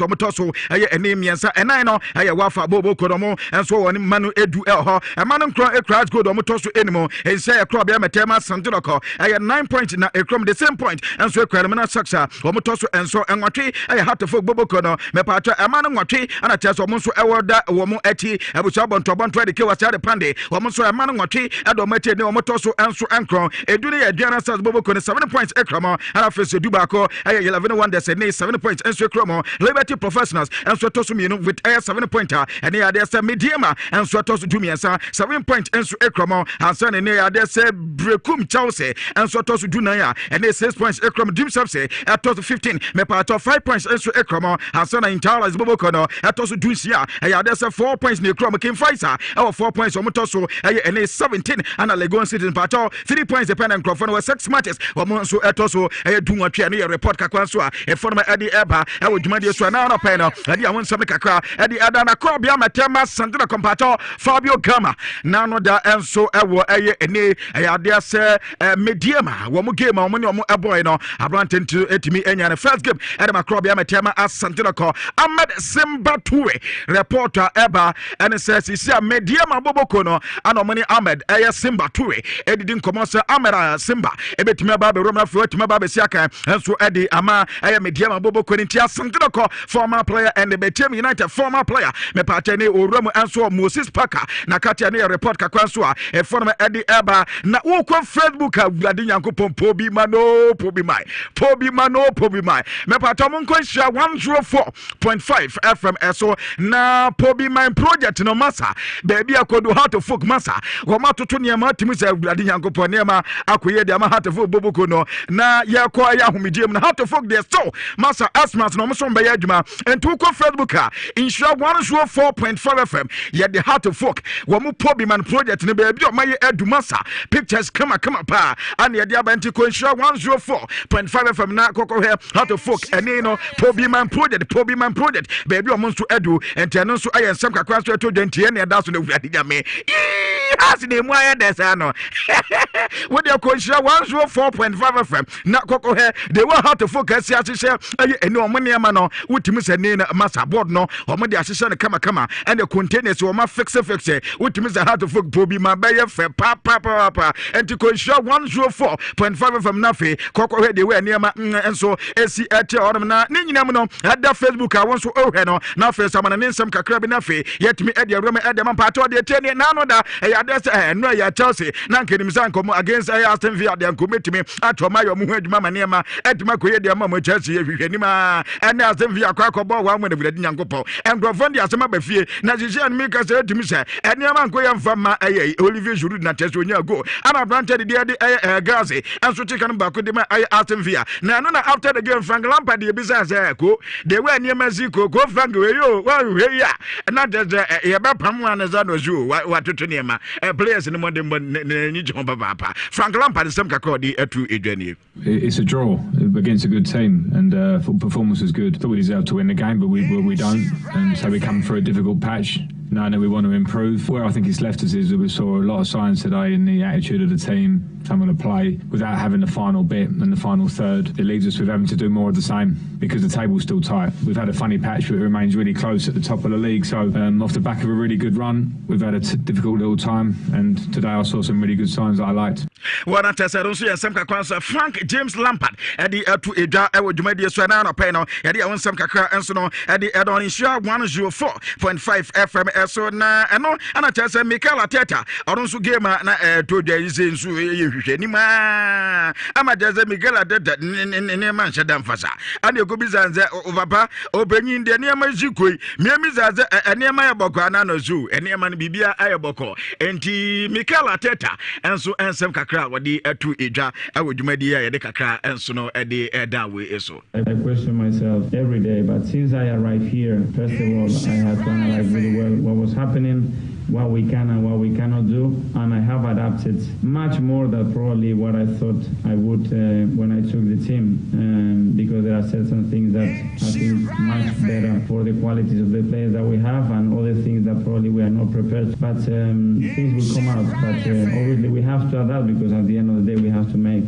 so motoso aye ene miensa enan no aye wafa bobo kodomo enso woni manu edu ho emanu nkro ekras gold motoso enimo ense ekro bia metema santiloko aye 9 point na ekrom the same point enso ekramena saksa motoso enso enwatwe aye hatofo bobo kono mepacha emanu nwatwe ana teso monso ewoda wo mo ati abucha bonto de kewa sare pande wo monso emanu nwatwe edo mate ne motoso enso enkron eduni ye aduana sas bobo kono 7 points ekramo ana fese dubako aye 11 wonders ne 7 points enso ekramo Liberty Professionals enso toso mienu with aye 7 pointer ene ya de se mediema enso toso dumiensa 7 points enso ekramo ansa ne ya de se brekum Chelsea enso toso dunaya ene 6 points ekramo dim subse toso 15 me part of 5 points enso ekramo ansa na Intala is bobo kono toso dunsia ya de se 4 points ne ekramo King Faisal 4 points o toso ene 17 ana Legon City part 3 points dependent crop for 6 matches o mo so toso dunwatwe ne report kakwan so e for my Eddie Eba e dwumade so na peno ade awon sam kakra ade adana ko bia matema sandra compato Fabio Gama na no da enso ewo ene ade ase mediema wo mo game wo ne wo eboy no abrantentu etimi enya ne first game ade makro bia matema asandra ko Ahmed Simba Toure reporter Eba ene says isi mediema boboko no ana mo ne Ahmed Simba Toure edidi nkomo se Ahmed Simba ebetimi ba be romna fo etimi ba be siaka enso ade ama mediema boboko ni tia sandra ko former player and the Betem United former player me patene Oromu enso Moses Parker na katia ne report kakwanso a former Eddie Eba na wo kwa Facebook awurade Nyankopon pobi mano pobi mai me patom nko hia 104.5 FM eso na pobi mai project no masa baby akodo how to folk masa wo matoto ne ma timi se awurade Nyankopon ne ma akoye de ma how to folk bobuko no na ye kwa ya homidiem na how to folk there so masa asmas no so mbe adwuma ento ko Facebook Nhyira 104.5 FM ye the heart of folk wo mu pobi man project ne baby o maye adumasa pictures kama pa and ye dia banti ko Nhyira 104.5 FM na koko he heart of folk ene no pobi man project baby o mo so edu ente no so aye nsem kakra so eto dwentie ne da so na wurade game as de mu aye desa no wo de ko Nhyira 104.5 FM na koko he de wo heart of folk asia hye aye ene o mo ne ma no wutimi se ne na masa board no o mo de ahye ne kama and the containers o ma fixe wutimi se heart of folk pobi ma be ye fe pa enti ko Nhyira 104.5 FM na fe koko he de we ne ma enso esi ete onom na ne nyinam no ada Facebook a won so ohwe no na fe samana ne nsem kakra bi na fe yetimi ede awrama ede man pato de ete ne na no da ya de se no ya Chelsea na nkenim san komo against Aston Villa de nkometimi atoma yo mu hu adwuma ma ne ma edima ko ye de ma mo Chelsea ye hwehwe ni ma ene Aston Villa kwa ball wa mo na Wurade Nyankopon engrofon de asema ba fie na jije an mi ka se etimi se ene ma nko ye mfa ma Olivier Giroud na Chelsea onya go ana branded de Gazi enso chikan ba ko de ma Aston Villa na no na after the game Frank Lampard de bisa se ko de we ene ma ziko ko Frank we yo wa we ya na de ye ba pam wa na za no zu wa tutu ne ma players ni mo de ni jom papa Frank Lampard sem kakra di atu edwane. It's a draw against a good team and performance was good. Thought we deserved to win the game but we don't, and so we come through a difficult patch. No, we want to improve. Where I think it's left us is that we saw a lot of signs today in the attitude of the team, some of the play, without having the final bit and the final third. It leaves us with having to do more of the same because the table's still tight. We've had a funny patch, but it remains really close at the top of the league. So off the back of a really good run, we've had a difficult little time, and today I saw some really good signs that I liked. Well, I don't see some kakra Frank James Lampard Eddie to Eja ewo dwumadi so na no pay no Eddie awon some kakra enso no Eddie Edon Nhyira 104.5 FM so na eno ana chese Mikel Arteta odon so game na to dwa ise nsu ye hwehwe ni ma ama chese Mikel Arteta ne man shedam fasa ana go bizanze ovapa obenyin de ne ma jikoi miemi zanze ne ma ye boko ana no zu ne ma no bibia aye boko enti Mikel Arteta enso ensem kakra wodi atu eja awodwumadi ya de kakra enso no ede eda we eso. I question myself every day, but since I arrived here, first of all, I have to analyze really well what was happening, what we can and what we cannot do, and I have adapted much more than probably what I thought I would when I took the team, because there are certain things that I think much better for the qualities of the players that we have, and other things that probably we are not prepared. But things will come out. But obviously we have to adapt, because at the end of the day we have to make.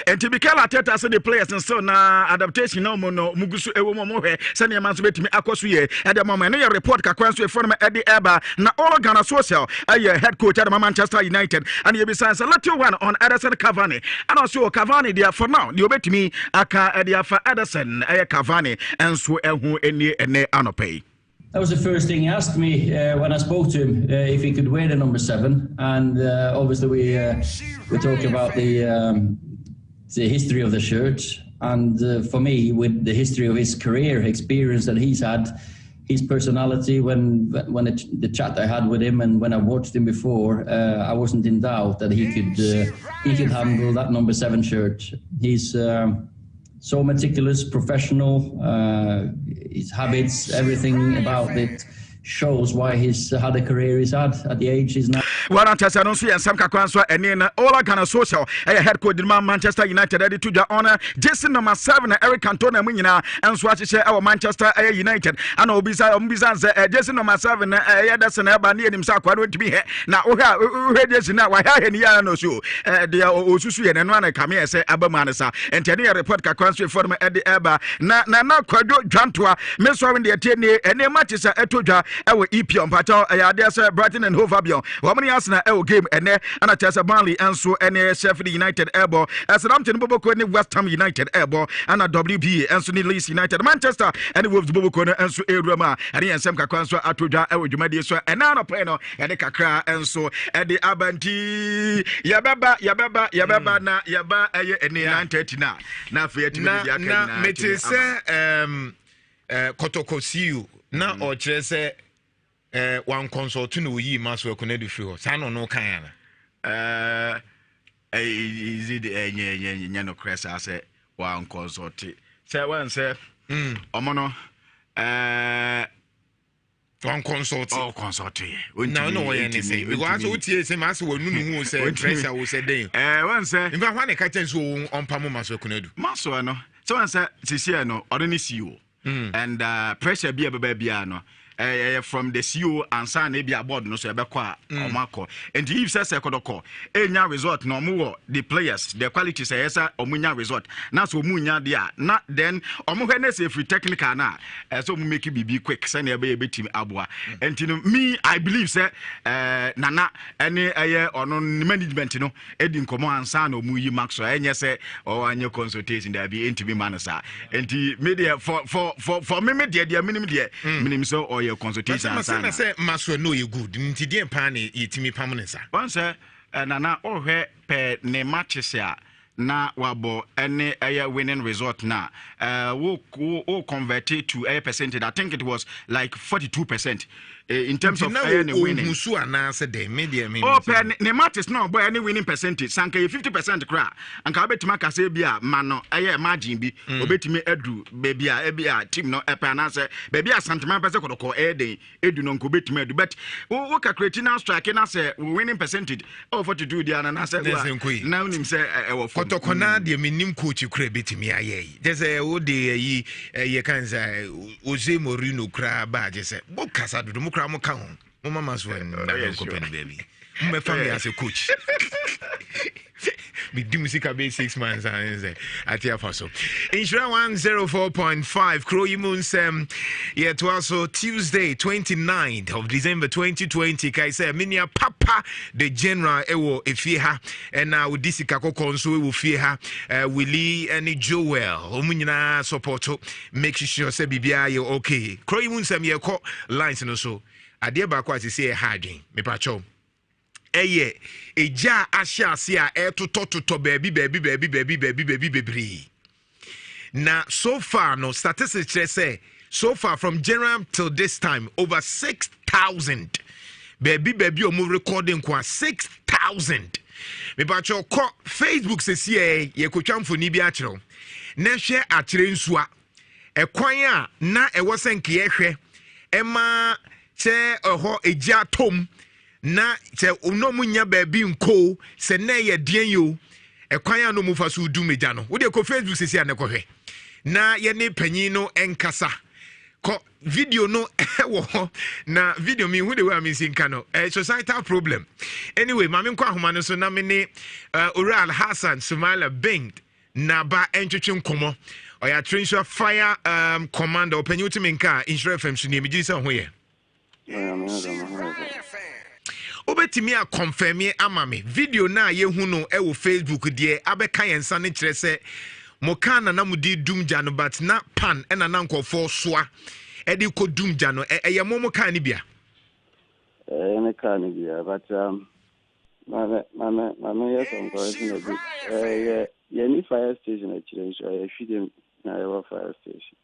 and to be Teta so the players and so na adaptation no mono mugusu ewo mo hwe sene man so betimi akoso ye at the moment no report kakwan so from Eddie Eba na all Ghana social head coach at Manchester United and you be saying little one on Ederson Cavani and also Cavani there for now the obetimi aka there for Ederson Cavani and so ehu ene anopay. That was the first thing he asked me when I spoke to him, if he could wear the number 7. And obviously we talked about the history of the shirt. And for me, with the history of his career experience that he's had, his personality, when the chat I had with him and when I watched him before, I wasn't in doubt that he could handle that number 7 shirt. He's so meticulous, professional, his habits, everything about it shows why he's had a career he's had at the age he's now. Well, I don't see some kakwanso and then all Ghana social head coach Manchester United ready to the honor Jason number 7 Eric Cantona Munina and Swatch our Manchester United and Obisa Jason number 7 that's an urban near himself quite to be here now. Jason now why here no show they are Osusu and one come here say Abamanasa and tell you report kakwanso for Eddie Eba na kwado Jantua Miss Warren the Atene and their matches etoja our EPM Pato Ayadesa Brighton and Hove Albion. Wamani Arsenal game and Chelsea Burnley and so Sheffield United airborne as Southampton Boboko and West Ham United airborne and WB and so Leeds United Manchester and Wolves Boboko and so Roma and Nsem Kakwanso Atoja Ewujumadi so and now Plano and Kakra and so at the Abanti Yababa na Yaba and 9:30 now for na metese Kotoko siu na o kire se one consult no yi maso ekonadu free ho sa no kan ya is it nya no cresa say one consult say one say omono one consult consult no we anything because what you say maso wanu nu hu say pressure wo say den one say in fact when e ka chen so on pamo maso ekonadu maso no so one say sisi no odeni CEO and pressure be a no from the CEO and sign maybe a board no so ebekwa omako and if say sekodoko enya result no mo the players the quality say yes omunya result na so omunya dia na then omuhwe na say free technical na so mu make bibi quick say na ebe team aboa and me I believe say nana any ono management no edi nkomo ansa na omuyi max so enye say o anye consultation there be ntimi manasa and media for me dia minimum dia minimum so or consultation and say maso no you good nti dey pan yetimi pamonesa one say nana ohwe pe ne matches ya na wabo any winning result na wo converted to a percentage. I think it was like 42% in terms of any winning. Musu anase de media me. Oh, ne matches no boy any winning percentage. Sanka 50% kra. Anka obetima ka say bia mano margin bi obetimi edu baby a team no anase baby a sentiment person kodoko edu no nko betimi edu but wo ka create na strike na say winning percentage 42 dia na say now nim say kotokona de minim coach kra betimi aye just wo de yi ye kan say Jose Mourinho kra ba je say bo kasa do mo kra mo ka ho mo mama so en na ko pen baby me family as a coach me do music be 6 months and at your faso Nhyira 104.5 Kuro Yi Mu Nsem yeah to also Tuesday 29th of December 2020 kai say minia papa the general ewo efieha and now with this kakoko nso ewo fieha Willie and Joel omunyina support make sure say bibia you okay Kuro Yi Mu Nsem ye call lines no so ade ba kwa say hardin me pacho eye eja ahyiase a etotototo baby na so far no statistics say so far from January till this time over 6,000 baby omo recording kwa 6,000 me ba cho ko Facebook se sie ye kotwamfo ni bi akiro na hwe akire nsua ekwan a na ewo senke ye hwe ema che oho eja tom na che ono munya baabi nko se na ye den yo ekwan a no mu fa so du meja no wo de ko Facebook sesi a ne ko hwe na ye ne panyin no enkasa ko video no wo na video mi hu de wa mi sinka no societal problem anyway mame nkwa homa no so na me ne Oral Hassan Sumala Bing Naba entwetwe nkomo. Oya Trinshia Fire Commander openyu timi nka Nhyira FM so ne megye se ho ye. Obetimi a confirm ye ama me video na ye hu no e wo Facebook de abeka yensa ne kire se mo kan na mudi dumja no but na pan e na nkofo soa e de ko dumja no ye mo kan ne bia me kan ne bia but mama yes on correction a bit ni fire station a kire so I feed na your fire station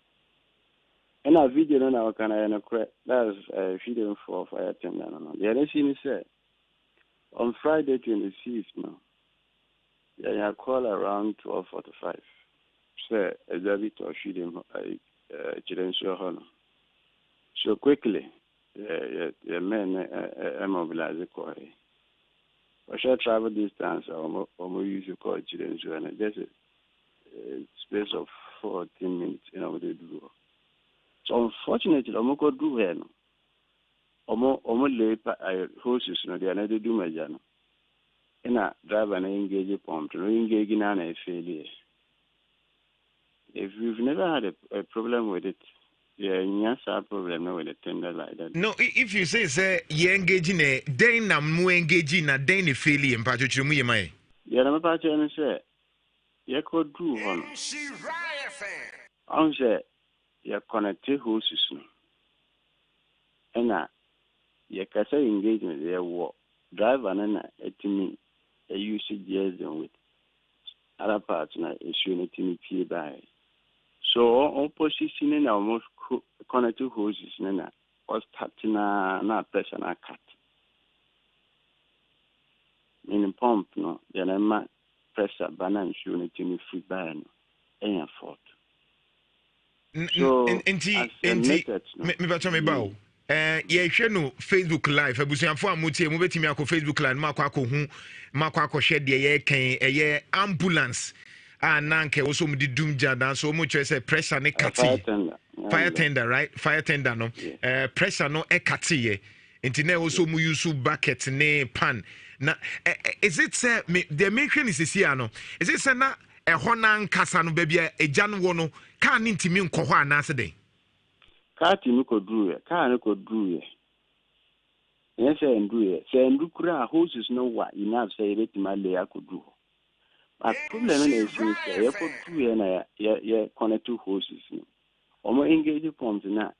and a video no na kan I na correct that's feeding for fire tender no the other thing is on Friday 26th no I call around 12:45 say a bit of feeding children so quickly the men mobilize the core I shall travel distance or use the call children and there's a space of 14 minutes they do so unfortunately I'm going to do here no omo lay horses no they are not do my jano ina driver na engage pump no engage na failure. If you've never had a problem with it, yes, a problem with a tender like that. No, if you say you engage in a day na mu engage na day ni failure mpa cho chiremu ye mai. Yeah, na mpa cho no say you could do one. On say you connect horses no. Ena you can say engagement there wo driver na etimi a usage with other parts na issue na timi pie by. So on position na almost connect to hoses na or starting na pressure na cut. In pump no yana ma pressure balance unit in free by no any fault. So me ba chome ba o ye hwe no Facebook live abusuafo amotie mo betimi akọ Facebook live makọ akọ de ye kan ambulance nanke also mu didum jada so mu chere say pressure ne kati fire tender right fire tender no pressure no e kati ye nti na also mu use bucket ne pan na is it say the making is here no is it say na ho na nkasa no ba bia eja no wo no ka ne ntimi nkọ ho anase den ka ti no ko dru ye ka ne ko dru ye yes ndu ye say ndu kura hoses no wa enough say betima le akodu. But problem is you put two and connect two hoses. Or engage pumps in that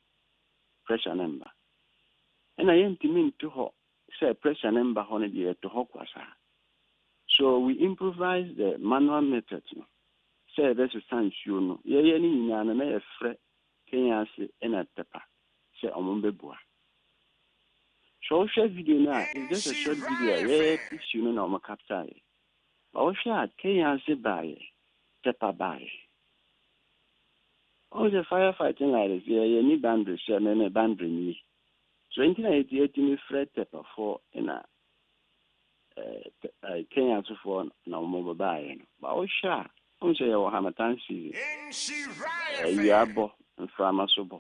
pressure number. And I am mean to her say pressure number 100 year to Hokwasa. So we improvise the manual method. Say there's a sense you know. Yeah, and a fret can say in a pepper. Say Omombebua. So short video now is just a short video. Yeah, you know, my capture. Oh, shot, can say by pepper by. Oh, the firefighting like this, you need boundaries, and then a boundary me. So, in 1988, me fret pepper for in a Kenya for no mobile buying. But oh, shot, I'm saying, oh, Hamatan season. You are bo and Framasobo.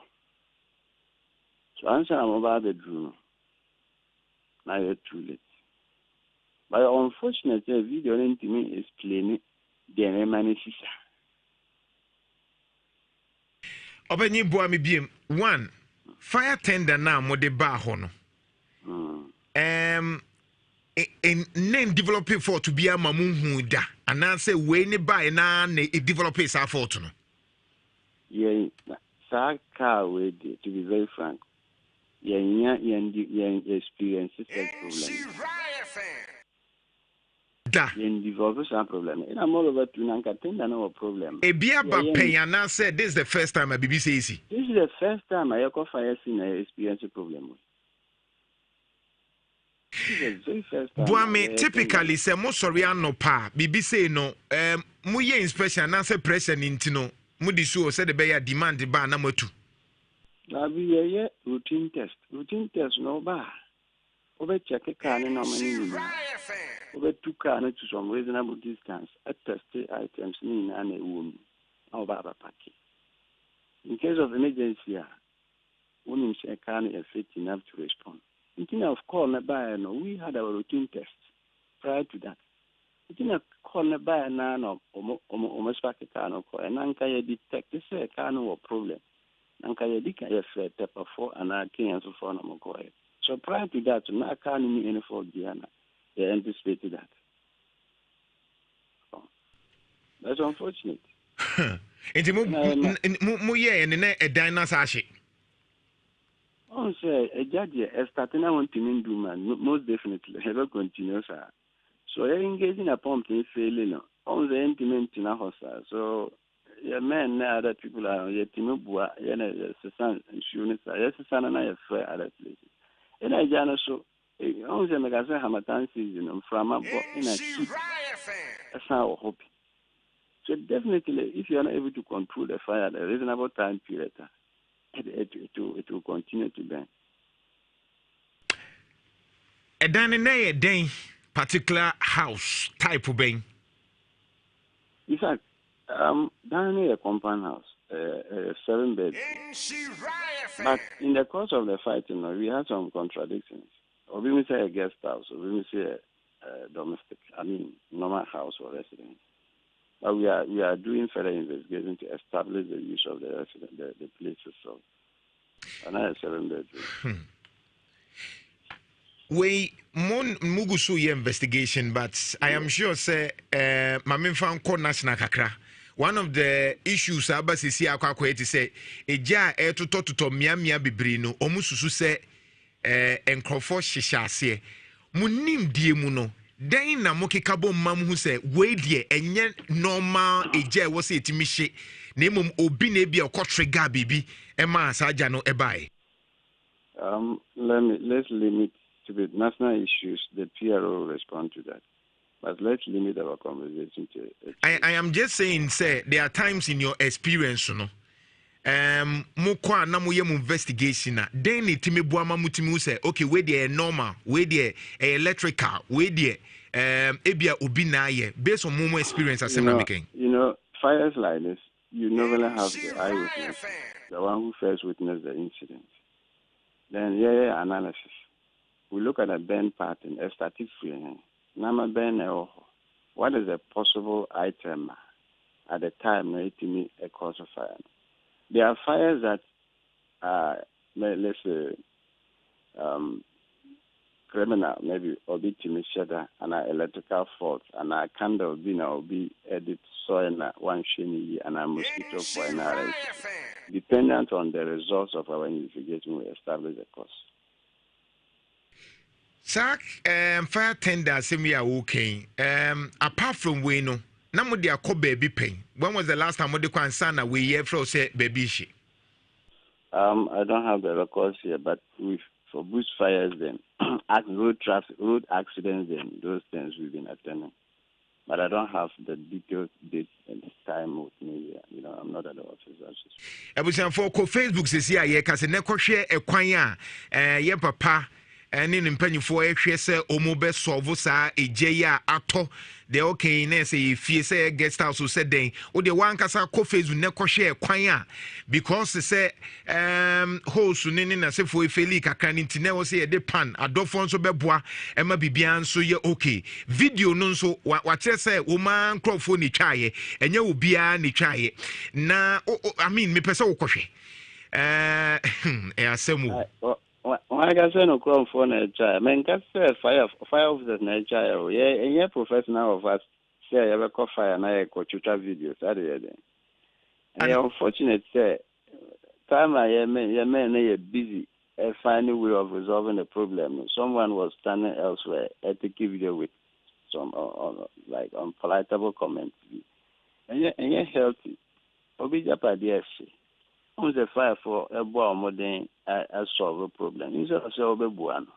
So, answer I'm about the dream. Now you're too late. But unfortunately, the video to me is plain the management. Obenyi boa me biem one fire tender na mo de ba ho no. In name developing for to be a mamunhu da and say we ne buy na develop is our fault no. Yeah, sa car we to be very frank. Yeah, experience this problem. Da. In develop some problem. And I'm all over to Nankatenda no problem. E bia ba peyana said this is the first time a BBC easy. This is the first time I ever fire seen a experience a problem. This is the very first time. Boame typically say mo sorry no pa BBC no mo ye inspection na say pressure ninti no mo di so say the be demand ba na matu. Na be ye routine test. Routine test no ba. Over check a car and over two cars to some reasonable distance at test items in and a woman. Our Baba Paki. In case of emergency, women say can fit enough to respond. In of call by no, we had our routine test prior to that. In corner by none of almost back a can of and Anka detect this a can of problem. Anka Yadika is a for and I can't for Namokoy. So prior to that, I can't mean any for Diana. They anticipated that. That's unfortunate. Nti mo ye ne a dinosaur she. Oh, say a judge, a starting I want to do man, most definitely. Ever continue, sir. So you're engaging a pump in failing on the intimate in a house. So your men, other people are yet Timubua, son, insurance, yes, son, and I have fair other places. And I jana so. On the magazine Hamatan season from a book in a sound hope. So definitely, if you are not able to control the fire at a reasonable time period, it will continue to burn. A day particular house type of being. In fact, down a compound house, 7 beds. But in the course of the fighting, we had some contradictions. Or we may say a guest house, or we may say a domestic, normal house or residence. But we are doing further investigation to establish the use of the resident, the place itself. Another 7 bedroom. We mugusu ye investigation, but I am sure say Mamin found national kakra. One of the issues abasisi akwa eti say eja to miamia bibrino omususu say enkrofo hyehyase munim die mu no den na mokekabo mam hu say we die enye normal eja wo say etimi hye na emom obi na bia okotrega bibi ema asaja no ebae. Let's limit to the national issues. The PRO will respond to that. But let's limit our conversation to I am just saying, say, there are times in your experience, you know. Mokwa na moye investigation na then it me boama mutimu say okay we dey normal we dey electrical we dey ebia obi na ye based on momo experience asem na making. You know, fires like this, you normally have the eyewitness, the one who first witnessed the incident. Then analysis. We look at a burn pattern, a static feeling. Nama burn what is a possible item at the time it a cause of fire? There are fires that are, let's say, criminal, maybe or be shudder and electrical fault and a candle be edit soil one shiny and a mosquito for an dependent on the results of our investigation, we establish the cause. Sak fire tender same ya okay. Apart from we no. Na mo de akọ baby pain. When was the last time mo de kwan sana we hear from say baby she? I don't have the records here, but for bush fires then, road accidents then, those things we've been attending. But I don't have the detailed date and time with me here. You know, I'm not at the office. Ebusan for ko Facebook says here ye kase ne ko hwe ekwan a ye papa ene ne mpanyifo ehwe se omobe solve sa eje ya ato de okay na say fie say guest house so say den o de wan kasa ko Facebook ne ko hwe ekwan a because say host ne na say for efeli kakra ne ntine wo say de pan adofo nso beboa ema bibia nso ye okay video no nso wa kire say wo man crofo ni twaye enye obia ni twaye na I mean me pese wo ko hwe asemu I can say no crime for a child. I mean, can say fire officers na child. Yeah, professional of us say I ever call fire na I coach videos. I did. And unfortunate say time I man busy finding way of resolving the problem. Someone was standing elsewhere. I take a video with some like unpalatable comments. And you're healthy. Obi Japadi on the fire for a boy more than I solve a problem. Instead of solve buano.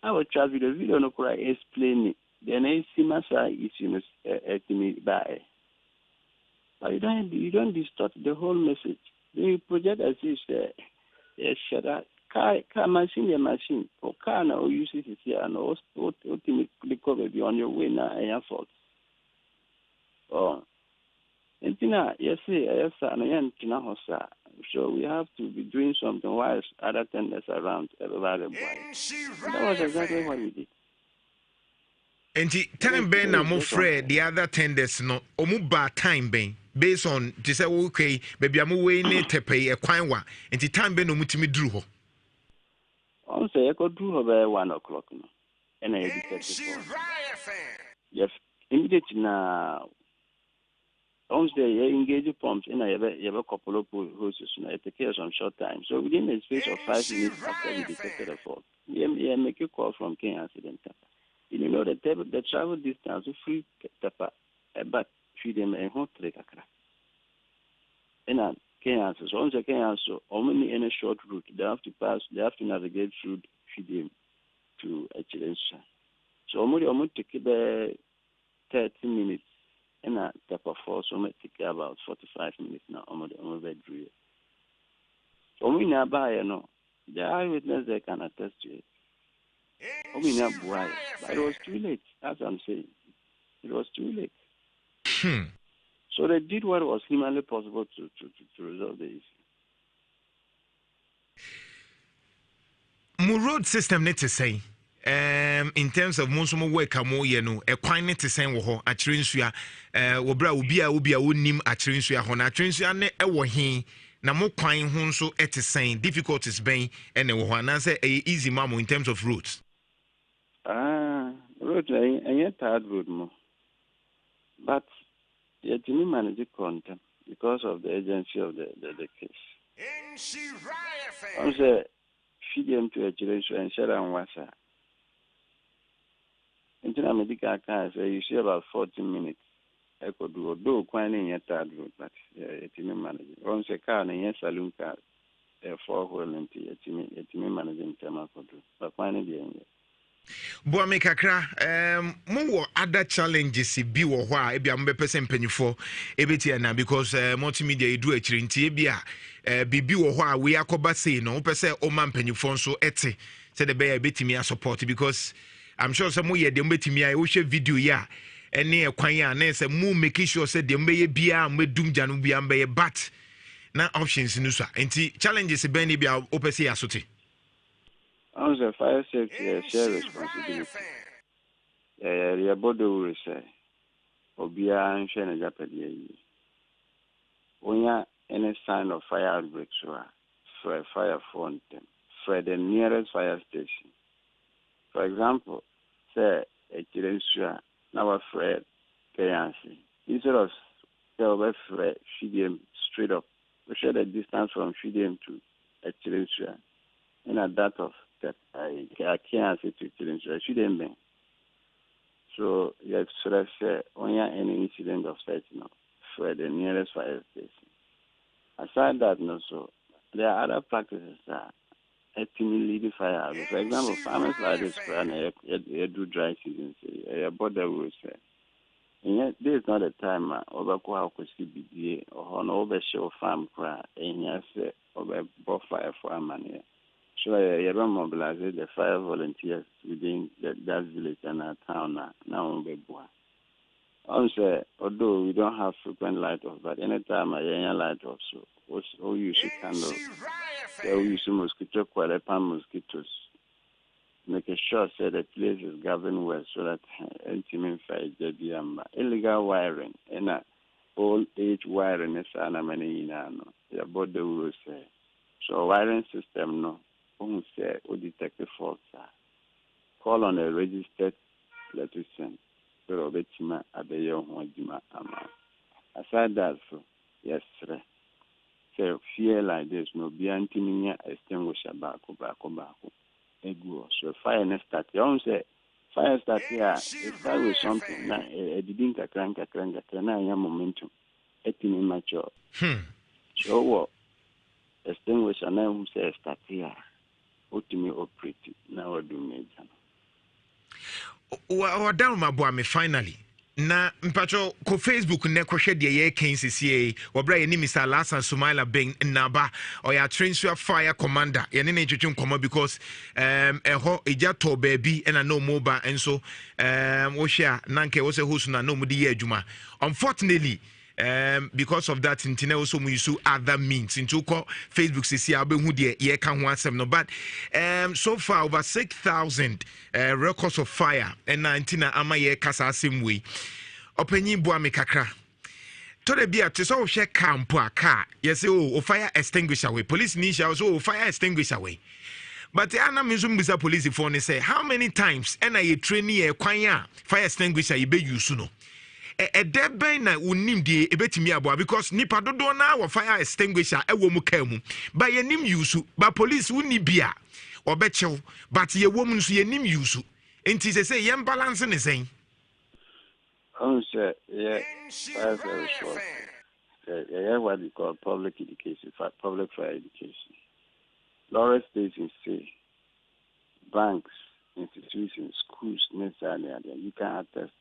I will try the video no cry explain it. Then I see my side issues at me by. But you don't distort the whole message. Then you project as if shut up. Car machine or car now uses it here and ultimately cover be on your way now and your fault. Oh. And yes, and so we have to be doing something while other tenders around everybody. That was exactly what we did. And time ben na mo frɛ the other tenders no omu ba time ben based on to say okay baby amu we ne tepe e kwan wa and time ben no mutimi duru ho on say e ko duru ho by 1 o'clock no and I detected yes immediately na on say you engage pumps in a couple of hoses na it takes some short time so within the space of 5 minutes after we detected the fault we make a call from King accident. You know the travel distance to free tapa but feed them a hot trek akra. And Kenyans so on the Kenyans so only in a short route they have to navigate through feed them to a challenge. So only take about 30 minutes and a tapa for so much take about 45 minutes now almost drew. So we now buy the eyewitness they can attest to it. But it was too late. As I'm saying, it was too late. So they did what was humanly possible to resolve the issue. Mo road system net to say in terms of most work amo ye no e kwan net to say wo ho akire nsua wo bra obi a wonim akire nsua ho na akire nsua ne e wo he na mo kwan ho nso e to say difficulties ben e ne wo ho na say easy mamo in terms of roads. Road and third road more. But yet you manage the content because of the agency of the case. I say feed them to a generation and share and wasa. Internal medical car say you see about 14 minutes. I could do quite in your third road, but it manage. Once a car and a saloon car, a 4-wheel into it managing Tama could do. But finally the end. Boa me kakra mo wo other challenges bi wo ho a bia mo be person panyifo ebeti na because multimedia edu akiri ntie bia bibi wo ho a we akoba sei no pese o man panyifo nso ete say the be betimi support because I'm sure some ye dem betimi a wo hwe video ya ene ekwan ya na say mo make sure say dem be bia mo dum janu bia be but na options no so enti challenges be ni bia o pese asote. On the fire safety share responsibility. Your body will say, Obia and Shana Japadi. When you any sign of fire outbreak, for a fire fountain, for the nearest fire station. For example, say a Chilensua, now afraid, Kayansi. Instead of tell Fred, feed them straight up. We share the distance from feed them to a Chilensua. And at that of that I can't say to children, so I shouldn't be. So yes, so I say when you any incident of such for the nearest fire station. Aside that so there are other practices that lead the fire. For example, farmers like this and you do dry season, your body will say. And yet this is not a time over be or no over show farm cry and yes over fire for a man. So you don't mobilize the fire volunteers within that village and our town now on Bebua. Also, although we don't have frequent light off, but anytime I hear light off, so we use a candle. We use mosquito coil, mosquitoes. Make sure say the place is governed well so that intimate fire illegal wiring and old age wiring is many your body will say. So wiring system no. Say or detect the faults. Call on a registered electrician. So betima abeyo hojima ama. Aside that, so yes, sir. So fear like this no be antiminya extinguisher bako. Ego. So fire next start. You don't say fire start here. It start with something. Na didn't kakranka na ya momentum. Etini mature. So what? Extinguisher na who say start here. Ultimate operative now do major. Wa down my boy me finally. Na mpacho ko Facebook ne ko hwe de ye kan sisi wo bra ye ni Mr. Lasan Sumaila Ben Naba or ya Transfer Fire Commander ye ne twetwe nkomo because eho eja to baabi na no mobile enso wo hwe a nanke wo se host na no mu de ye adwuma. Unfortunately because of that intine also we use other means into Facebook see abehu de ye kan ho asem no, but so far over 6,000 records of fire and 19 ama ye kasa asem we opanyin boa me kakra to the bia to so hwe camp a car yes o fire extinguisher we police ni sha so fire extinguisher we. But ana mizumbuza police for say how many times and I train ye kwan fire extinguisher you be use no e deben na unim de ebetimi aboa because nipa dodo na wo fire extinguisher e wo mu ka mu ba ye nim use ba police uni bia obechew but ye wo mu nso ye nim use enti say ye balance ne sen sir, yeah, that's very short. Yeah, what we call public education, public fire education. Laura stations say banks, institutions, schools, necessarily, you can attest.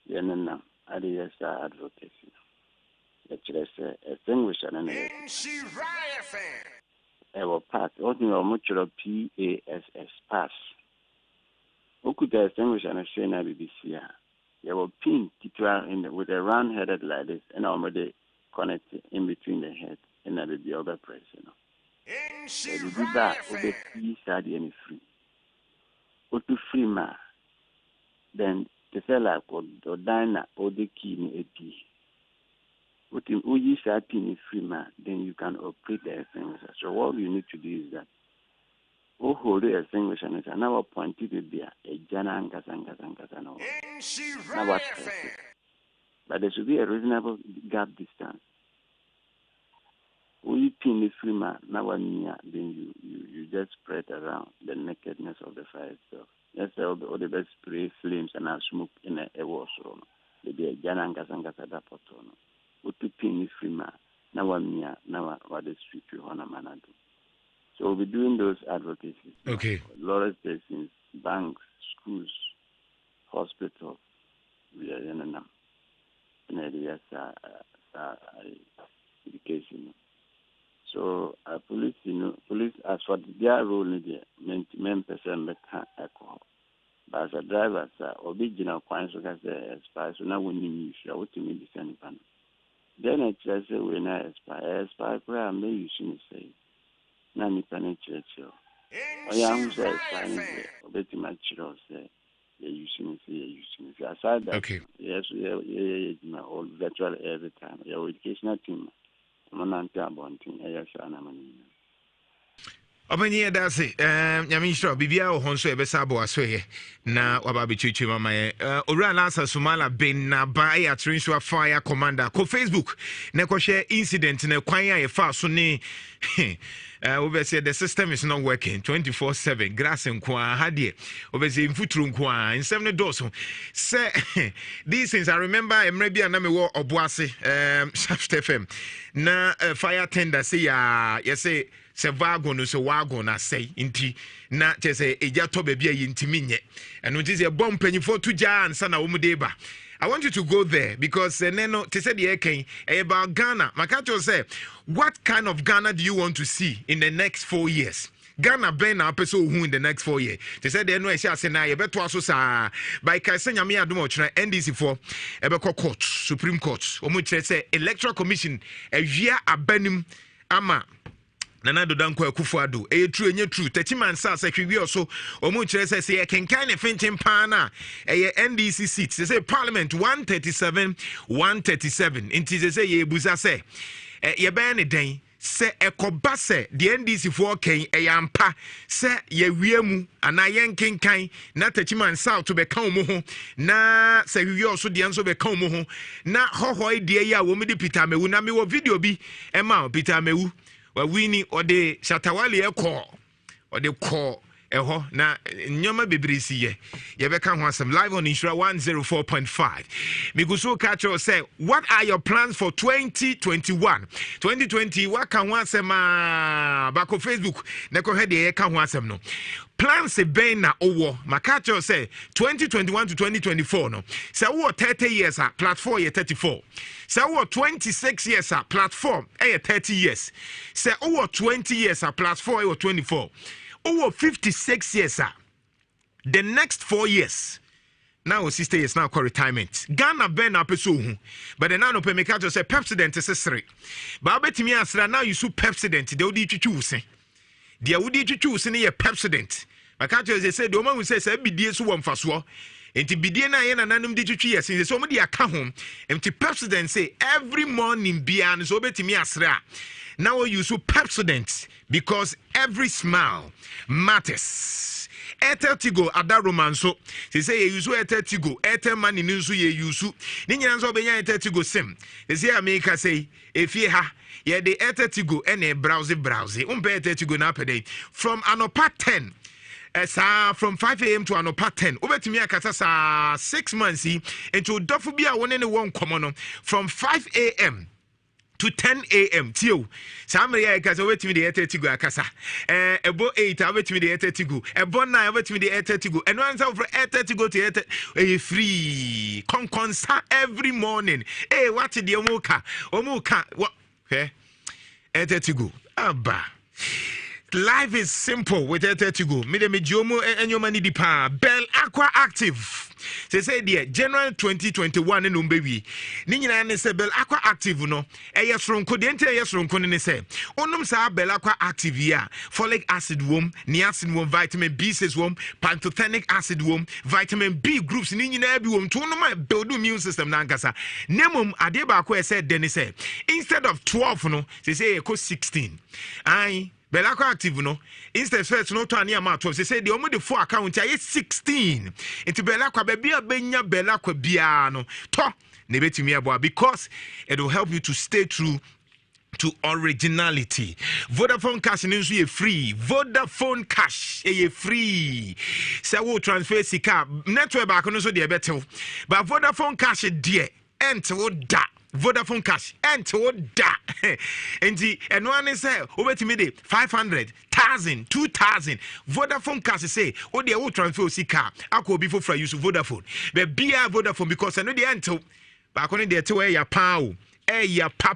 Yeah, no, I did advocacy. Actually, say extinguisher and Nhyira FM. Pass. What you know, much of PASS pass. Who could extinguish and say na BBC? You will pin titular with a round headed like this, and already connected in between the head and the other press. You know. So you do that, the free study and free. Or to free ma, then the seller or diner or the key in a P. But in you start in free ma, then you can operate the extinguisher. So what you need to do is that hold the extinguisher and now pointed to be a jana and but there should be a reasonable gap distance. We pin the free man, now then you just spread around the nakedness of the fire itself. Yes, all the best spray flames and smoke in a washroom. They be a jana and that potono. We pin the free man, now what the street you want a man do. So we'll be doing those advocacies. Okay. Laura stations, banks, schools, hospitals. We are in areas education. So police, police as for their role in the main person alcohol. But as a driver, original points because they expire. So now we need you. What you mean the same pan. Then I just say when I expire, I may use you say. Nani penetrate you. I am say expire. Obey my children say. Aside that, okay. Yes, yeah, all virtual every time. Your educational team, Obanye dase Nhyira bibia o honso e besa bo asoye na waba be chichi mama owura na asa sumala ben na ba ya trinso fire commander ko Facebook na ko share incident na kwan ya fa so ne we say the system is not working 24/7 grass nkwa ha de we say mfuturu nkwa nsem ne doso say these things I remember emre bia na me wo oboase Shaft FM na fire tender say ya say se wagon no so wagon na say inti na che say eja to ba bia yintimi nye eno nti se bom panyifo to ja ansa na wo mu de ba. I want you to go there because Neno te said about Ghana. Makacho say, what kind of Ghana do you want to see in the next 4 years? Ghana ben na peso who in the next 4 years. They said they know I say na ye beto aso sa by Kaisenya me adumo chira NDC for ebeko court, Supreme Court. Omo chire say Electoral Commission evia abanim ama Nana do danko akufuado true enye true 30 man sa sekwi also omo kire say e kenkan ne finchen pa na NDC seats say parliament 137 inti say ye buza say ye ben ne den se ekoba se the NDC for ken ampa se ye wiemu ana yen kenkan na 30 man south to be kan mo ho na se wi also de anso be kan mo ho na hohoi de ya wo me di Peter Mewu na me wo video bi e ma Peter Mewu wa wini ode Shatawali ode call eho na nyoma bebrisi ye beka ho asem live on Nhyira 104.5 miguso catcher say what are your plans for 2020 what can one asem back on Facebook na ko he de ka ho asem no plans e ben na owo makacho say 2021 to 2024 no say wo 30 years platform ye 34 say wo 26 years platform 30 years say wo 20 years platform e 24 over 56 years the next 4 years now 60 years now call retirement. Ghana ben apeso but the nano pe make out say Pepsodent is sere. But betimi asra now you su Pepsodent de odi twitwu se. De odi twitwu se ne ye Pepsodent. Makato say the woman who says bidie so womfaso. Enti bidie na ye nananum de twitwu yes say so mo de aka ho. Enti Pepsodent say every morning bia no so betimi asra. Now you su Pepsodent because every smile matters. Airtel Tigo ada romanso they say you use Airtel Tigo Airtel money nso ye use ni nyina nso obenya Airtel Tigo sim they say America say if ye ha ye the Airtel Tigo ene browse umbe Airtel Tigo na pede from anopa 10 from 5 a.m. to anopa 10 obetumi akata sa 6 months into dofo bia won ne won komo from 5 a.m. to 10 a.m. Tio. Samria Kasa waiting the Airtel Tigo Akasa. Ebo 8, I wait me the Airtel Tigo. Ebo 9, I wait me the Airtel Tigo. And once over Airtel Tigo to Airtel free. Consa every morning. Hey, what the Omuka? What? Okay. Airtel Tigo. Abba. Life is simple with Airtel Tigo. Me de me jomo and your money dipa. Bell Aqua Active. Say dear January 2021 no baby. Ni nyina ne se Bell Aqua Active no. Yes ronko de ente yes ronko ne se. Onum sa Bell Aqua Active ya. Folic acid wom, niacin wom, vitamin B6 wom, pantothenic acid wom, vitamin B groups ni nyina bi wom to no ma build immune system na nkasa. Nemum ade ba ko say den say instead of 12 no, say e ko 16. Ai Bell Aqua Active no instead first no to ani ama 12 say the omo the 4 account ya 16 into Bell Aqua be bia benya Bell Aqua bia no to ne betumi abo because it will help you to stay true to originality. Vodafone Cash nso ye free. Vodafone Cash ye free. Say wo transfer sika network back no so de betel. But Vodafone Cash de ent wo da. Vodafone Cash ento da enti eno ane say obetimi de 500,000 2,000 Vodafone Cash say o de wo transfer sika akobi fofra use Vodafone be bia Vodafone because eno de ento ba ko ne de te we ya pa o ya pa.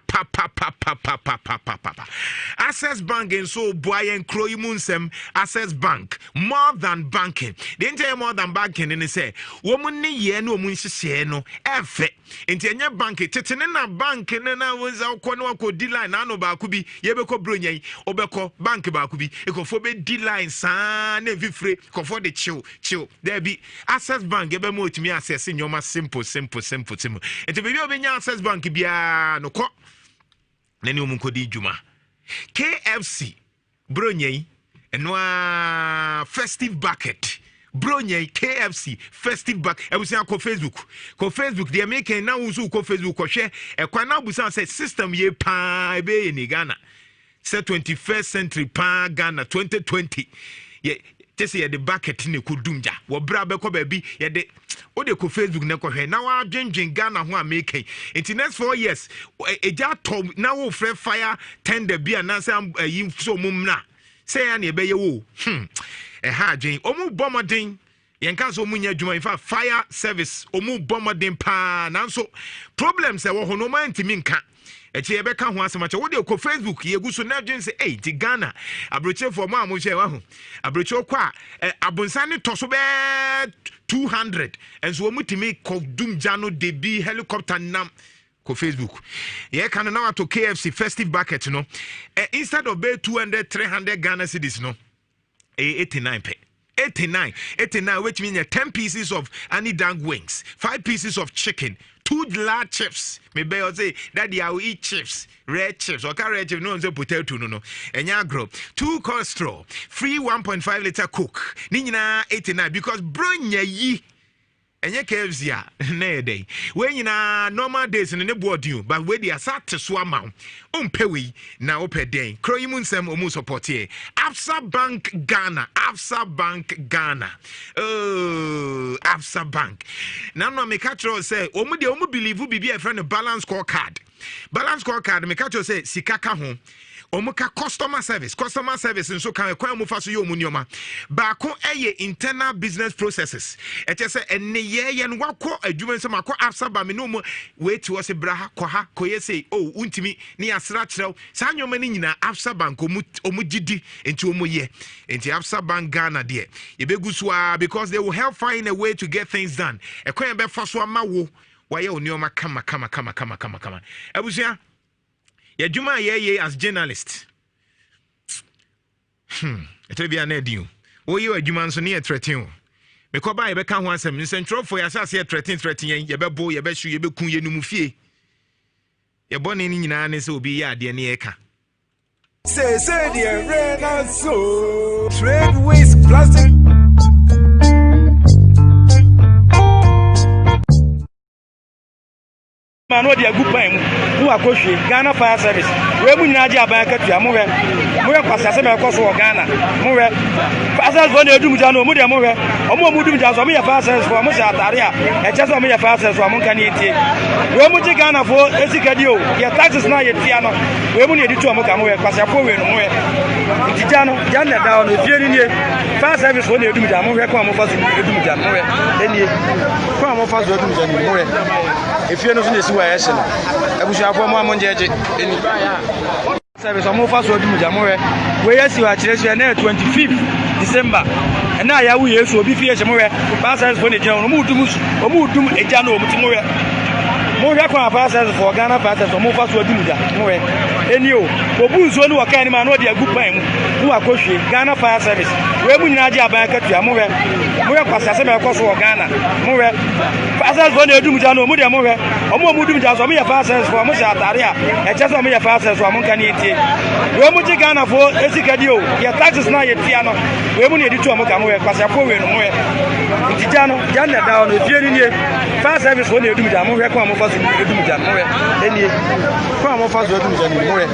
Access Bank and so boy and Kuro Yi Mu Nsem Access Bank more than banking. The entire more than banking and they say woman ni ye no mun hye no efe enti enya bank tetene na bank na was akọ no di line na no ba ku bi ye be ko bronyan obekọ bank ba ku bi ekofo be di line sa na vifre kofo de chill there be Access Bank ebe mo otimi access nyoma simple enti be obenya Access Bank bia no ko nani omunkodi juma KFC bronye enwa festive bucket bronye KFC festive bucket ebusia ko Facebook they make na wusu ko Facebook ko hwe ekwa na busa say system ye pa be ni Ghana say 21st century pa Ghana 2020 ye tese ye the bucket ne kodumja wo bra be ko ba bi ye de o de ko Facebook ne ko hwe na wa dwenjen Ghana ho ameke in next 4 years eja to na wo fire tender bia na say yi so mum na say ya na ebe ye wo ha dwen o mu bomodin yenka so mu nya adwuma in fact fire service o mu bomodin pa nanso problems e wo ho no man timi nka echi ebe ka ho asemache wo de ko Facebook ye gu so na dwen say ti Ghana abroche for ma mo hwe wa ho abroche kwa abonsane to so be 200 and so mutimi ko dumja no de bi helicopter nam ko Facebook ye kan na to KFC festive bucket no instead of be 200 300 Ghana cedis no 89 pe 89 which means 10 pieces of any dang wings 5 pieces of chicken 2 large chips maybe I say daddy I will eat chips red chips or red chips no potato no enya agro 2 coleslaw free 1.5 liter coke ni nyina 89 because bronya yi enye KFC a na day we nyina normal days ne board you but we dey asat so amount umpewi na opeden Kuro Yi Mu Nsem omu support here Absa Bank Ghana Absa Bank na no make catch say omu de omu believe bibi e friend balance scorecard me catch say sikaka ho omuka customer service nso kan kwan mu fa so ye omunioma ba ko eye internal business processes eche se enne ye no wakọ adwuma nsem akọ absa ba me no mu wait wo se braha kọ ha kọ ye say oh untimi ne asra kyerɛw saa nyoma ni nyina absa bank omugidi enti omoye enti absa bank Ghana de ye begu so because they will help find a way to get things done ekwan be fa so ama wo waye onioma kama abusua ya juma ye as journalist etebia na edi o ye adwuma nso ne ye threaten me ko ba ye be ka ho asem nsentro for ya sase ye threaten yen ye be bo ye be hwu ye be kun ye numu fie ye bone ni nyina ne se obi ye ade ne ye ka say the rain and so trade waste plastic Mano dia gupan mu akohwe Ghana Fire Service we mu nyina agi aban katua mo hwe kwasase me koso wo Ghana mo hwe Fire Service wo na edum ja no mo de mo hwe omo dum ja so mo ya Fire Service for mo se atare a e che so mo ya Fire Service for mo kan etie we mu ji Ghana fo esikadi o ya taxes na ye tia no we mu na editu mo ka mo hwe kwasase fo we no mo hwe ntija no ja na da no fie ni nie Fire Service wo na edum ja mo hwe kwa mo fa so edum ja mo hwe enie kwa mo fa so edum ja mo hwe efie no so na wa yeshe no abusuafo mo amonjeje eni service mo fa so adum ja mo we yesi wa kiresu na 25th December na ya wu yesu obi fie she mo we ba service for ne je no mo dum eja no mo ti mo hwe kwa Fire Service for Ghana Fire Service mo fa so adum ja mo we eni o obu nso no wakan ni ma no de agupan mu akohwe Ghana Fire Service we mu nyina agi aban katua mo hwe kwasase me koso wo Ghana mo hwe Fire Service for ne adum ja no mo de mo hwe omo dum ja so mo ya Fire Service for mo se atare a e che so mo ya Fire Service for mo kan etie we mu ji Ghana fo esikadi o ya taxes na ye tia no we mu ne editu mo ka mo hwe kwasase fo we no mo hwe ntija no ja na da no fie ni nie Fire Service for ne adum ja mo hwe kwa mo fa so edum ja mo hwe enie kwa mo fa so edum ja ni mo hwe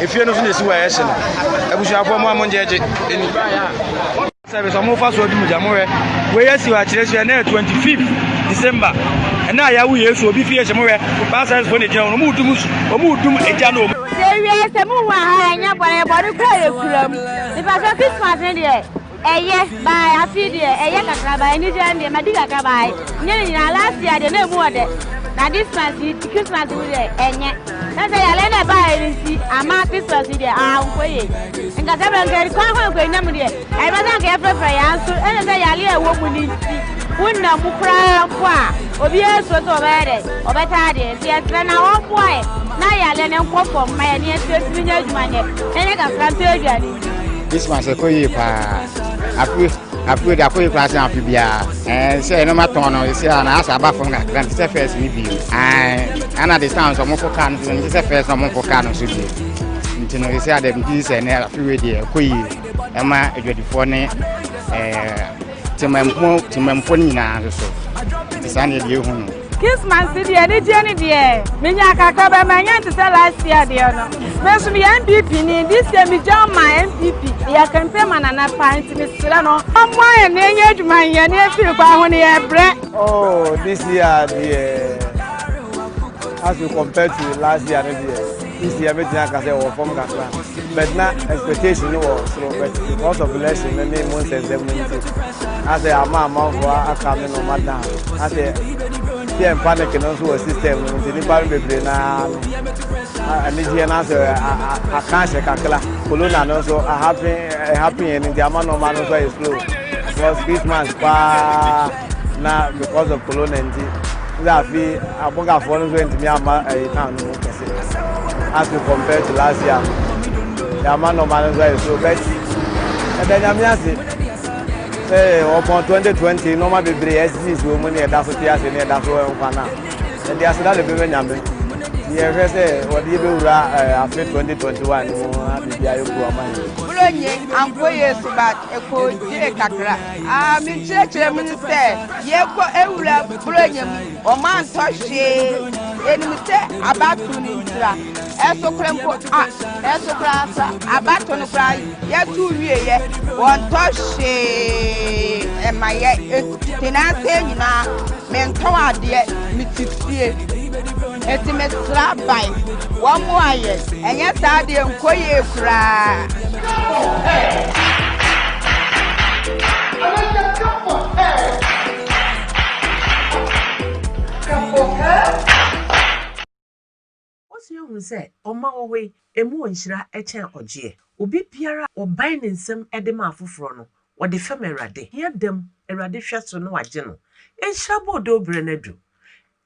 efie no so na esi wa yeshe no abusuafo mo amonjeje eni service mo fa so edum ja mo hwe we yesi wa kiresu na 25th December na ya wu yesu obi fie she mo hwe Fire Service for ne je no mo dum eja no we se mu wa ha nya bore kura ye kuram ni pa so Christmas ni de eye ba afi de eye kakra ba ni je de madi kakra ba nye nyina last year de na mu ode na this Christmas we de enye na say yale na ba eri ama Christmas de ankoye nga se ba ngari kwa nyam de ai ba za ka efrefre ya nso ene say yale ewo mu ni wunna mu kra kwa obi eso to bere obeta de si esre na wo boy na yale ne nkofo ma ya ne esre nya adwuma ne ene ka frante adwani Christmas ko yi pa afu da ko yi class afi bia say no maton no say na asa ba fon ga grant say first ni bi ana the sound so mo fo kan so say first no mo fo kan so bi ntino say ada bi say na afi we de ko yi e ma adwadifo ne timempo ni na so tisane de hu no Christmas de ani jeni de menya kakra ba manya ntse last year de no mesu mi MPP ni this year mi jam my MPP ya campaign manana pint mi sira no omo ya na enye adwuma ya na efiri kwa ho ne ya bre oh this year as we compare to last year this year everything I can say was from Ghana but now expectation was slow but because of election many months and them as a amount for coming no matter as a PM panic and also system in the Barbary na and here now a cancer kakla colonna also a happy and the amount of man also is slow because Christmas now because of colonna and that fee abonga for no going to me a town as we compare to last year the amount of man also is slow but and then I'm upon 2020 normal be SGs we money e da so tia se ne da so e nfa na e dia se da le be nyame ye hwe se wodi be wura afi 2021 mo abi bia yoku amani bulonye anko yesu ba eko dire kakra mi chire minister ye ko ewura bulonye o man to hwe enimte abatu ni ntira eso krempo eso krasa abatu no krai ye tu wie ye won to hwe emaye tenase nyina mento ade mitifie Etimesra by one more year, and yes, I didn't quite cry. What's your say? On my way, a more Nhyira Echen Oje. Obi Piara or buying in some edema fufrono, or the femerade. Hear them a radisha so no ageno. And shabo do brenedu.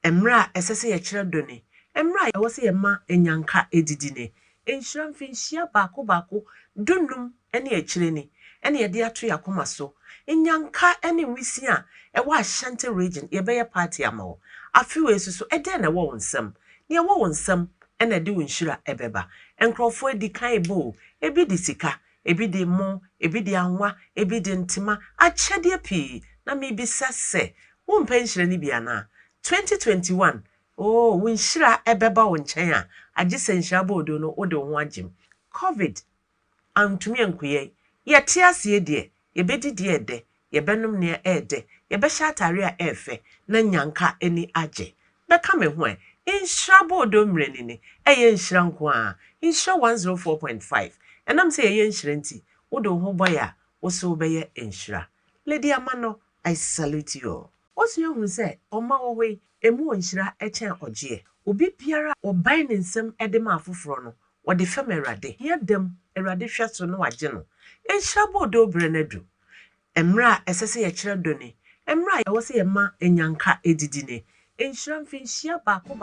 Emra esese yechira doni. Emra ya wasi ema enyanka edidine. Enhyira finshia bako dunum ene echireni. Ene yede atu yakoma so. Enyanka ene wisi a ewa Ashanti region yebeye party amawo. Afiwe susu ede na wo nsem. Ne wo nsem ene de Nhyira ebeba. Enkrofo edi kan ebo. Ebi di sika, ebi di mo, ebi di anwa, ebi di ntima. Achede pi na me bisa se. Wo mpenhyira ni bia na. 2021 oh Nhyira ebeba wo nchen a agise Nhyira bodo no wo de ho agim covid antumi enkuye ye te ase de ye bedi de ede ye benum ne ede ye be sha atare a efe na nyanka eni age beka me ho Nhyira bodo mreni ni eye Nhyira nko a Nhyira 104.5 enam se ye Nhyira nti wo de ho boya wo so be ye Nhyira lady amano I salute you. What's your say? On my way, a more Nhyira Echen Oje. Obi Piara or buying in some edema fufrono, or the femerade. Hear them a radisha so no ageno. And shabo do brenedu. Emra esese yechira doni. Emra ya wasi ema enyanka edidine. Nhyira finshia bako.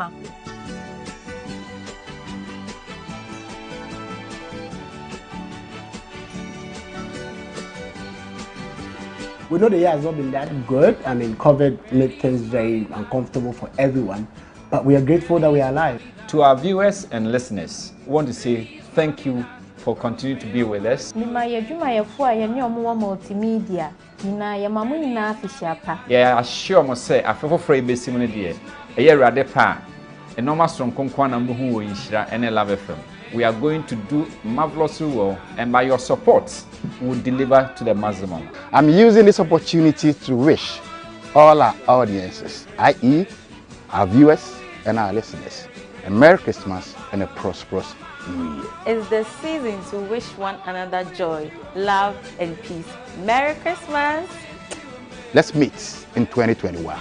We know the year has not been that good. I mean, COVID made things very uncomfortable for everyone, but we are grateful that we are alive. To our viewers and listeners, we want to say thank you for continuing to be with us. Multimedia. Yeah, I assure myself, I feel for a bit similar dear. A year rather pa, a normal strong conquan and who Nhyira and a love film. We are going to do marvelously well, and by your support, we will deliver to the maximum. I'm using this opportunity to wish all our audiences, i.e., our viewers and our listeners, a Merry Christmas and a prosperous New Year. It's the season to wish one another joy, love, and peace. Merry Christmas! Let's meet in 2021.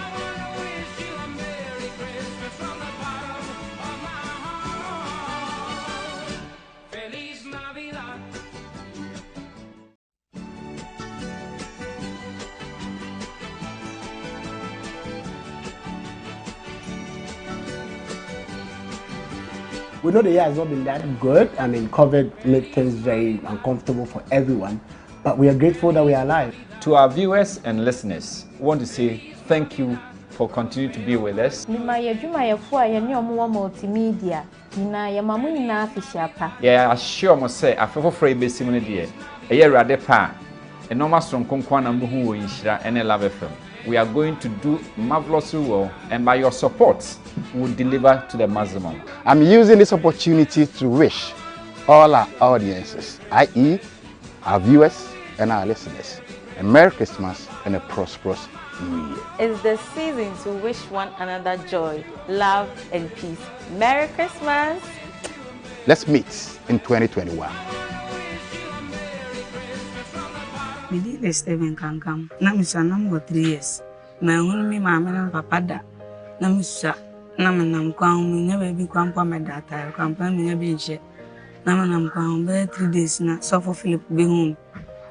We know the year has not been that good. I mean, COVID made things very uncomfortable for everyone, but we are grateful that we are alive. To our viewers and listeners, we want to say thank you for continuing to be with us. Multimedia. Yeah, I assure myself, I feel for a bit similar dear. A year rather pa, a normal strong conquan and who Nhyira and a love film. We are going to do marvelously well, and by your support, we will deliver to the maximum. I'm using this opportunity to wish all our audiences, i.e., our viewers and our listeners, a Merry Christmas and a prosperous New Year. It's the season to wish one another joy, love, and peace. Merry Christmas! Let's meet in 2021. My name is Steven Kankam. I'm 3 years. My home, my mama and papa da. I'm nam kwam never be kwam my data. Kwam me be che. Nam kwam be 3 days na. So for Philip be home.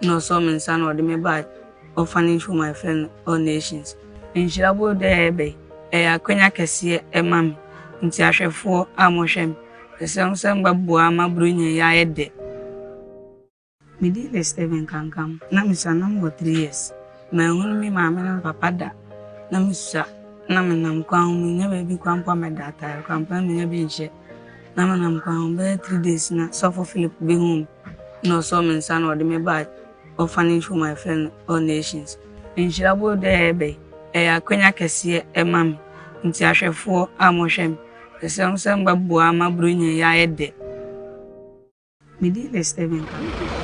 No some son or the me bad. Orphanage for my friend or nations. Nhyira bo de be. Akwanya kese e mam. Nti ahwefo amoshem. Esem babu ama brunya ya ede. My name is Steven Kankam. I'm 3 years. My home, my mama and papa da. Nam kwam never be kwam my data. Kwam me be che. Nam kwam be 3 days na. So for Philip be home. No some son or the me bad. Orphanage for my friend or nations. Nhyira bo de be. Akwanya kese e mam. Nti ahwefo amoshem. Esem babu ama brunya ya ede. My name is Steven Kankam.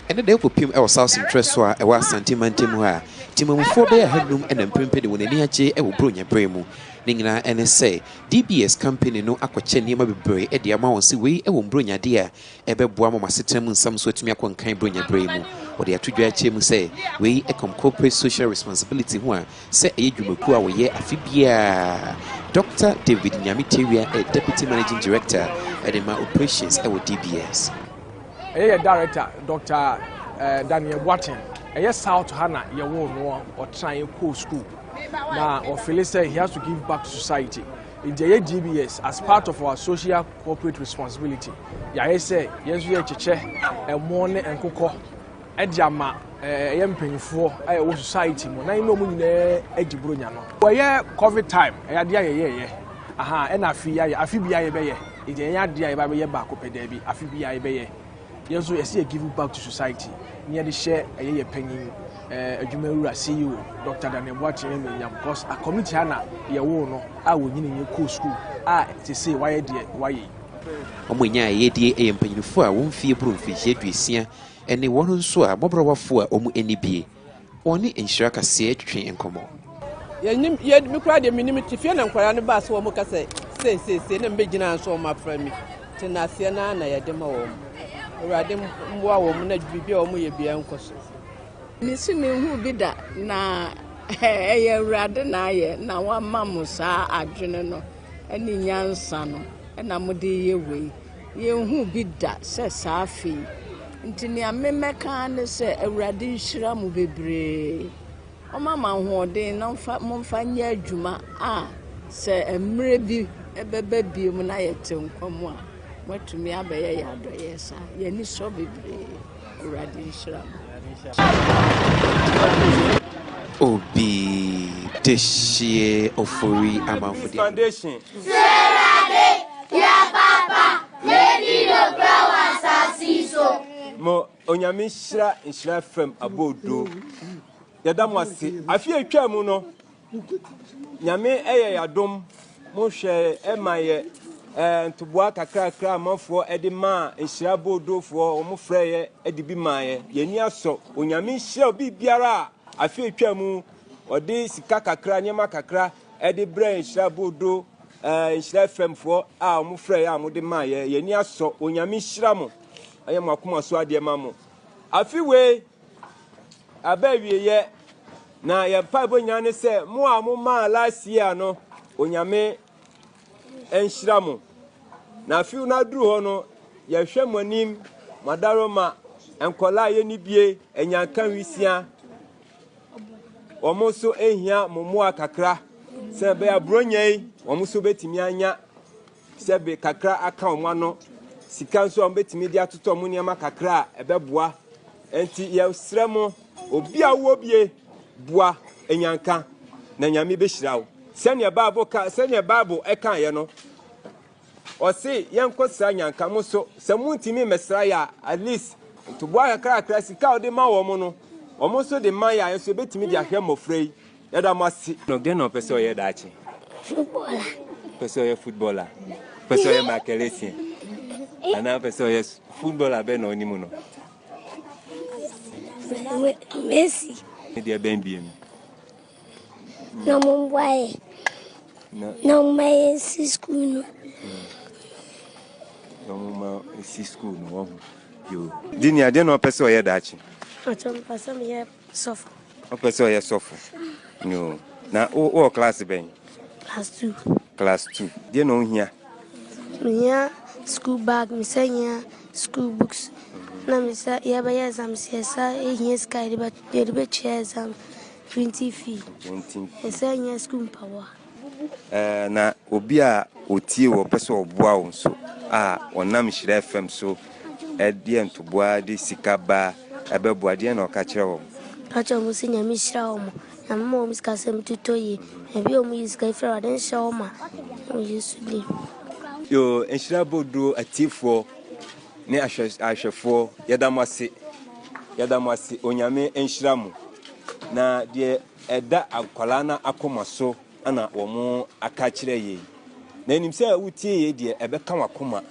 And ɛne da ɛkɔpiem ɛwɔ South Interest so a ɛwɔ Asante Mantam hɔ a timamufo bɛyɛ hanum ɛna mpempe de wɔn ani agye ɛwɔ bronya brɛ mu ne nyinaa ɛne sɛ DBS company no akɔkyɛ nneɛma bebree ɛde ama wɔn sɛ wei ɛwɔ bronya de a ɛbɛboa ma masetena mu nsɛm so atumi akɔ nkan bronya brɛ mu wɔde ato dwa akyɛ mu sɛ wei ɛkɔm corporate social responsibility ho a sɛ ɛyɛ dwumakuo a wɔyɛ afe biara. Dr. David Nyamiteria, a Deputy Managing Director at the Operations at DBS. Director Dr. Daniel Watson, South Hana, you won't or trying cool school. Now, or Phyllis said he has to give back to society. In the DBS, as part of our social corporate responsibility, I say, yes, we are cheche, and morning and cocoa, Edjama. Young for our society, when I know Eddie Brugnano. Well, yeah, COVID time, and I feel I be it's a idea by a back up a debby, I feel be yes, we see a giving back to society. Near the share a year penny, a Jumera see you, Dr. Daniel watching because a committee Hannah, your own, I will in your cool school. To say why, dear, why. Omunya yedi e mpanyinfo a wonfie bromfi hyeduesia ene wono nso a mobrowafo a omu enibie oni Nhyira kase atwe enkomo yenim yedmi kra de minim tifie na nkwara ne ba so wo kase se na mbegina nso ma frami tenase na na yede ma wo urade mboa wo mu na dwibia wo mu ye bia nkoso nisi me hu bi da na eye urade na ye na wa mamusa adwene no eni nyansa no na mode yewe ye hu bi da se safi ntini amemeka ne se awurade nhyira mu bebre o mama hoɔden na momfa nya adwuma a se emre bi ebebe bi mu na yete nkomo a watumi abɛyɛ ya adɔyɛ sa ye ni so bebre awurade nhyira obi Teshie Ofori Amafudi Foundation. Serade, ya papa, lady the flowers asiso. Mo onyame nhyira fam abodo. Yada mo ase, afi atwa mu no. Nyame eye yadom, mo hwe emaye ntoboa kakrakra amafo ede ma nhyira bodofo omo freye ede bi maaye. Yeni aso onyame nhyira obi biara afi atwa mu ode sika kakra nyema kakra ede bra nhyira bodo nhyira fam fo a omo freye amode maaye. Yeni aso onyame nhyira mo. Aye makoma so ade ma mo afi we abawie ye na ye pa bonya ne se mo a mo ma last year no onyame enhyira mo na afi na duru ho no ye hwe monim madaroma enkola ye ni bie enyanka wisia omo so ehia momo akakra se be abronyai omo so betimi anya se be kakra aka omo no sika nso ambetimi dia toto mu niam kakra ebeboa enti ye sremo obi a wo bie boa enyanka na nyame behirawo sene bible eka ye no o se yenkosra nyanka mo so se muntimi mesra ya at least to boa kakra sika ode ma wo mo no o mo so de man ya so betimi dia hwe mofrei yada masi no de no peso ye dachi Footballer. Peso ye footballer. Peso ye makelesi. Ana peso yes football abe no ni mu no Messi dia ben biem no mumbai no mai school no ma school no yo dini ade no peso ye dachi atom pasam ye sofa o peso ye sofa no na o class ben class 2 dia no hia school bag, misanya school books. Na misa yaba ya zamsiesa ehia sky but the chairs 20 feet. Misanya school power. Na obi a otie wo pese oboa wo so onam Nhyira FM so de ntoboa de sikaba ebeboa de na okakire wo. Kacha mo sinya Nhyira wo. Na mo miska sem tutoyi. Ebi o mu iska ifra den shawma. O yesudi. Yo Nhyira bodo atifo ne ahwefo yadamase onyame Nhyira mu na de eda akwala na akomaso ana wo aka kire ye na enim se wutie ye de ebeka wakoma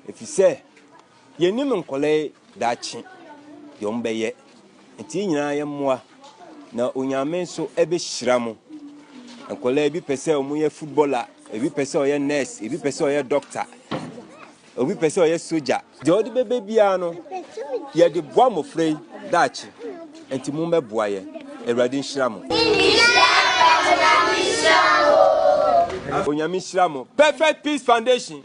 efise yenim nkole dachi yombeye nti nyina ye mmoa na onyame so ebe hyiramo nkola ebi pese omuye footballer ebi pese oye nurse ebi pese oye doctor obi pese oye soldier de odi bebe bia no ye de boa mofrey dachi nti mumbe boaye Eradi hyiramo onyame hyiramo Perfect Peace Foundation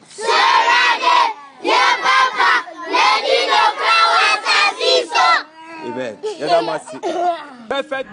Amen. Perfect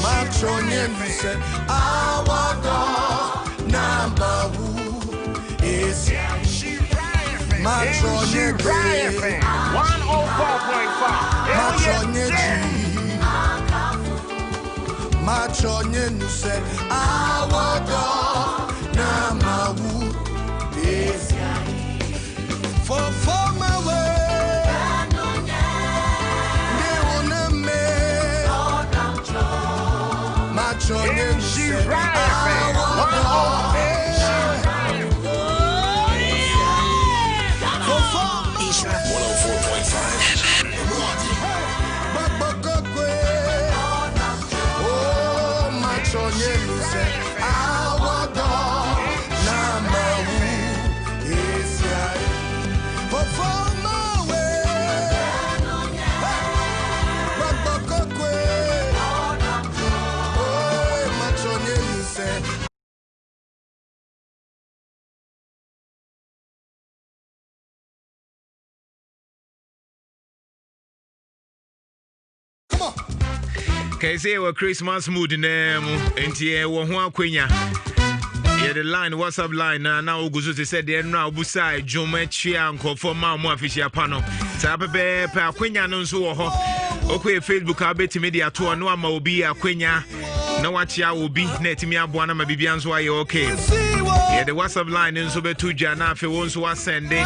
Machonye said, our God, number who is Machonye 104.5 Machonye said, our God, number who is for my way. Okay, say Christmas mood in there, and here we want Quenya. Yeah, the line, WhatsApp line, now Guzu said there now, Busai, Jometria, and conform my official panel. Sabe, Per Quenya, no so, okay, Facebook, I'll bet media to a no more be a Quenya. No, what ya will be, Netimia Buana, my Bibians, why you okay? Yeah, the WhatsApp line in Sobe to Jana, if you want to send it.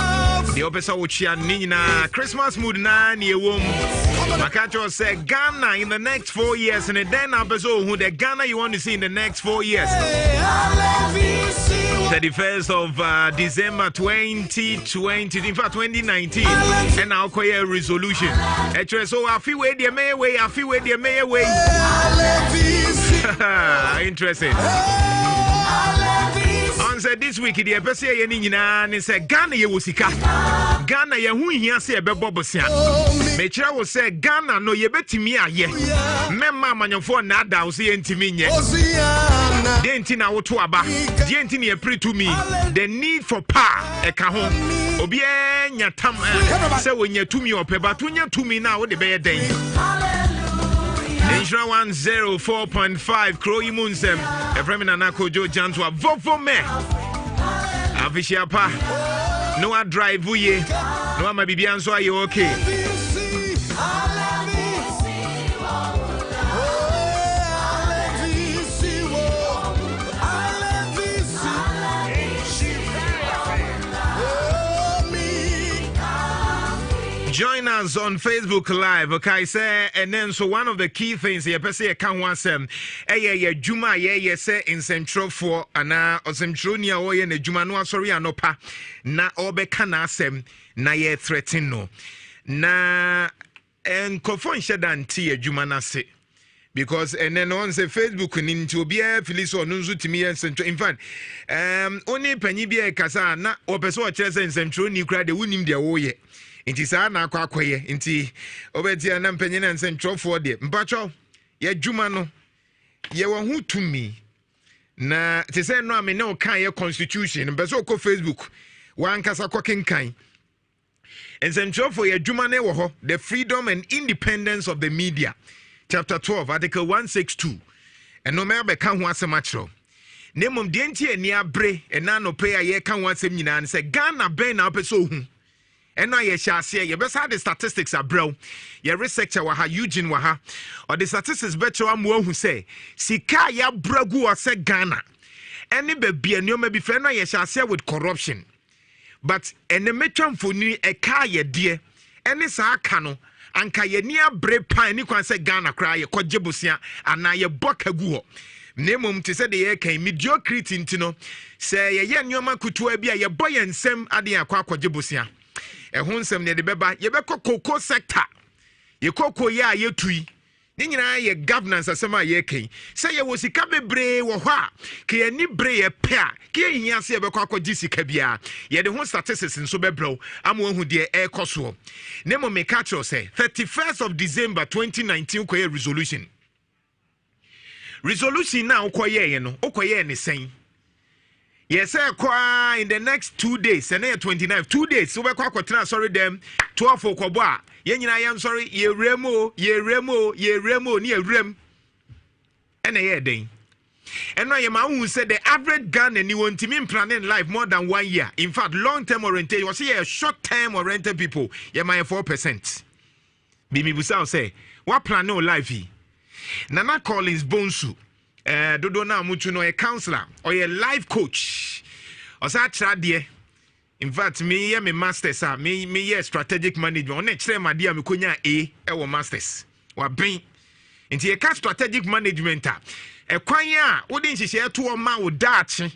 The officer which ya Nina, Christmas mood, 9 year womb. Makacho said Ghana in the next 4 years, and then episode who the Ghana you want to see in the next 4 years. 31st of December 2020, in fact 2019, and now call a resolution. Actually, so I feel where the may way, Interesting. Answer this week, the episode and say Ghana Yewusika. Ghana Yahu here say a bebobosia. Mechira will say Ghana no ye beti me aye. Memma manyo nada o see entiminye. Denti na wo to aba. Denti na pre to me. The need for power e ka ho. Obi enya tam say wonya tumi opeba tunya tumi na wo de be den. Nhyira 104.5 Kuro Yi Mu Nsem. Efremi na Kojo Jantwa Vovo me. Afishia pa. No a drive ye. No a mabibian so are you okay? Join us on Facebook Live. Okay, say, and then so one of the key things here, per se, can one sem, Juma, say in Central for ana or Centronia or in the Juma no sorry anopa na obe kana sem na ye threaten no na en kofon shedan ti Juma na se. Because and then on say Facebook into be Phyllis or Nunzu Timi and Central. In fact, only penny be a casa na or person chess and Central new crowd, they wouldn't their way. Inti sa na kwa kwaye inti obeti anam penyin and Central for de mpacho ye dwuma no ye wo hu tumi na te say no ame no kan ye constitution mbeso ko Facebook wan kasa kokenkan and Central for ye dwuma ne wo ho the freedom and independence of the media chapter 12 article 162 and no me be kan ho asemachro nemom de nti ani abre ena no pay ye kan ho asem nyina ne say Ghana ben na peso hu. And now, yes, you best have the statistics are bro. Your researcher waha Eugene waha or the statistics better one who say Sika ya bragu or say Ghana. Any baby and you may be fair now, yes, with corruption. But and the metron for ni a car ye dear, any sa cano, and Kayania brave pine, you can say Ghana cry, a kojibusia, and now your boka guo. Nemum to say the air came mediocrity intino, say a young yoman could to be a boy and sem adia kwa kojibusia. Ehonsem ne de beba ye be cocoa sector ye cocoa ya ye tui ni nyina ye governance asema ye ken say ye wosika bebre wo ho a ke ani bre ye pe a ke hia se ye be kwakwaji sika bia ye de ho statistics nso bebro am wo hu de e koso ne mo me catch say 31st of December 2019 ko ye resolution now ko ye no okoye ne sen. Yes, sir. In the next 2 days, and 29, 2 days. So we're sorry them 12 for Koba. I am sorry, ye remo, near rem. And a year day. And I am who said the average gun and you want to mean planning life more than 1 year. In fact, long-term oriented was here short-term oriented people. Yeah, my 4%. Bimi Busao say, what plan no life? Nana Collins Bonsu. Dodo na mutu no a counselor or a life coach or sa trade. In fact, me ye me masters me ye strategic management on chere ma dia me konya e wo masters wa bin nti e ka strategic management e kwan a wo din hihye to o ma wo daache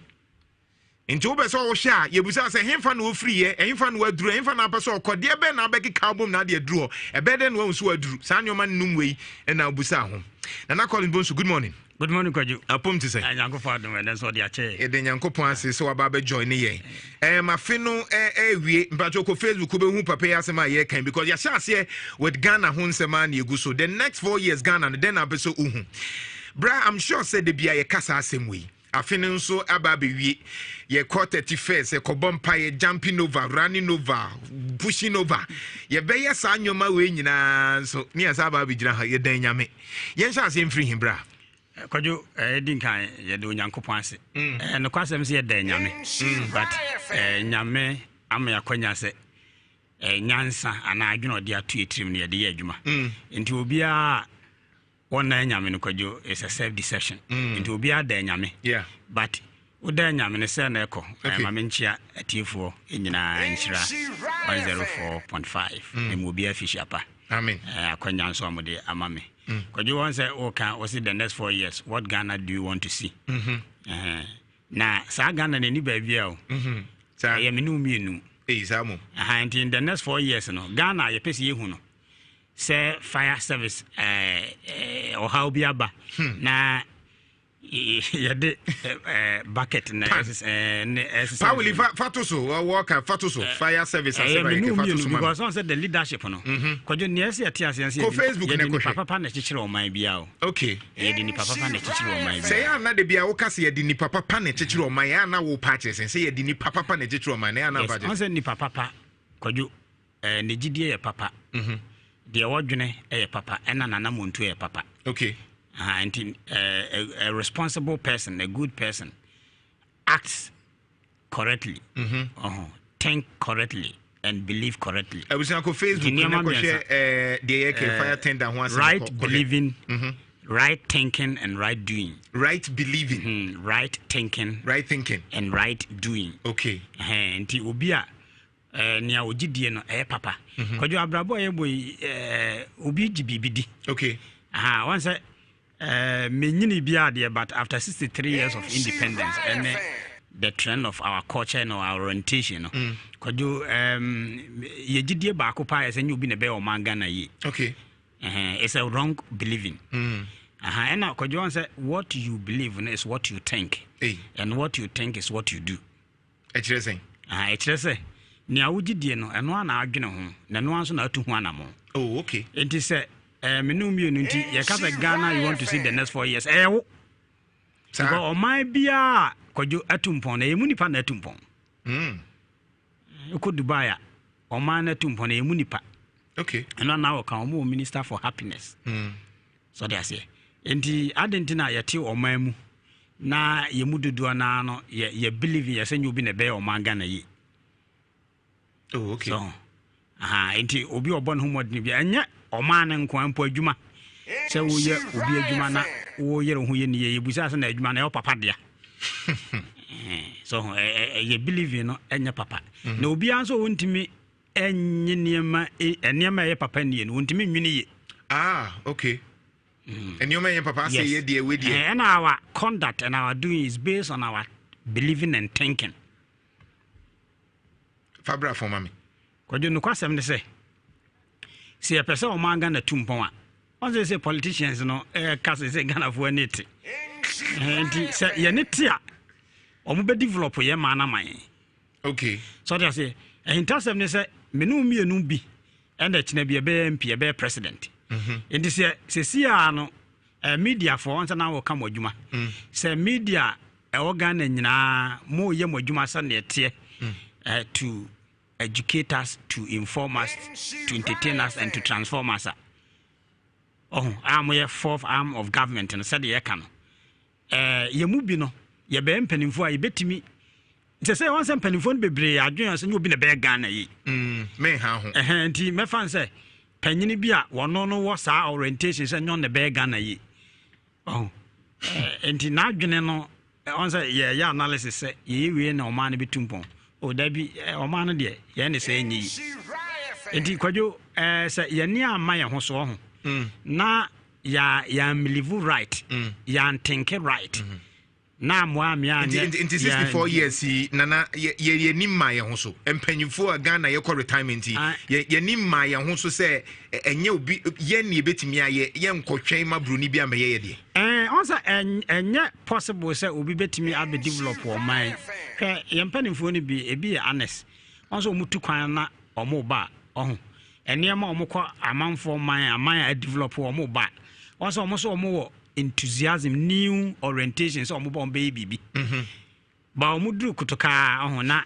nti wo be so wo hye a ye busa se hemfa na wo free ye hemfa na waduru hemfa na apeso okode be na abeki album na de aduru e be de no wo so aduru sa nyoma nnum wei e na busa ho na na calling bonsu good morning. Good morning, Kwaju. Apom to say. Yanko Fadum, and that's what they are saying. E den yanko ponse so ababa join ye. Ma fino wie mpachoko Facebook ko be hu papa asema ye kan because ya sha se with Ghana ho nsema na egu so the next 4 years Ghana then abeso uhu. Bra I'm sure said the bia ye kasa asem we. Afino nso ababe wie ye quarter 31st ye kobompa ye jumping over running over pushing over ye be ye sa nyoma we nyina so ni asa ababe gina ha ye dan nyame. Ye sha asem free him bra. Kojo dinkan ye do nyankopon ase no kwasem se ye da nyame but nyame am yakonya se nyansa ana adweno de atu etrim ne ye de adwuma nti obia wona nyame no kojo is a self deception nti obia da nyame but oda nyame ne se na eko ma menchia atiefo nyina Nhyira 104.5 emu obia fishiapa amen akonya nso amode amame. Because you want to say, okay, what's it the next 4 years? What Ghana do you want to see? Now, sa Ghana ni baby o. Sa ye minu mienu. Samu. And in the next 4 years, no Ghana ye pesi ye hu no. Say fire service or how be aba. Na ye de bucket na Pauli Fatuso worker Fatuso fire service because on said the leadership no kojo ne ese atia sense ko Facebook na ko papa na chichire o man bia o okay ye de ni papa na chichire o man bia say ya na de bia wo kase ye de ni papa na chichire o man ya na wo patches say ye de ni papa na chichire o man ya na patches on say ni papa kojo ne gidie ye papa de wodwene ye papa ena nana montu ye papa okay and a responsible person, a good person, acts correctly, think correctly, and believe correctly. I was on Facebook. Fire tender right believing, right thinking, and right doing. Right believing, right thinking, and right doing. Okay. And Ubia nia ogidie no papa kwadwo abrabo boy obi gibibidi okay once menyini bia de but after 63 years of independence and the trend of our culture and our orientation kwadwo yegidie ba ko pa ese nyu bi ne be o manga na yi okay it's a wrong believing and now kwadwo say what you believe is what you think and what you think is what you do echirese echirese ni awugidie no eno ana adwene ho na no anso na atu ho anamo oh okay enti say menum bi nti ye ka say Ghana you want to see the next 4 years wo because o mai bia kwadwo atumpon na yemu nipa na atumpon ko Dubai o mai na atumpon na yemu nipa okay eno na wo kan o minister for happiness so they say enti adentina yete o mai mu na yemu dodo na no ye believe ye say nyu bi na be o man Ghana yi oh okay so enti obi obon homod ni bia enya o man nko ampo adwuma se wo ye obi adwuma na wo yere ho ye ni ye busa se na adwuma na yo papa dia so ye believe no enya papa na obi anso wontimi enye niema ye papa ni no wontimi nwini ye okay and you may papa say ye dear with you and our conduct and our doing is based on our believing and thinking Fabra for mommy kwadwo no kwasem de say a person o manga na tumpon a on say politicians no case say Ghana for neti and say ye neti a o mo be develop ye man na man okay so they say intasem ne say menu mienu bi and the china bi be MP be president and this say no media for once na wo kam adwuma say media organ nyina mo ye mo adwuma sa na ete to educate us, to inform us, to entertain us, and to transform us. I'm a fourth arm of government, and said, "Ye can. Ye mubi no, ye be penifo, ye bet me. It's say once penifo be brave, I join us, and you be a bear Ghana ye. Me how? And me fan say, Penny bia, one no was our orientation, and on the bear Ghana ye. And in that general, answer ye analysis say, ye we no man be tumpon. O dabi o man de ye ne say nyi enti kwadwo say ye ne ama ye ho so ho na ya live right ya think right na mo am ya in 64 years nana ye ni ma ye ho so empanyifo Ghana ye ko retirement ye ni ma ye ho so say enye obi ye ne betimi aye ye nkotwen ma bruni bi am ye de also enye possible say obi betimi abe develop o man ye mpanifo ni bi ebi honest also mutu kwan na omo ba enema omo kwa amanfo man a develop omo ba also omo so omo enthusiasm new orientation so omo ba ombe bibi ba omo duru kutoka na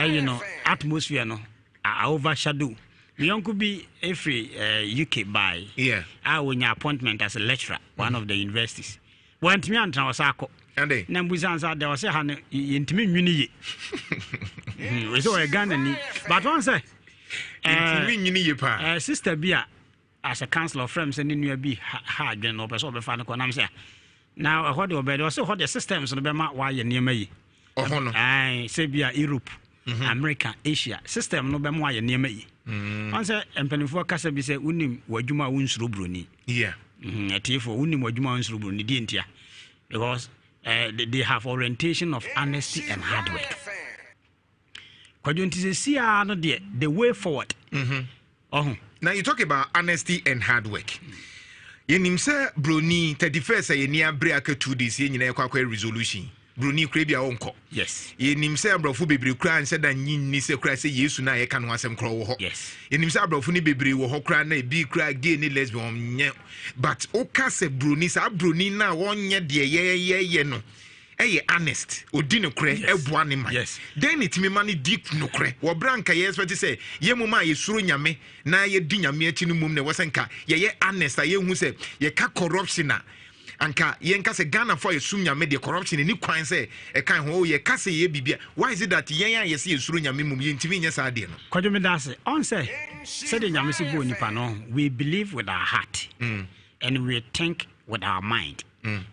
you know atmosphere no overshadow Yonku be every UK by our appointment as a lecturer, one of the universities. Went me and Tawasako. And they Nambuzans there was a hand intimate muni. We saw a gun and but once Sister Bia as a council of friends and in your be hard and over so before the now what obey also what the systems on the Bema why you near me. I say Bia Europe, America, Asia, system no Bema near me. Answer empanifo kasa bi say unim wadwuma wunsuro broni atifo unim wadwuma wunsuro broni di ntia because they have orientation of honesty and hard work kwadwo ntise sia no the way forward now you talk about honesty and hard work yenim say broni 31st ye ni abre aka 2 days ye nyina yakwa resolution bruni krebia onko yes yenim se abrofo bebre kra anse da nyinni se kra se yesu na ye ka no asem kro wo ho yes yenim se abrofo ni bebre wo ho kra na bi kra gay ni lesbian nye but o ka se bruni sa bruni na wonye de ye no eye honest odi no kre eboa ne ma then it me mani deep no kre wo branka ye expect say ye mu ma ye suru nyame na ye di nyame achi no mum ne wosenka ye honest ye hu se ye ka corruption na anka yenka se Ghana for yesum nyame de corruption ni kwan se e kan ho ye ka se ye bibia why is it that yen ye se yesuru nyame mum ye ntimi nya sa de no kwadwo me da se on say de nyame se bo nipa no we believe with our heart and we think with our mind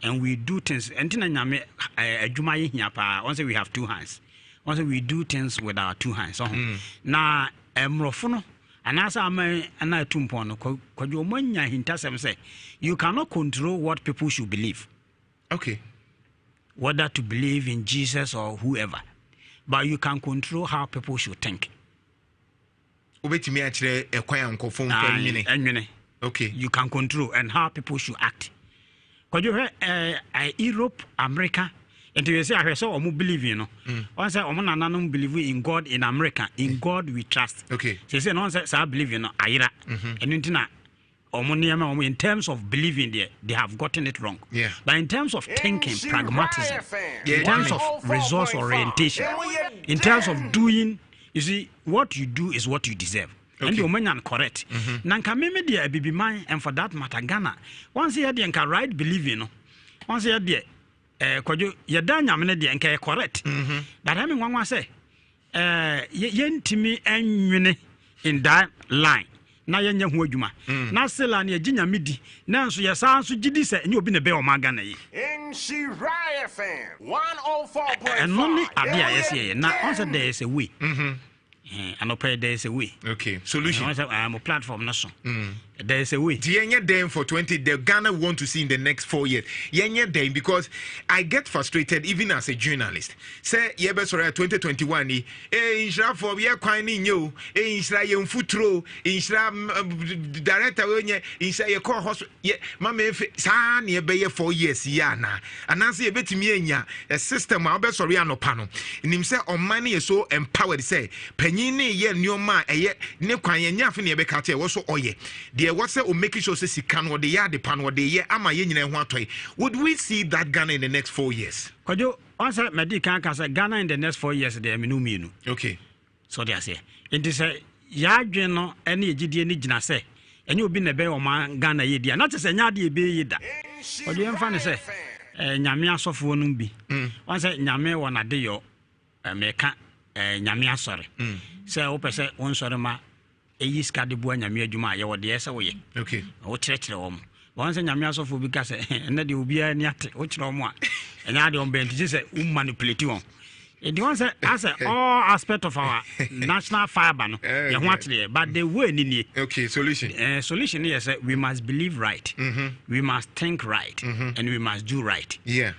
and we do things entina nyame adwuma ye hia pa on say we have two hands once we do things with our two hands. Na emrofono anasa ama ana tumpo no kwadwo manya hintasem say you cannot control what people should believe. Okay. Whether to believe in Jesus or whoever, but you can control how people should think. Okay. You can control and how people should act. Because you hear Europe, America, and you say I saw or believe Once I believe in God in America, in God we trust. Okay. So say no say I believe Ira. And in terms of believing they have gotten it wrong. Yeah. But in terms of thinking, pragmatism, in terms of resource orientation, in terms of doing, you see, what you do is what you deserve. And you are correct. Nanka meme dia bibi man, and for that matter, Ghana. Once you had the right believing, once you had the kojo yada nyamene dia nka correct. But I mean one say yentimi enwene in that line. Na yenya ho adwuma na sela na aginya midi na nso yesa nso gidi se enye obi ne be o maga na yi Nhyira FM 104.5 and only abia yes na on say there is a way and there is a way. Okay, solution. I'm a platform na so there is a way. Yenye dem for 20 the Ghana want to see in the next 4 years. Yenye dem because I get frustrated even as a journalist. Say yebe sorry 2021 ni Nhyira for ye kwan ni nyo Nhyira ye mfutro Nhyira director wenye Nhyira ye call hospital ye mama sa na yebe ye 4 years ya na ananse ye betimi enya a system a be sorry anopa no nim say oman ye so empowered say panyin ni ye nyoma eye ne kwan ye nyafe ne yebe ka che wo so oye what say o make sure say sikan or the yard the pan or the year ama ye nyina ho atoy. Would we see that Ghana in the next 4 years? Kojo answer medi kan say Ghana in the next 4 years there minu. Okay. So they say it is a yadwe no ene egidie ni gina say enye obi na be o man Ghana ye dia not say nya de be ye da. Kojo emfa ne say nyame asofo no bi. One say nyame wona de yo meka nyame asore. Say o pese won sore ma eyi skade bo anyame adwuma ye wode ese wo ye. Okay. O kyerɛkyerɛ wo mo. Won se nyame asofo bi ka se na de obi ani ate o kyerɛ wo mo a. Enya de on bent se manipulate won. It wants as all aspect of our national fiber no. But the way ni. Okay, solution. Solution is we must believe right. We must think right and we must do right. Yeah.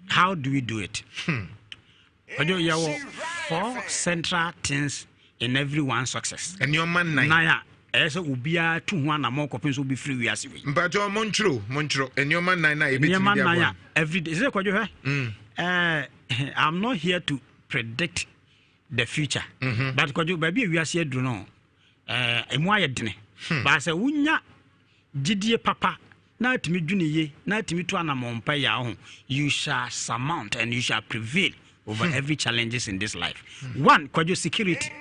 How do we do it? You have 4 central things in everyone's success. And your man naya ese ubia tu ho na mo kopin so be free we ase we. But your montro and your man naya e betimi dia every day. Is it kwadwo he? I'm not here to predict the future. But kwadwo ba bia we ase adru no emu ayedene. Ba se wunya gidie papa na atimi dwune ye na atimi to anamompa ya ho, you shall surmount and you shall prevail over every challenges in this life. One, kwadwo security.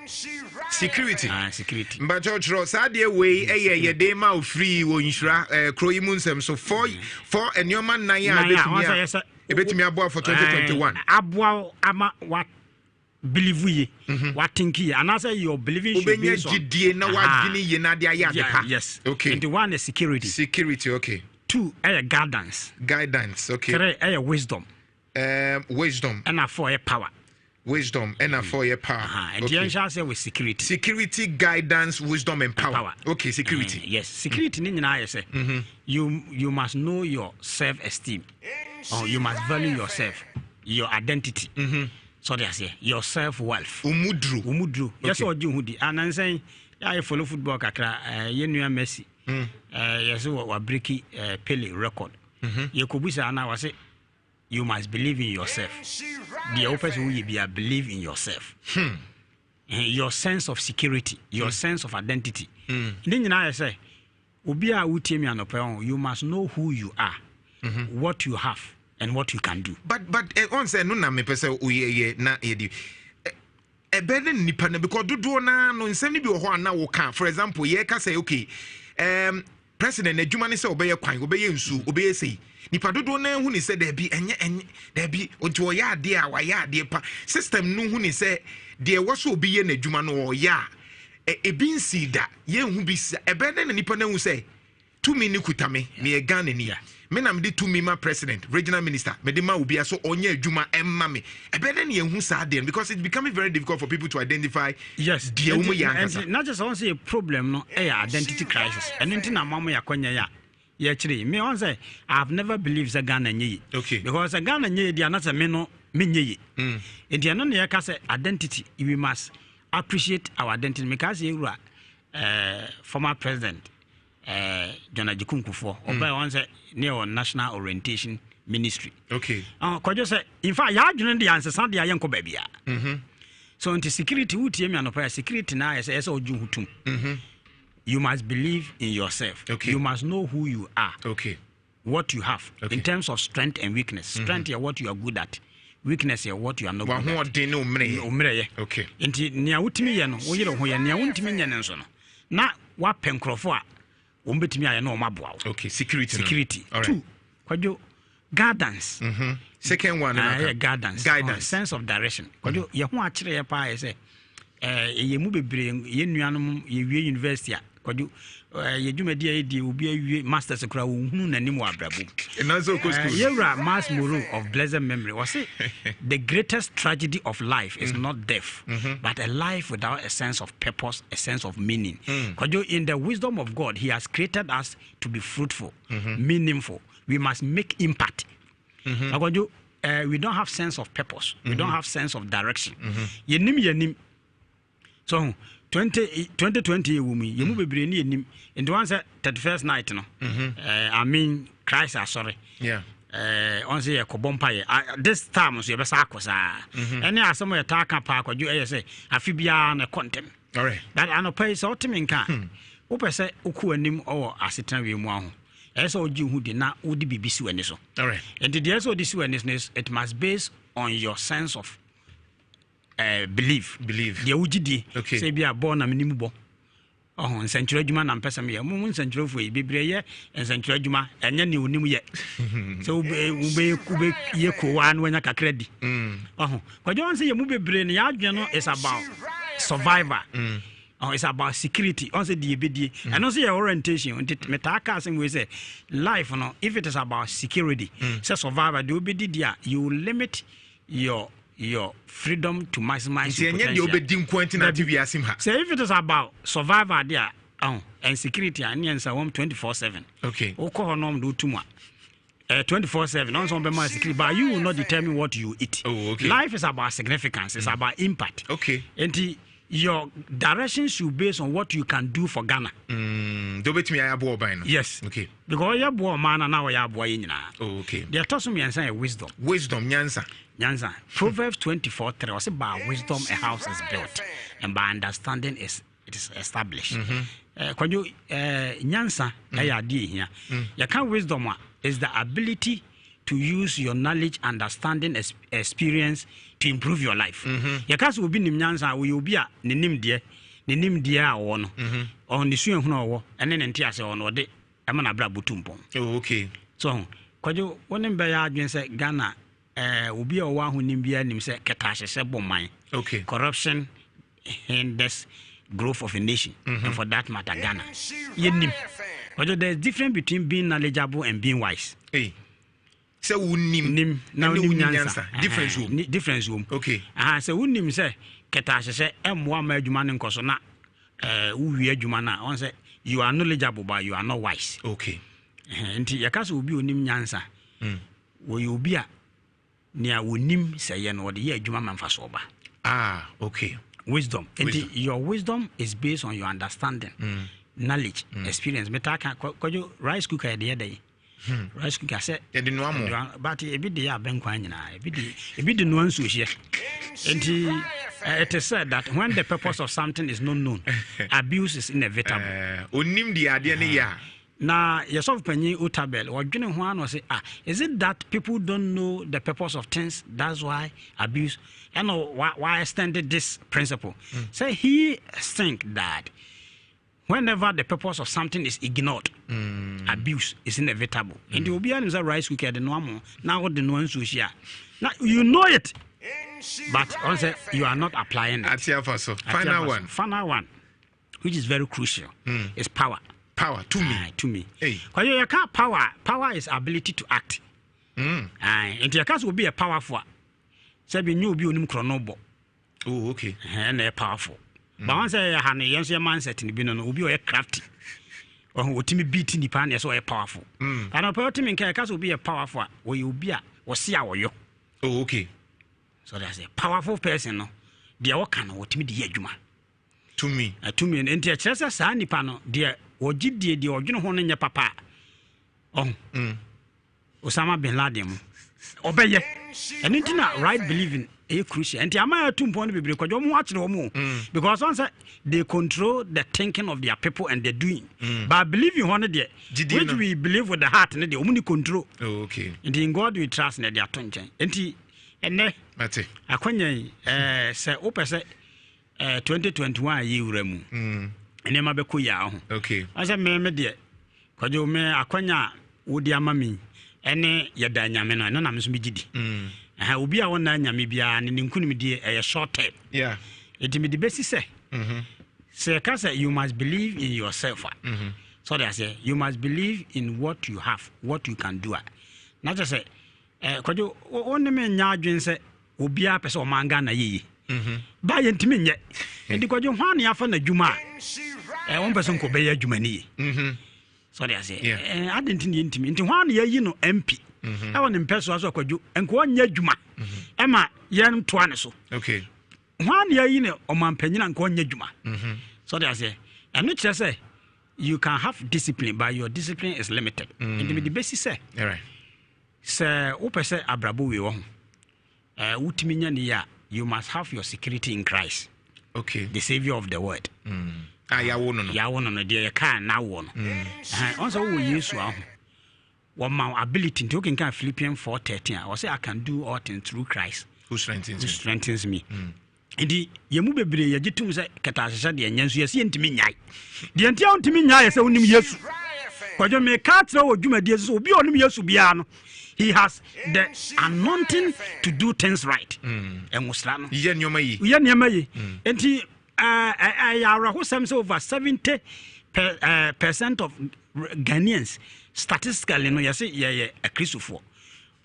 Security. Security. But George Ross, I dear way, ye day mouth free, wo Nhyira, Kuro Yi Mu Nsem. So 4 and your man Naya, a bit me aboa for 2021. Aboa ama what believe we, what think ye, and answer your believing should be so. Yes. Okay. And the one is security. Security, okay. 2, guidance. Guidance, okay. 3, wisdom. Wisdom. And 4, power. Wisdom and 4 power. And the answer say with security. Security, guidance, wisdom, and power. Okay, security. Yes, security. You must know your self-esteem. Or you must value yourself, your identity. So they say your self-worth. Umudru. Yes, or Jumudi. And I'm saying, I follow football kakra. Yenua Messi. Yes, what breaky Pele record. You could be saying now. I say. You must believe in yourself. The opposite will be believe in yourself. Your sense of security, your sense of identity. Then I say, you must know who you are, what you have, and what you can do. But once no na me pese oye na yedi. E better nipa na because do na no nsem ni bi wo ho na wo kan. For example, ye ka say okay, president adwuma ne say obeye kwan, obeye nsu, obeye sei. Nipa dodo na hu ni say there be enye there be onto oya ade a waya ade pa system no hu ni say there was obi ye na adwuma no oya e bin si da ye hu bi ebe na nipa na hu say me ni kutame me Ghana ni me na me de to me ma president regional minister me de ma obi aso onye adwuma emma me e be na ehu sa dey because it's becoming very difficult for people to identify the and not just only a problem no identity crisis and anything na mama ya kwanya ya chiri me on say I've never believed that Ghana nyi because Ghana nyi dey not me no me nyi and dey no na ka say identity we must appreciate our identity because you former president John Ajikunkufor oba on say near national orientation ministry kwajo say in fact ya adwene dey answer san dey ayenko ba bia so into security who tie me anopa security na yes oju hutum you must believe in yourself you must know who you are what you have in terms of strength and weakness strength is what you are good at weakness is what you are not good at okay inti nia wutimi ye no wo yire ho ye nia wuntimi nye ne nso no na wa penkrofo a wombetimi aye na o maboa okay security two kwajo guidance second one guidance sense of direction kwajo ye ho akire ye pa ye say ye mu bebre ye nuanom ye wie university a kwajo ye dwumadi ye di obi awie masters kra wo hunu nanim wa abrabo yewra mass moro of blessed memory was say the greatest tragedy of life is not death but a life without a sense of purpose, a sense of meaning. Kwajo, in the wisdom of God, he has created us to be fruitful, meaningful. We must make impact. Kwajo, we don't have sense of purpose, we don't have sense of direction. Yenim so 2020 wumi yemu bebre ni enim and once 31st night no I mean Christ sorry on say ekobompa ye this time so ye besa akosa any asem ye taka pa akwadwo ye say afi bia na contem that anopai so otimi nka wo pese oku anim o asetan we mu aho ese oji hu di na odi bibisi wani so and the ese odi si wani it must based on your sense of believe the ugidi say be born na minimu bo nsanchiro adwuma na mpesam ye mu nsanchiro fo bebre ye nsanchiro adwuma enye ne onimu ye so ube ye ko wa no nya kakra di kwajo on say ye mu bebre ne ya adwene no is about survivor it's about security on say the ebedie and on say your orientation metaka asem we say life no if it is about security say survivor the obedi dia you limit your freedom to maximize your potential. So if it is about survival there and security and 24/7. Okay. Do too much. 24/7 on some security, but you will not determine what you eat. Life is about significance, it's about impact. And your direction should be based on what you can do for Ghana. Yes. Okay. Because you are man now you are boy. Okay. They are talking me and saying wisdom. Nyansa. Proverbs 24:3 was about wisdom a house is built, and by understanding it is established. When you Nyansa, here. You can wisdom is the ability to use your knowledge, understanding, experience to improve your life. You can't be Nyansa, will be a nim dear one on the swing no, and then entias on or de Amana Brabutumpo. Okay. So, could you one in Bayard say Ghana? Will be a one who nimbia nim say Katash sebo mine. Okay. Corruption hinders growth of a nation, and for that matter, Ghana. Yenim. But there's difference between being knowledgeable and being wise. Hey. So nim now answer difference room. Okay. So unim say Katash say M1 majuman in Kosona uwi jumana. On say you are knowledgeable but you are not wise. Okay. And Yakas will be unim nyansa. Will you be a near unim say no the year juma man fasoba. Okay. Wisdom. Your wisdom is based on your understanding, knowledge, experience. Could you rice cooker the other day? Rice cooker said, but a bit the Benquine, a bit the nuance here. And it is said that when the purpose of something is not known, abuse is inevitable. Unim the idea. Now, yourself, Penny Utabel, or Junior Juan was say, is it that people don't know the purpose of things? That's why abuse. I know why I extended this principle. Say he think that whenever the purpose of something is ignored, abuse is inevitable. And the Obian is a rice cooker, the normal, now what the nuance is here. Now you know it, but also you are not applying it. Final one, which is very crucial, is power. Power to me. To me. Hey. Because you can't power is ability to act. And your case will be a powerful. Say be new be unim chronobo. Oh, okay. And they're powerful. But once I had a young mindset in the bin will be a crafty. Or who me beating the pan so a powerful. And a person in case will be a powerful where you be a or see our yo. Oh, okay. So that's a powerful person. No, the Okan what me the Yajuma. To me. To me, and the Chesa Sani Pano, dear, or did the original one in your papa. Oh, Osama bin Laden. Obey, and it's not right believing a crucial. And the Amaya 2.0 because you watch no more. Because once they control the thinking of their people and they're doing. But I believe you one day, which we believe with the heart and the only control. Oh, okay. And in God we trust and they are tongue. And ne, I can't say, open say. 2021 year mu ene ma beku ya ho okay asa me de kwajo me akwanya wodi amami ene yeda nyame no na me so bigidi obi a wona nyame bia ne nkunum die e short term yeah it me the basis say say ka say you must believe in yourself so they say you must believe in what you have, what you can do. Not just say kwajo wonne me nya adwen say obi a pese o manga na yiyi ba ye ntimi nye ndi kwajo hwan ya fa na dwuma one person ko be ya dwuma ni so they say adenti ni ntimi nti hwan ya yi no MP e won mpeso so kwajo enko nya dwuma e ma ye ntoa ne so okay hwan ya yi ne o mampanyina enko nya dwuma so they say and it say you can have discipline but your discipline is limited and the basis say all right say o pese abrabo we wo utimi nya ne ya you must have your security in Christ. Okay. The savior of the world. Ya wono no dear can now one. Also we use one my ability to can Philippians 4:13. I say I can do all things through Christ who strengthens me. Indi yemu bebre ye gitum say katasha de nyanso yesi ntimi nyai. De ntia ntimi nyai say onim Yesu. Kwajo me ka tra wo dwumadi so obi onim Yesu bia no. He has the anointing to do things right. And Muslano. Yen and who some over 70% of Ghanaians statistically no yase ye a Christopher.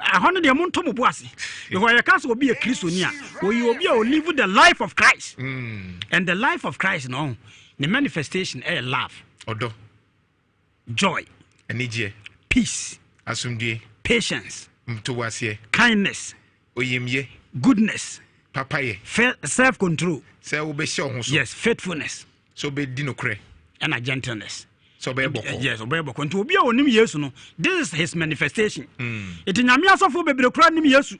I honor the amount of bossy. Because your cast will be a Christian, where you will be able to live the life of Christ. And the life of Christ, no, the manifestation is love, joy, peace, patience, kindness, goodness, self-control, yes, faithfulness, and a gentleness. Yes, to be on him, yes, no. This is his manifestation. It in Amiaso for baby yes.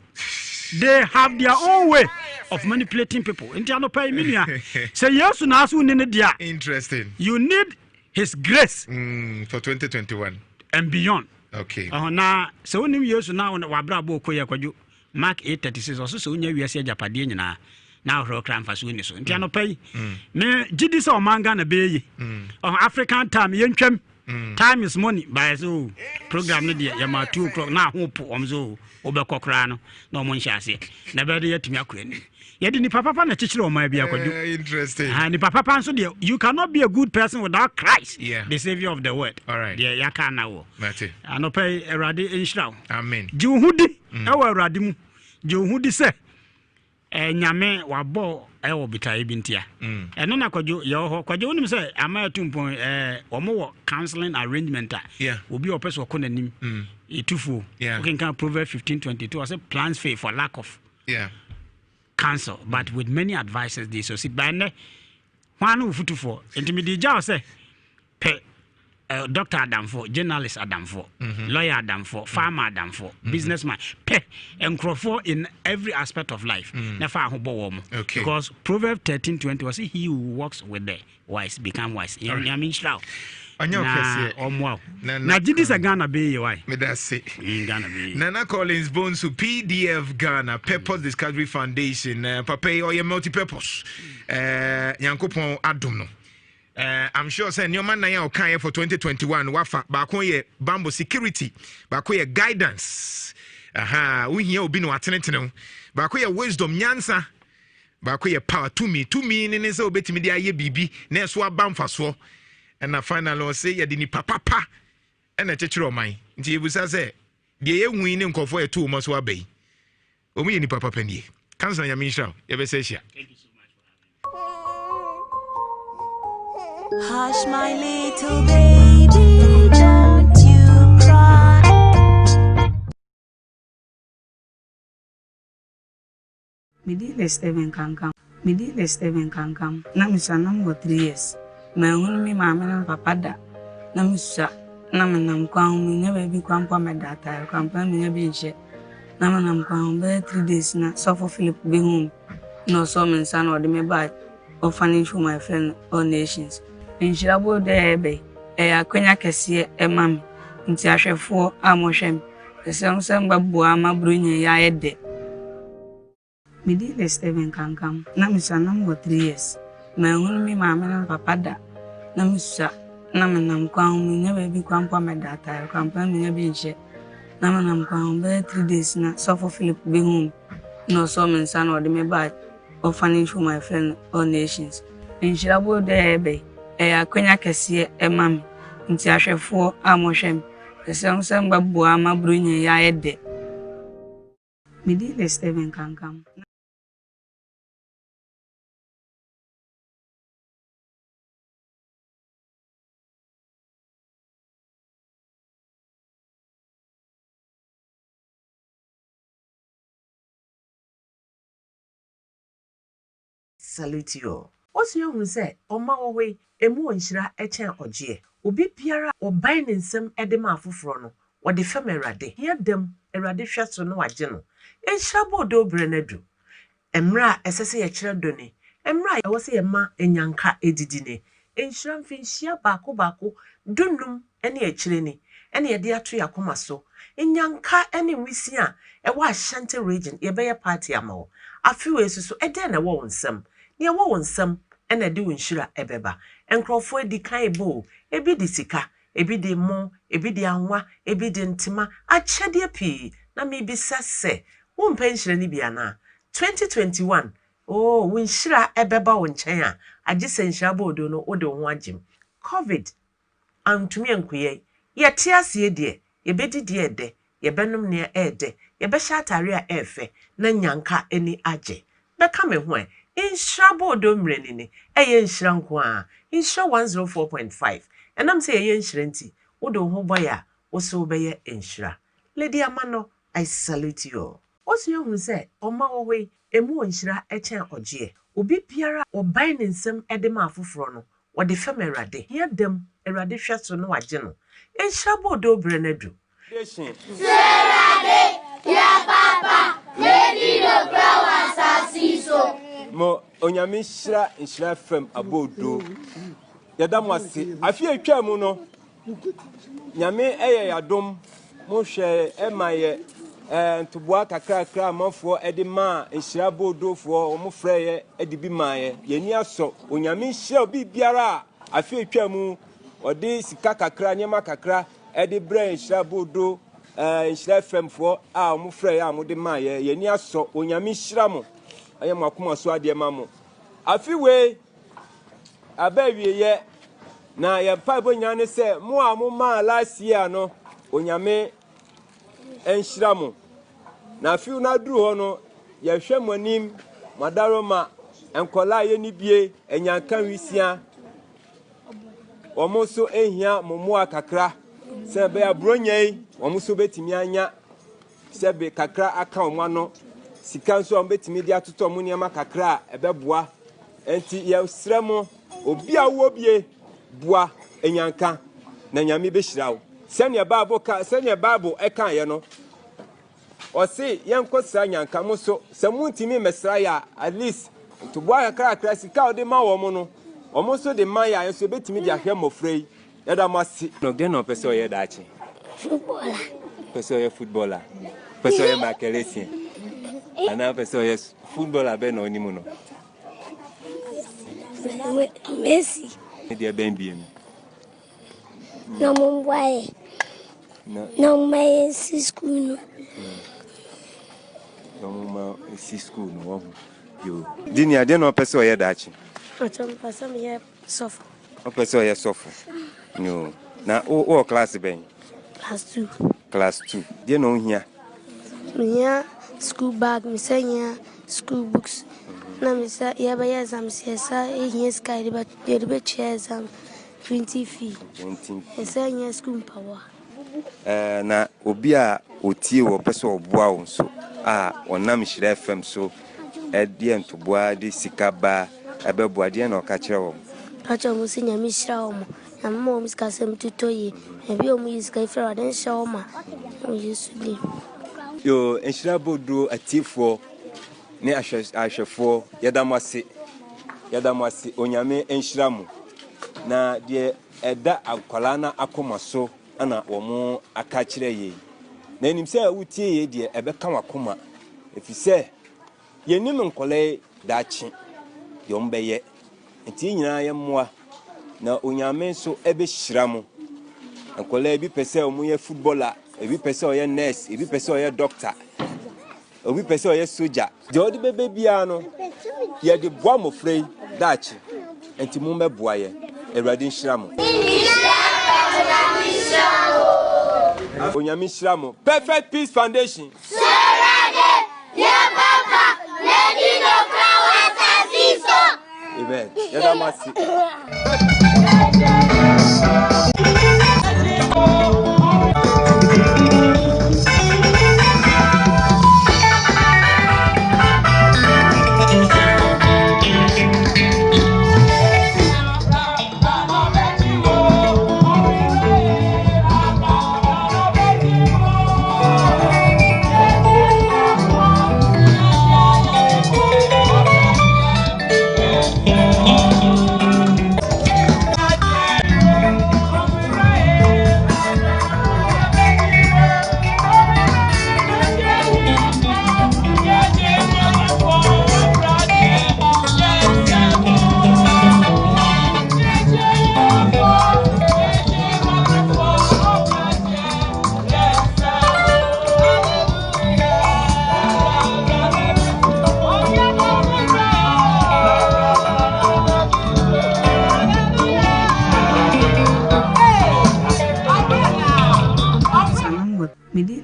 They have their own way of manipulating people. In Tiano Pay Minia. Say yes, now soon in the interesting. You need his grace for 2021 and beyond. Okay. Now, so when you now on Wabra Bokoya Kwaju, Mark 8:36 also so when you see Japadi now her cram for soon so. Tiano Pay. Me Jidis or Manga na Bay. On African time, Yencham. Time is money by so program Yama 2 o'clock now hope omzo obekokrano no mon shase na be yet me akweni yedi ni papa na chichiro o ma bia kwadu interesting and papa so there you cannot be a good person without Christ the savior of the world all right there yaka na wo mate anopai erade enhira amen jiwhudi ewo erade mu jiwhudi se nyame wabo ewo bitai bintia eno na kwadwo ye ho kwadwo unim se ama atumpon omo wo counseling arrangement obi opeso konanim itufu okay can Proverbs 15:22 I say plans fail for lack of counsel but with many advices they succeed by ne hwan ufutufo intimidi jaw say pe Dr. Adamfo, journalist Adamfo, lawyer Adamfo, farmer Adamfo, businessman, pe encrofo in every aspect of life. Okay. Because Proverbs 13:20 was he who walks with the wise become wise. Nhyira. Na jidis Ghana be why? Me that say. Ghana be. Nana Collins Bones to PDF Ghana Purpose Discovery Foundation. Papa or multi-purpose. Yankopon Adom no. I'm sure say your man na okay for 2021 wafa baako ye bambo security baako ye guidance we here obi no atenetene baako ye wisdom nyansa baako ye power to me ne say obetimi dia ye bibi na so abamfa so ɛna final ɔse yɛde nipa papa ɛna kyekyeere ɔman nti yɛbusa sɛ deɛ yɛhui ne nkɔfoɔ yɛto ɔma so aba yi ɔmu yɛ nipa papa nie kansa nyame nhyira yɛbɛsɛ ahyia. Hush, my little baby, don't you cry. Midile Steven Kankam. Na misa number 3 years. My only mama and papa da. Na misa na manam kwam me never be kwam me data kwam me never be nche. Na manam kwam be 3 days na so for Philip be home. No so me son or the me bad orphanage for my friend all nations. Nhyira bo de be akwanya kese e mam nti ahwefo amohwem esem babu amabro nya ya ede Midile Steven Kankam na misa number 3 years my only mama and papa da na misa na manam kwam me never be kwam me data kwam me never be nche na manam kwam be 3 days na so for Philip be home no so me son or the me bad orphanage for my friend all nations Nhyira bo de be akwanya kese e mam nti ahwefo amohwem esem babu amabro nya ya ede Midile Steven Kankam salute you. What's your who say, O ma way, a more Nhyira echen oje. Obi biara oban ne nsem edema afoforo no, wo de femerade. Here dem erade hwe so no agye no. Nhyira bo do brenadu. Emra esese ye kire do ne. Emra ye wo se ye ma enyanka edidi ne. Nhyira mfinhyia baako dunum ene ye kire ne. Ene ye de ato yakoma so. Enyanka ene wisi a e wa Ashanti region ye be ye party amawo. Afiwe susu ede na wo nsem. Ne wo nsem ena de Nhyira ebeba. Enkrofo edi kan ebo. Ebi di sika, ebi di mo, ebi di anwa, ebi di ntima. Achede pii na me bisa se. Wo mpa Nhyira ni bia na 2021 oh Nhyira ebeba wo nchen a agye se Nhyira bodo no wo de ho agim covid antumi enkoye ye te ase de ye bedi de ede ye benum ne ede ye be sha atare a efe na nyanka eni agye beka me ho Nhyira bodo mreni ni eye Nhyira nko a Nhyira 104.5 enam se ye Nhyira nti wo de ho boya wo so be ye Nhyira Lady Amano I salute you. What's your who say, O ma way, a more Nhyira echen oje. Obi biara oban ne nsem edema afoforo no, wo de femerade. Here dem erade hwe so no agye no. Nhyira bodo brenadu. Serade, ya papa, lady the flowers asiso. Mo onyame Nhyira fam abodo. Yada mo ase. Afi atwa mu no. Nyame eye yadom mo hwe emaye ntoboa kakra amanfo edema Nhyira bodofo omo freye edibi maaye yeni aso onyame Nhyira obi biara afi atwa mu odi sika kakra nyema kakra edi bre Nhyira bodo Nhyira femfo a omo freye a mo de maaye yeni aso onyame Nhyira mo aye makoma so ade ma mo afi we abawie ye na ye paibo nyane se mo a mo ma last year no onyame Nhyira mo na fiu na duru ho no ye hwe monim madaroma enkola ye nibie enyanka wisia omo so ehia momoa kakra se be abronyai omo so betimi anya se be kakra aka omo ano sika nso omo betimi dia toto omo niam kakra ebeboa enti ye sremo obi awo bie boa enyanka na nyame be hyirawo senya bible eka ye no o se yenko sra nyanka mo so se muntimi mesra ya at least to boa kakra sika o de ma wo mo no o mo so de ma ya enso betimi de ahwe mofrei ya da masi no de no pese o ye da chi Footballer. Pese o ye footballer pese o ye makelesi ana pese o ye footballer be no onimu no Messi. de ben bien No mumbai. No my school. No si school no yo dini ade no pese o ye da chi Atom pasam ye sofa. Opeso ya sofo. No. Na o class ben. Class 2. Class 2. Dia no hia. Me school bag, me say school books. Na me say ya ba exams yesa ehia sky but dey be chair exam 20 fee. 20. Say school power. Na obi a otie wo peso oboa wo so onam Nhyira FM so de ntoboa de sikaba ebeboa de na okakire wo. Pacha mo sinya mi hyira wo mo. Na mo mo sika sem tutoye. E bi o mo yisika ifra de hyira wo ma. O Yesu di. Yo Nhyira bodo atifo ne ahwefo yedamase onyame Nhyira mo na de eda akwala na akomaso ana womo akakire ye na enim se wutie ye de ebeka wakoma efise yenim nkole dachi yombeye enti nyina ye moa na onyame so ebehyira mo nkole bi pese omo ye footballer ebi pese oye nurse ebi pese oye doctor obi pese oye soldier de odi bebe bia no ye de boa mo frei dachi enti mo meboa ye Ewurade Nhyira mo Onyame Nhyira mo Perfect Peace Foundation Serade ya papa lady no crown asasiso. Amen. Yadamasi.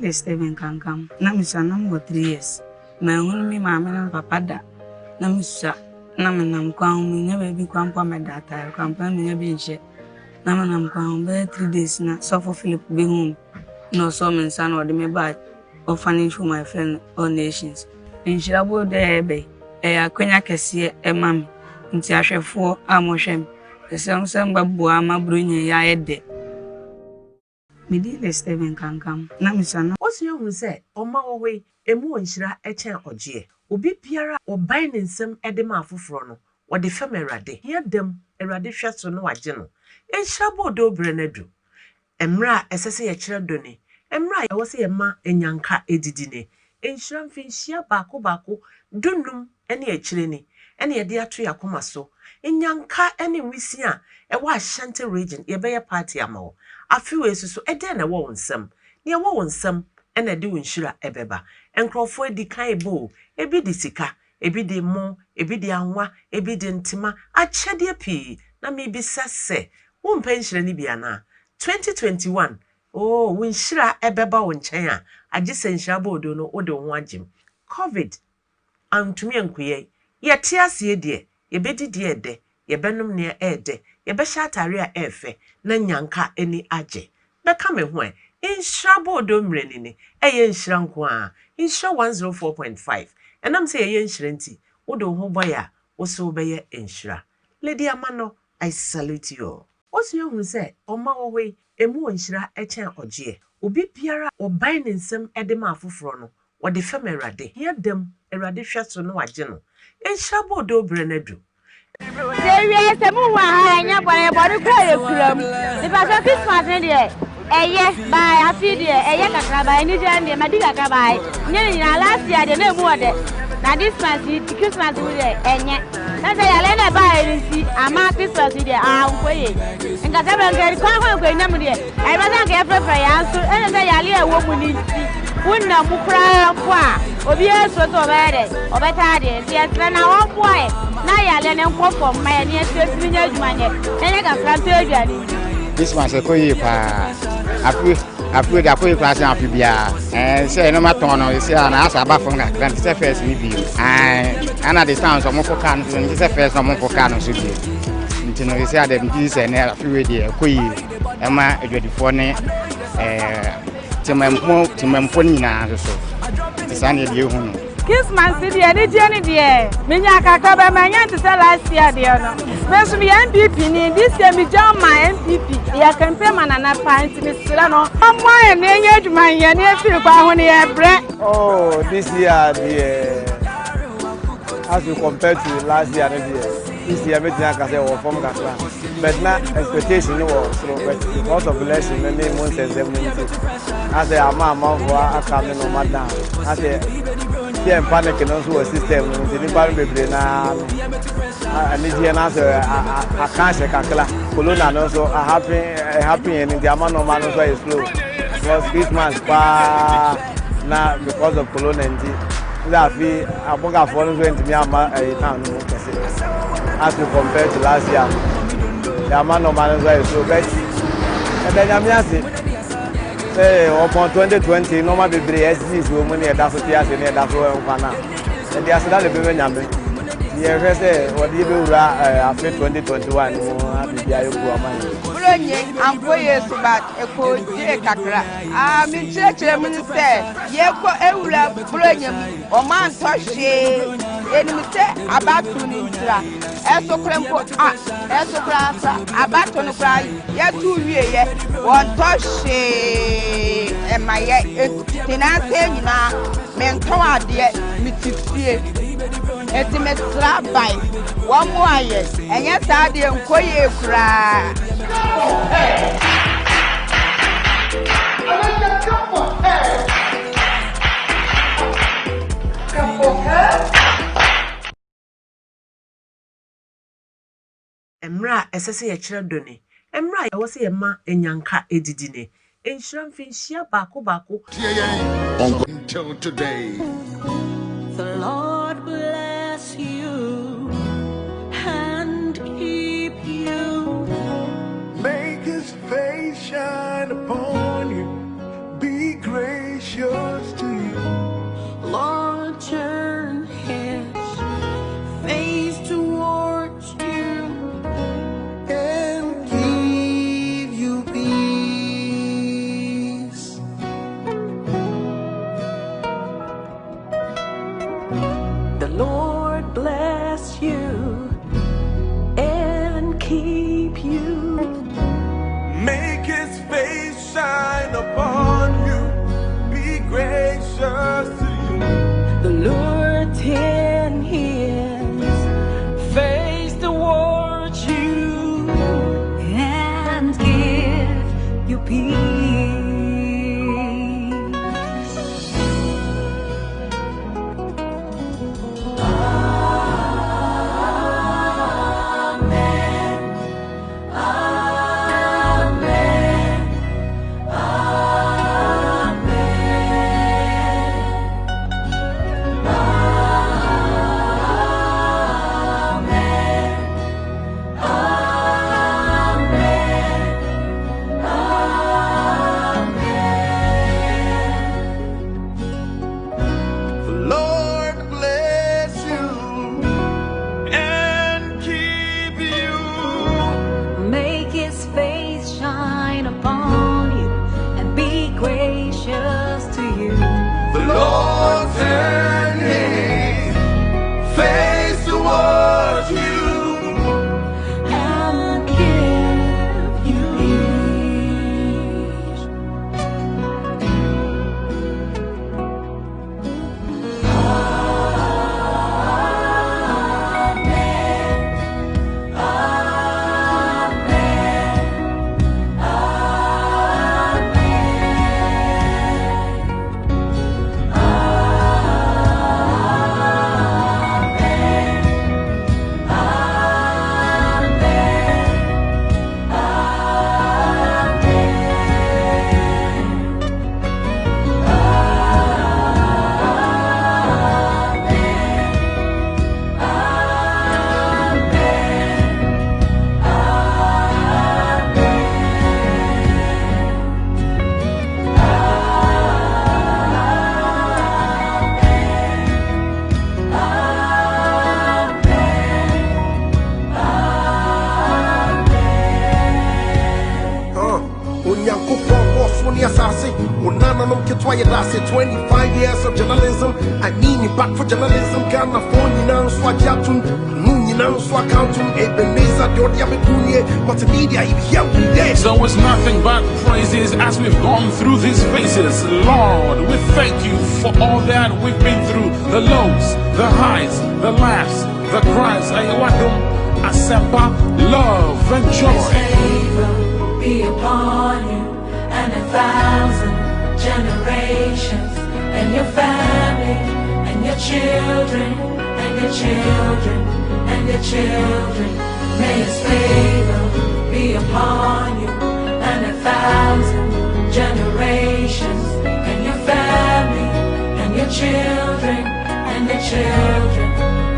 Steven kankam na misa number 3 years ma hunu mi mama na papa da na misa na menam kwan mi nya baby kwan kwa medata kwan pa mi nya bi nche na menam kwan be 3 days na suffer Philip be home no so men san or me ba orphanage for my friend all nations Nhyira bo de be akwanya kese e mam nti ahwefo amohwem esem babu ama brunya ya ede Medile Steven kankam na misana Osu yehu se oma wowe emu Nhyira echen oje obi biara oban ne nsem ede ma afoforo no wode fam Awurade yedem Awurade hweso no waje no Nhyira bodo brenadu emra esese ye kire do ne emra ye wose ye ma enyanka edidi ne Nhyira mfinhia baako dunum ene akire ne ene ye de ato yakoma so enyanka ene wisi a ewa Ashanti region ye be ye party amawo afiwe susu eden na wo nsem ne wo nsem ena de Nhyira ebeba enkrofo edi kan ebo ebi di sika ebi di mo ebi di anwa ebi di ntima achede pii na me bi sase wo mpa Nhyira ni bia na 2021 wo Nhyira ebeba wo nchen a agise Nhyira bodo no wo de ho agim covid antumi enkuye ye tie ase de ye bedi de ede ye benum ne ede ye be sha atare a efe na nyanka eni age beka me ho Nhyira bodo mreni ni eye Nhyira nko a Nhyira 104.5 enam se eye Nhyira nti wo de ho boya wo so be ye Nhyira Lady Amano I salute you osu yehu se oma wowe emu Nhyira echen oje obi biara oban ne nsem ede ma afoforo no wode fam Awurade yedem Awurade hweso no waje no Nhyira bodo brenadu Seria semu wa hanya bore kura kuram. The person Christmas ni de. Eye by afi de eye kakra by ni je de madi kakra by. Nyina last year de na mu ode. Na this Christmas we de enye. Na say yale na by ni si ama Christmas de nkoye. Nka se ben gari kwa kwa nyam de. E ba na ke frefa ya so ene say yale e wo mu ni si. Wonna mu kura mpo a obi eso to be de. Obeta de si esra na wo mpo na ya le ne nkɔ fam ma ya ne atumi nya adwuma nyɛ na ne kakra nto aduane this man say Kuro Yi pa afu da Kuro Yi class na afi bia say no maton no say na asa ba fon ka grant say first ni bi ana the sound so mo fo kan so say first no mo fo kan so bi ntino say adam ji say na afi we dey Kuro Yi e ma adwadifo ne timamfo nyina so say na dey hu no Kiss man city any journey there. Minya kakra be manya to say last year there no. Mesu mi MPP ni this year mi jam my MPP. Ya campaign man na pant mi sira no. Amwa e na enya adwuma ye na efiri kwa ho ne ye bre. Oh, this year the as we compare to last year this year me think I say we form kakra. But na expectation no was so but because of election me Mu Nsem as a ama for akame no madam. As a yeah, panic and also a system. The Nipan baby na Nhyira na so a can't shake a killer. Colonna also a happy and the amount of man also is slow. Because Christmas na because of Colonna and that fee a boga for 20 me a town as we compare to last year. The amount of man also is slow. But and then I'm upon 2020, normal baby SGs will money at that's what and that's what and they are still the baby number. The first what you will after 2021, I'm for years about a cold kakra. I'm in church, say, Yeko Eula, Brilliant, or man touch enemy say about to Nhyira. Eso krempo eso krasa about to cry. Yet 2 years, one touch and my tenant na mentor dear mitifie estimate slap by 1 more year and yes I didn't quite cry. Emra esese ye kire doni emra ye wo se ye ma enyanka edidi ne enhyiram finhia baako until today. The Lord bless you and keep you. Make his face shine upon you. Be gracious to you. Lord, turn his face towards you and give you peace. The Lord bless you and keep you. Make his face shine upon you. Be gracious to you. The Lord turn his face towards you and give you peace. Unanam Kitwaya, that's 25 years of journalism. I mean it back for journalism. Ghana phone, you know, Swajatun, Moon, you know, Swakatum, Ebenezer, Dodiabetunia, multimedia, you hear there. So it's nothing but praises as we've gone through these phases. Lord, we thank you for all that we've been through. The lows, the highs, the laughs, the cries. Ayawadum, Asempa, love and joy. His favor be upon you and 1,000 generations, and your family, and your children, and your children, and your children. May his favor be upon you and 1,000 generations, and your family, and your children, and your children,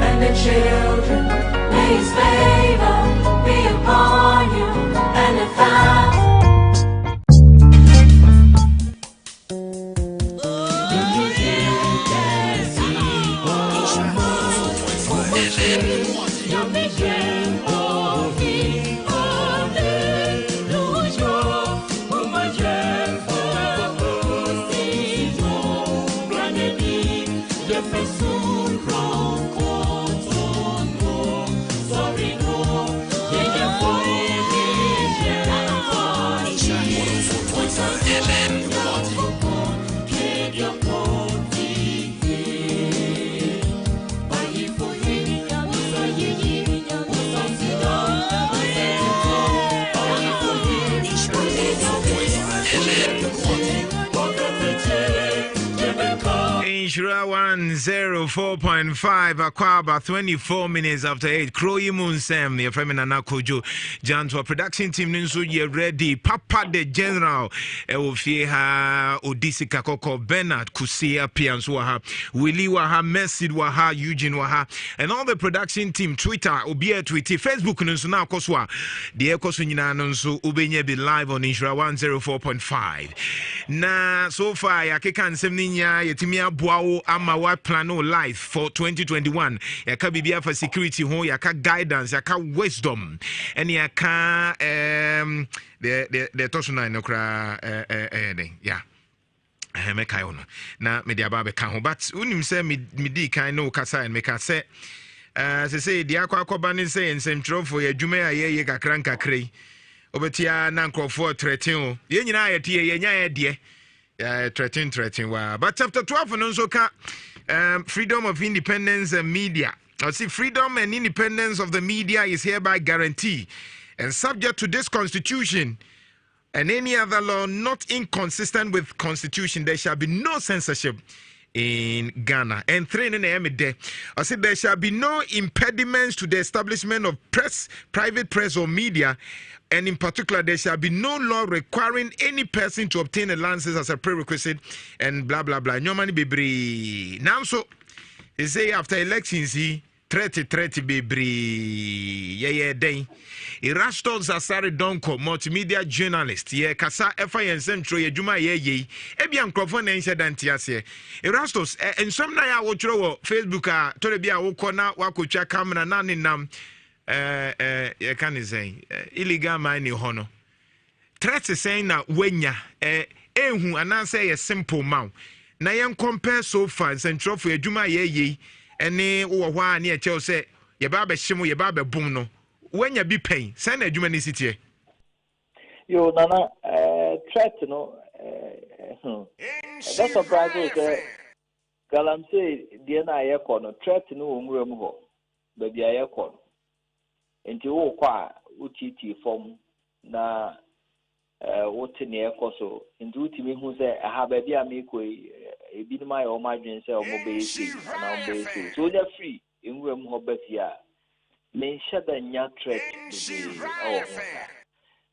and your children. May his favor be upon you and 1,000. Nhyira 104.5 Akwaba 24 minutes after 8. Kuro Yi Mu Nsem, the Femina Kojo, Janto production team Ninsu ye ready. Papa the General Eufieha Odisika Koko Bernard Kusia Pians Waha, Willie Waha, Mercy Waha, Eugene Waha, and all the production team Twitter, Ubia Twitter, Facebook Ninsu now Koswa, the Ekosunina Nunsu Ubenye be live on Nhyira 104.5. Na so far Yakeka Nsemninya Yetimia Bua ama wa plano life for 2021 yaka bibia for security ho yaka guidance yaka wisdom and yaka the tosuna no kra yeah mekai ono na media ba be ka ho but unim say medi kan no kasa and meka say say dia akwa ne say nsentrofo ya dwuma ya ye kakra nkakrai obetia na nkrofo threaten o ye nyina ya tie ye nya ya de threaten wow. But chapter 12 and also freedom of independence and media. I see freedom and independence of the media is hereby guaranteed and subject to this constitution and any other law not inconsistent with constitution. There shall be no censorship in Ghana. And 3 in the day, I said there shall be no impediments to the establishment of press, private press or media. And in particular, there shall be no law requiring any person to obtain a license as a prerequisite and blah, blah, blah. No money be now, so they say after elections, 30 be yeah, day. Erastos Asari Donko, multimedia journalist, ye Kasa FIN Centro, ye Juma ye, Ebian Crawford and Sedantias. Erastos, and some night I will throw Facebook, Toribia Okona, Wakucha camera, none in them. You can say illegal mining hono. Threats is saying that when ya who and answer a simple mouth. Na yan compare so far and trophy Juma ye and or one near Chelsea, ye baba shimu ye baba boom no. When you be paying, send a Juma city. Yo, Nana, threat no, that's a Brazil. Galam say, dear na corner, threat no umremo, but the air corner. Nti wo kwa utiti form na wote ne ekoso nti utimi hu se aha ba bia me koi ebi ni ma yo ma dwen se o mo be free na o be free so ja free enwura mu ho basia me shada nya threat be o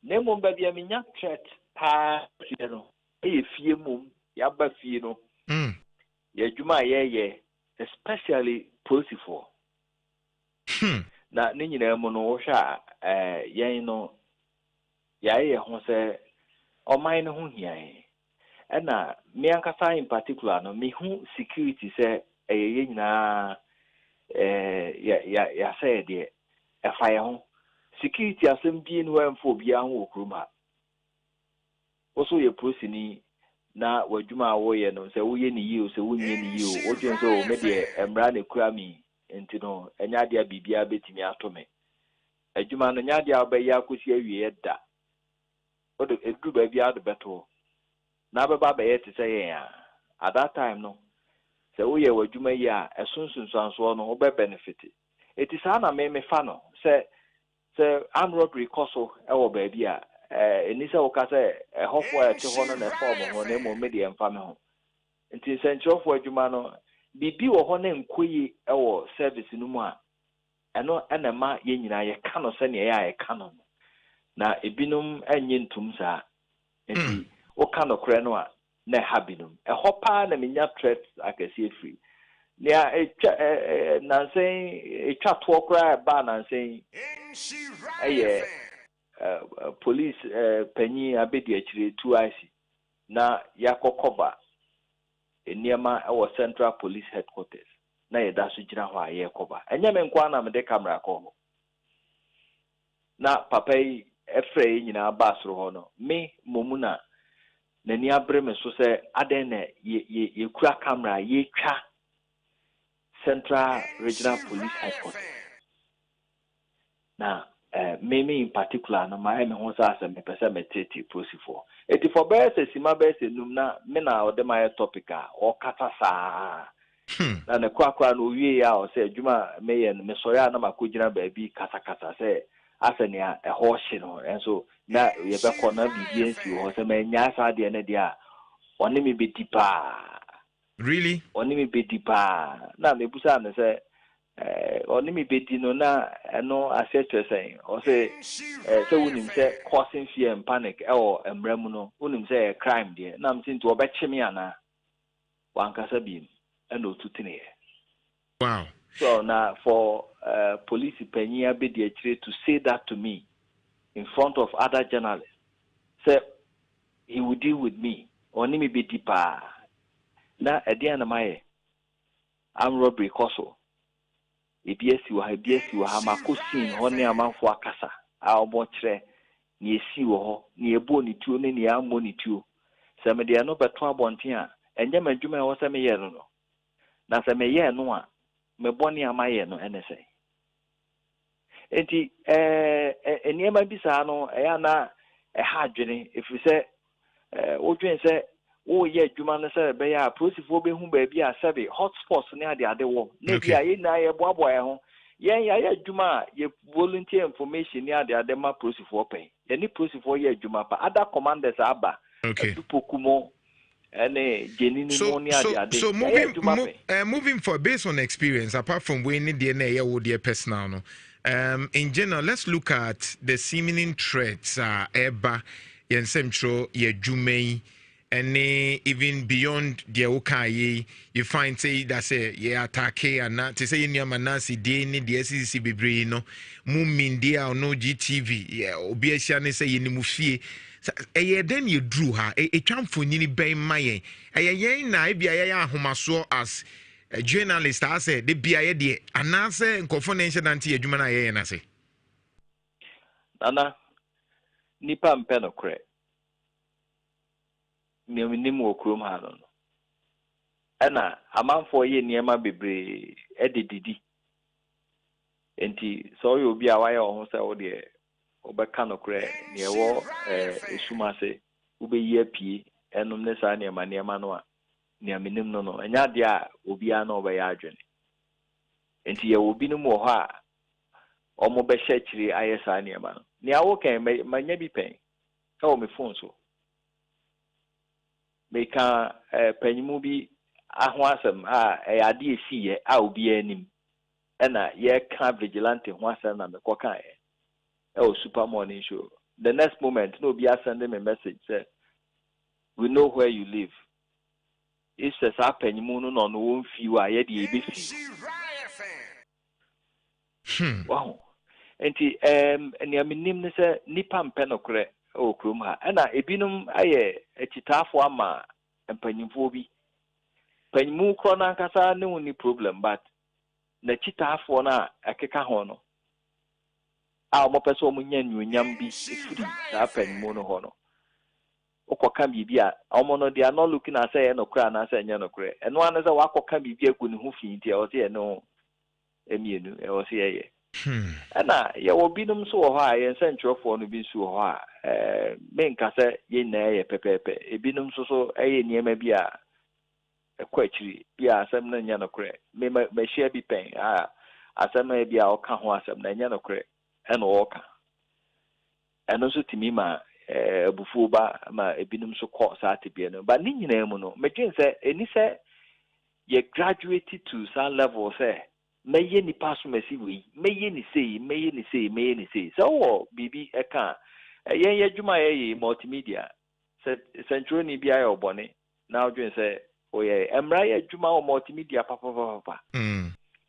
ne mo ba bia me nya threat pa fie no e fie mum ya ba fie no ya dwuma ye especially policy for na ni nyina mu no wo hwa yen no yae ho se o man no ho hian na me ankasa in particular no me hu security se ye nyina ya say de e fa ye ho security asem bi no emfo bia ho okrum ha wo so ye prosini na wadwuma a woyɛ no sɛ woyɛ ne yie sɛ wonyɛ ne yie wodwen sɛ o me deɛ mmara ne kura me nti no ɛnyɛ adeɛ biribiara bɛtumi ato me adwuma no nyɛ adeɛ a wobɛyɛ akɔsi awie da wode ɛduru baabi a wode bɛto na bɛba bɛyɛ te sɛ yɛn a at that time no sɛ woyɛ w'adwuma yi a ɛsonsunsuansoɔ no wobɛ benefit ɛti saa na mefa no sɛ armed robbery kɔ so ɛwɔ baabi a ɛni sɛ woka sɛ ɛhɔfoɔ a ɛte hɔ no na ɛfa ɔmo ho na mmom me deɛ mfa me ho nti nsɛnkyerɛfoɔ adwuma no biribi wɔ hɔ na nkɔyi ɛwɔ service no mu a ɛno ɛna ma yɛn nyinaa yɛka no sɛnea ɛyɛ a yɛka no na ebinom ɛnyɛ ntom saa nti woka no korɛ no a na ɛha binom ɛhɔ paa na menya threat akɛseɛ firi nea nansen ɛtwa toɔ koraa ɛbaa nansen ɛyɛ police panyin abedi akyire 2IC na yakɔkɔba nneɛma ɛwɔ Central Police Headquarters na yɛda so gyina hɔ a yɛkɔba ɛnyɛ me nko ana mede camera kɔ hɔ na papa yi ɛfrɛ yi nyinaa ba soro hɔ no me momu na n'ani abere me so sɛ adan na yɛkura camera yɛtwa Central Regional Police Headquarters na me in particular no my me ho sa asem me pese me tete prosifo eti for best sima best num na me na ode my topic a o kata saa na ne kwa no wie ya o se adwuma me ye me sori na makogina ba bi kata se asene a ho hye no enso na ye be kɔ na bibie nsi ho se me nya sa de ne dia oni me be dipa really oni me be dipa na me busa ne se oni mi bedi no na eno asɛtwe sɛn o se sɛ wonim sɛ causing fear and panic ɛwɔ emramu no wonim sɛ crime deɛ na mti nti obɛkyeme ana wankasa biem ɛna otutene wow so na for police panyia bedi akyire to say that to me in front of other journalists say he would deal with me oni mi bedi pa na ɛdeɛ na maye am robbery koso ebiesi wa ha makosin ho ne amanfo akasa a obokyerɛ ne esi wo ho ne ebo ne tuo ne ne amo ne tuo sɛ me de no beto abonten a enye madwuma wo sɛ me yɛ no na sɛ me yɛ no a me bɔne amaye no ene sɛ enti eniema bi saa no ɛya na ɛha adwene efiri sɛ odwen sɛ wo ye adwuma no sɛ be ya prosifo be hu ba bi a sɛbe hotspots ne ade wo na bi a ye na ye boaboa ye ho ye ya adwuma ye volunteer information ne ade ma prosifo pɛ ye ni prosifo ye adwuma pa other commanders aba dupokumo ene genini mo ne ade so moving for based on experience apart from we need the na ye wo the personal no in general let's look at the seeming threats eba yensem tro ye adwuma and even beyond the okaye, you find say that's a attack and not to say in your manasi day ni the SCC be no mumin dia or no GTV obiasiane say in mufie then you drew her a champ for nini bay maye a na bia homaso as a journalist I say the bia de anase confidential anti adwuma ye na say nana nipa mpeno kre minim wo krom ha no ana amanfo ye niema bebre edididi enti so yo bi a waye ho se wo de obeka no kre ne ewo esumase ubeyi apie enum ne sa niema no a ne minim no enya de a obi a no obeya adwene enti ye obi no mo ho a omo be hye kire aye sa niema no ne awo kan manya bi pen ka o me phone so meka panyimu bi aho asem a ade esiye a obi anim ena ye ka vigilante ho asem na mekoka o super morning show the next moment no be sending me message say we know where you live it says panyimu no no won fi wa ye de ebe fi wow enti eni aminim ne say nipa mpenokre o krom ha na ebinum aye ekitafo ama empanyimfo bi panyimu kro na nkasa ne woni problem but na kitafo na akeka ho no a mo pese o munya nyonyam bi firi sa panyimu no ho no okoka bibia omo no they are not looking at say no kra na say nya no kra eno an say wakoka bibia gu ne ho fi ntia o say no emienu e o say ye ana ye obinum so ho a ye nsentwerefo no bi so ho a me nka say ye na ye pepepe ebinum so eye niema bi a ekwachiri bi a asem na nya no kra me share bi pen asem na bi a oka ho asem na nya no kra eno oka eno so timi ma bufu ba ma ebinum so ko sa tibia no ba ni nyina mu no medwen say eni say ye graduate to some level say meye ni pass mesi we meye ni say so bibi eka ye dwuma ye multimedia central ni bia ye obone now dwen say oye emra ye dwuma o multimedia papa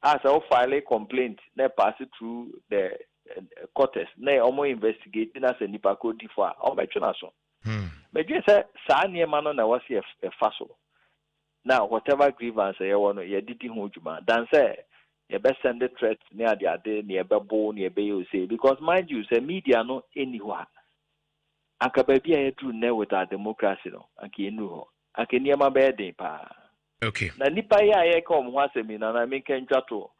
as I file a complaint na pass it through the courts na omo investigate na se nipa ko di for o betwena so me dwen say sa niema no na wasi e faso now whatever grievance ye wono ye didi ho dwuma dan say ye best send the threat near the ade near bebo near be you say because mind you say media no anywhere anka baby I true ne with our democracy no anka enu ho anka niema be den pa okay na nipa ya ye come ho asemi na me kan twato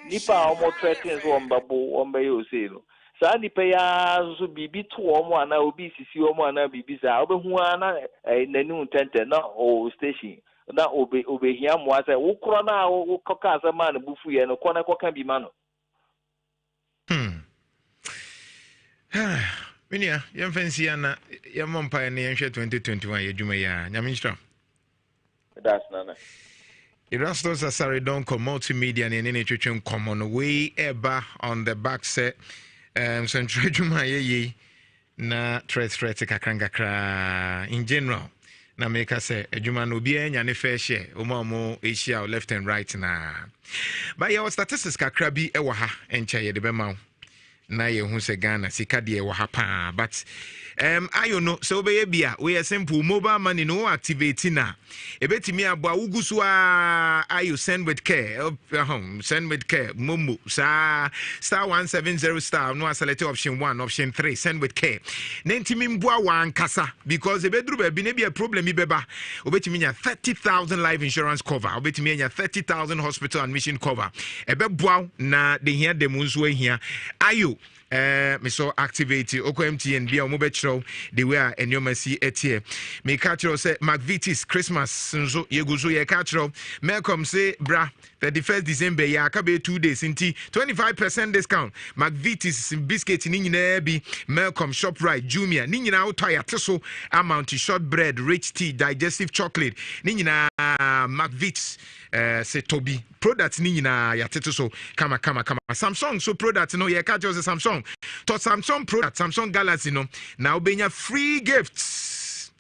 nipa omo threaten so ombabo ombe you say no sa nipa ya so bibi to omo ana obi sisi omo ana bibi sa obehu ana nanu tente na o station na obehia mo ase wo kro na wo koka ase man bufu ye no kona koka bi mano Minia yem fancy ana yem mompa ne yem 2021 ye dwuma ya nyaminstram that's nana Erastus Asaridon multimedia ne ne twetwen common way eba on the back set central dwuma ye na threat kakra in general na make us say adwuma no bia nya ne fair share omo Asia left and right na but your statistics kakra bi e wo ha encha ye de be ma na ye hu se Ghana sika de e wo ha pa but ayo no so be bia we simple mobile money no activate na ebetimi abua wugusu ayo send with care momo sa star 170 star no select option 1 option 3 send with care nentimi mbua wan kasa because ebedru ba bi ne bia problem bi beba obetimi nya 30,000 life insurance cover obetimi nya 30,000 hospital admission cover ebebua na de hia dem nso ahia ayo me so activate oko MTN bia omo betro the way enoma si etie me catch say McVitie's Christmas nso yeguzo ye catch Malcolm say bra 31st December ya ka be 2 days inti 25% discount McVitie's biscuit ni nyina bi Malcolm Shoprite Jumia ni nyina autoya teso amount shortbread rich tea digestive chocolate ni nyina McVitie's say Toby product ni nyina ya teto so kama Samsung so product no ye catch us Samsung to Samsung product Samsung Galaxy no now obenya free gifts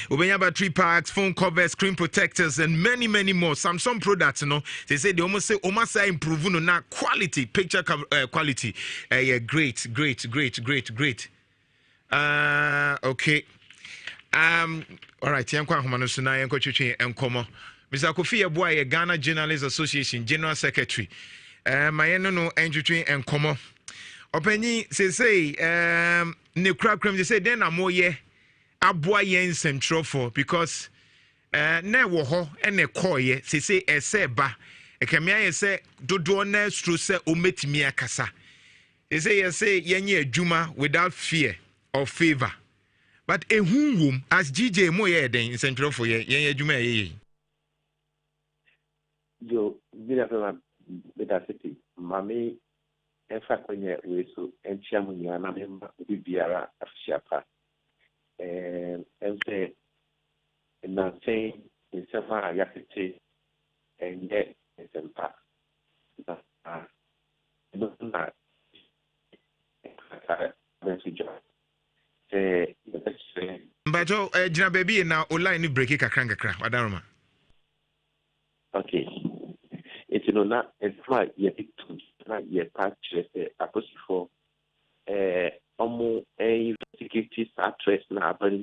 obenya battery packs phone covers screen protectors and many more Samsung products no they say they almost say improve no na quality picture quality yeah great okay all right yankwa homano so na yankwa twetwe enkomo Mr. Kofi Yeboah Ghana Journalists Association General Secretary mayeno no entwetwe enkomo opanyi say ne krakram say den na moye aboa yen centrofo because na wo ho ene koye say eseba ekamia ye say dodo na stro say ometimi akasa say yenye adwuma without fear or favor but ehunwum as GJ moye den centrofo yenye adwuma ye yo bila kama beta city mami efa kwenye weso enchia munya na memba bibiara afisiapa emse na say insema yakete ende esempa na na mbajo jina baby na online break kakra wadaroma okay it's no na it's why you pick to na ye patch apostle omo investigate address na abali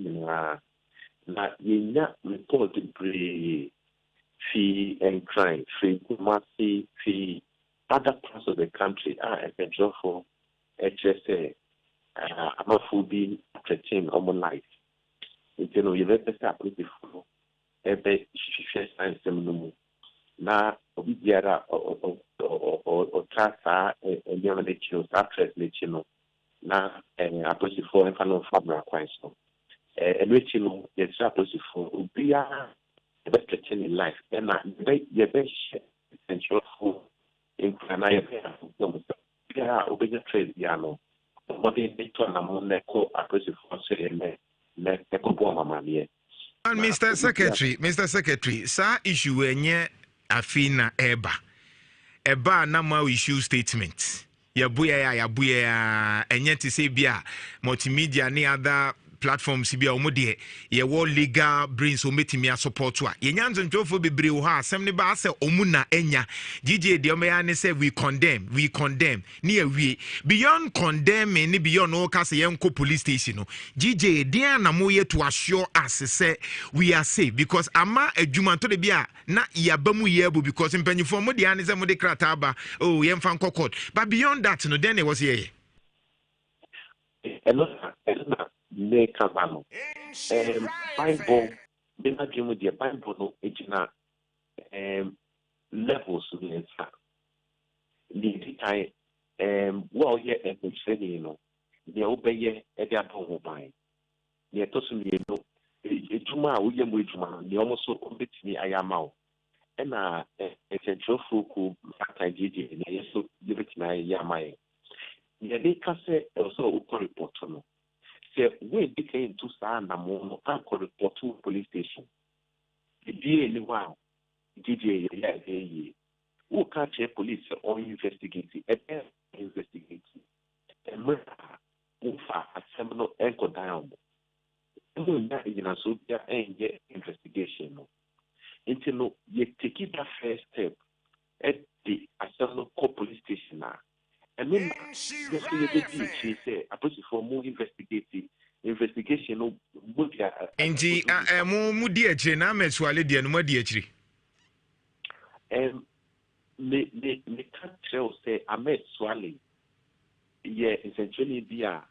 na yenya report pre fee and crime free mercy fee other parts of the country are a job for HSA amafubi threatening omo life nti no yɛbɛpɛ sɛ apolisifoɔ ɛbɛhwehwɛ saa nsɛm no mu na obi biara ɔtra saa nneɛma no akyi no saa trɛs no akyi no na apolisifoɔ ɛmfa no mfa mmara kwan so ɛno akyi no yɛkyerɛ apolisifoɔ obiara yɛbɛtɛkyɛ ne life ɛna yɛbɛhyɛ nsɛnkyerɛfoɔ nkura na yɛbɛyɛ afɔm sɛ obiara a wobɛnya trɛs biara no ɔmmɔden ne tɔ anamo na ɛkɔ apolisifoɔ so na ɛkɔbɔ amamanneɛ. And Mr. Secretary, sa issue enye afina eba na ma issue statement. Yabuya enye to say bia multimedia ni other platforms bia omode ye wo legal brains ometimi support to a ye nyanzo ntofo bebre wo ha asem ne ba se omu na enya DJ de omeya ne say we condemn ni awie beyond condemning ni beyond no ka say yenko police station no DJ de na mo ye to assure us say we are safe because ama adwuma to de bia na yabamu ye bu because mpanyifo mo de ane say mo de krata ba oh yemfa nkokod but beyond that no then it was here make a Bible. Then I dream with the Bible no ejina levels in fact. The time well yeah and say you know the obey at the above by. The tosun you know ejuma we mu ejuma the almost so compete me I am out. And essential food after DJ and yes so give it na yamai. The day can say also report no. Say we became to stand a mono and report to police station. The day wow DJ who catch a police or investigating investigating a murder ufa a seminal anchor down. And that is in a social and investigation. Until you take it that first step at the Assembly police station now. And then she say a person for more investigation no nti mu di akire na meswale de no mu di akire me can tell say ameswale yeah essentially dia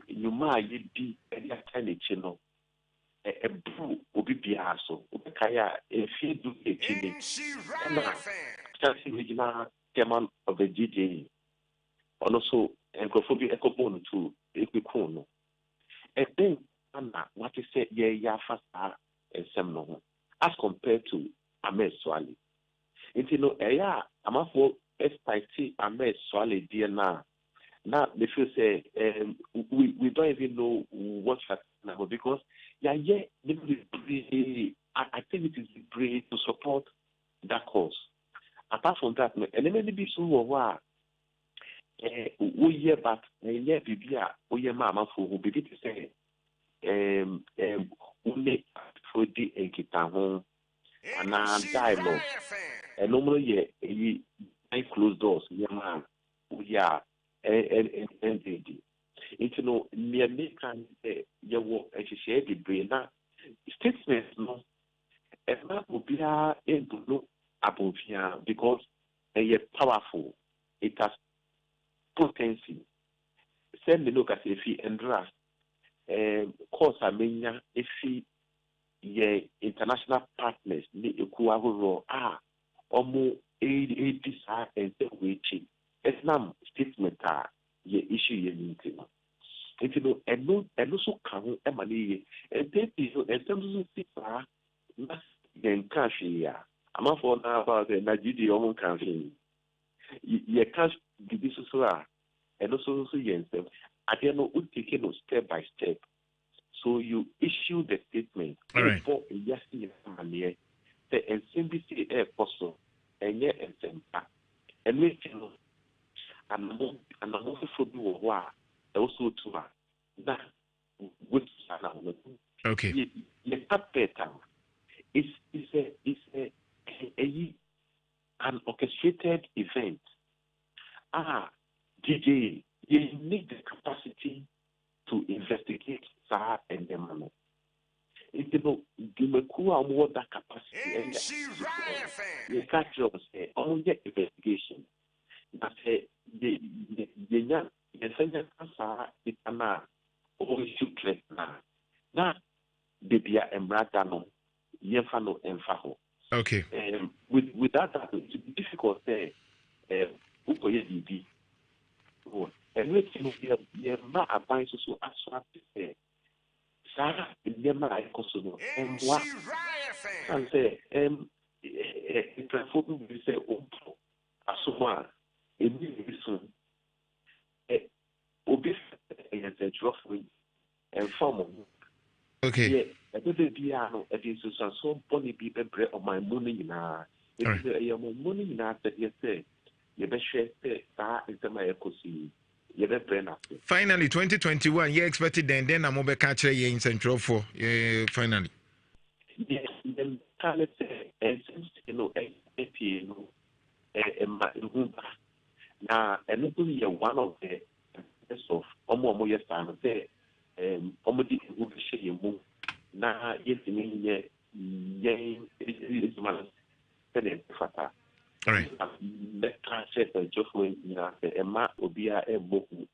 you ma ye di e atanichi no e bru obi bia so obi kaya e fi du e kini na just original chairman of the DJ and also encophobia ecobon to equikono. And then what you say yeah fast and seminal as compared to Ahmed Swali. It's I'm a for SIT Ahmed Swali dear now they feel say we don't even know what's happening because the activities brave to support that cause. Apart from that, and then maybe some of we hear back, yeah, Bibia, we mamma for who begin to say, only for the Enkita and our dialogue. And normally, yeah, closed doors, yeah, man, we are and it's no near me can say, you walk as you say, the brain, statements, no, and that would be able to look above here because they are powerful. It has potency. Send me look at if he endras. Course I mean if he international partners need a kuahuro omo aid this and the waiting. Islam statement ye issue ye meeting. It's no and also can emani and then and some see then cash here. I'm not for now about the Nigeria own campaign. You can't be this and also yes. I don't know what taking step by step. So you issue the statement for yes in the NCBC air possible and yet and we can and also for do also to that which okay. You have better. It's an orchestrated event. DJ, you need the capacity to investigate Sahara and the Mano. If you know, more that capacity and you can't just say, only investigation. That's the young Sahara is an issue now. na debia emrata no yemfa no emfa ho. Okay. With that it's difficult say ukoye DB. And let's see ma aban so aswa say Sarah nema ikoso and what and say platform we say asoma emi so obi e trophy and form. Okay. Yeah, I do the piano at the so bonny be bebre on my money na. If you money na that you say you be share that is the my ecosi. You be brain up. Finally 2021 you expected then I'm over catch ye in central for finally. Yes, then can it say and since you know now and one of the of omo yes time say omodi who be share mu na yetimi ye is man tene fata. All right. Let us say the Joshua na ema obia eboku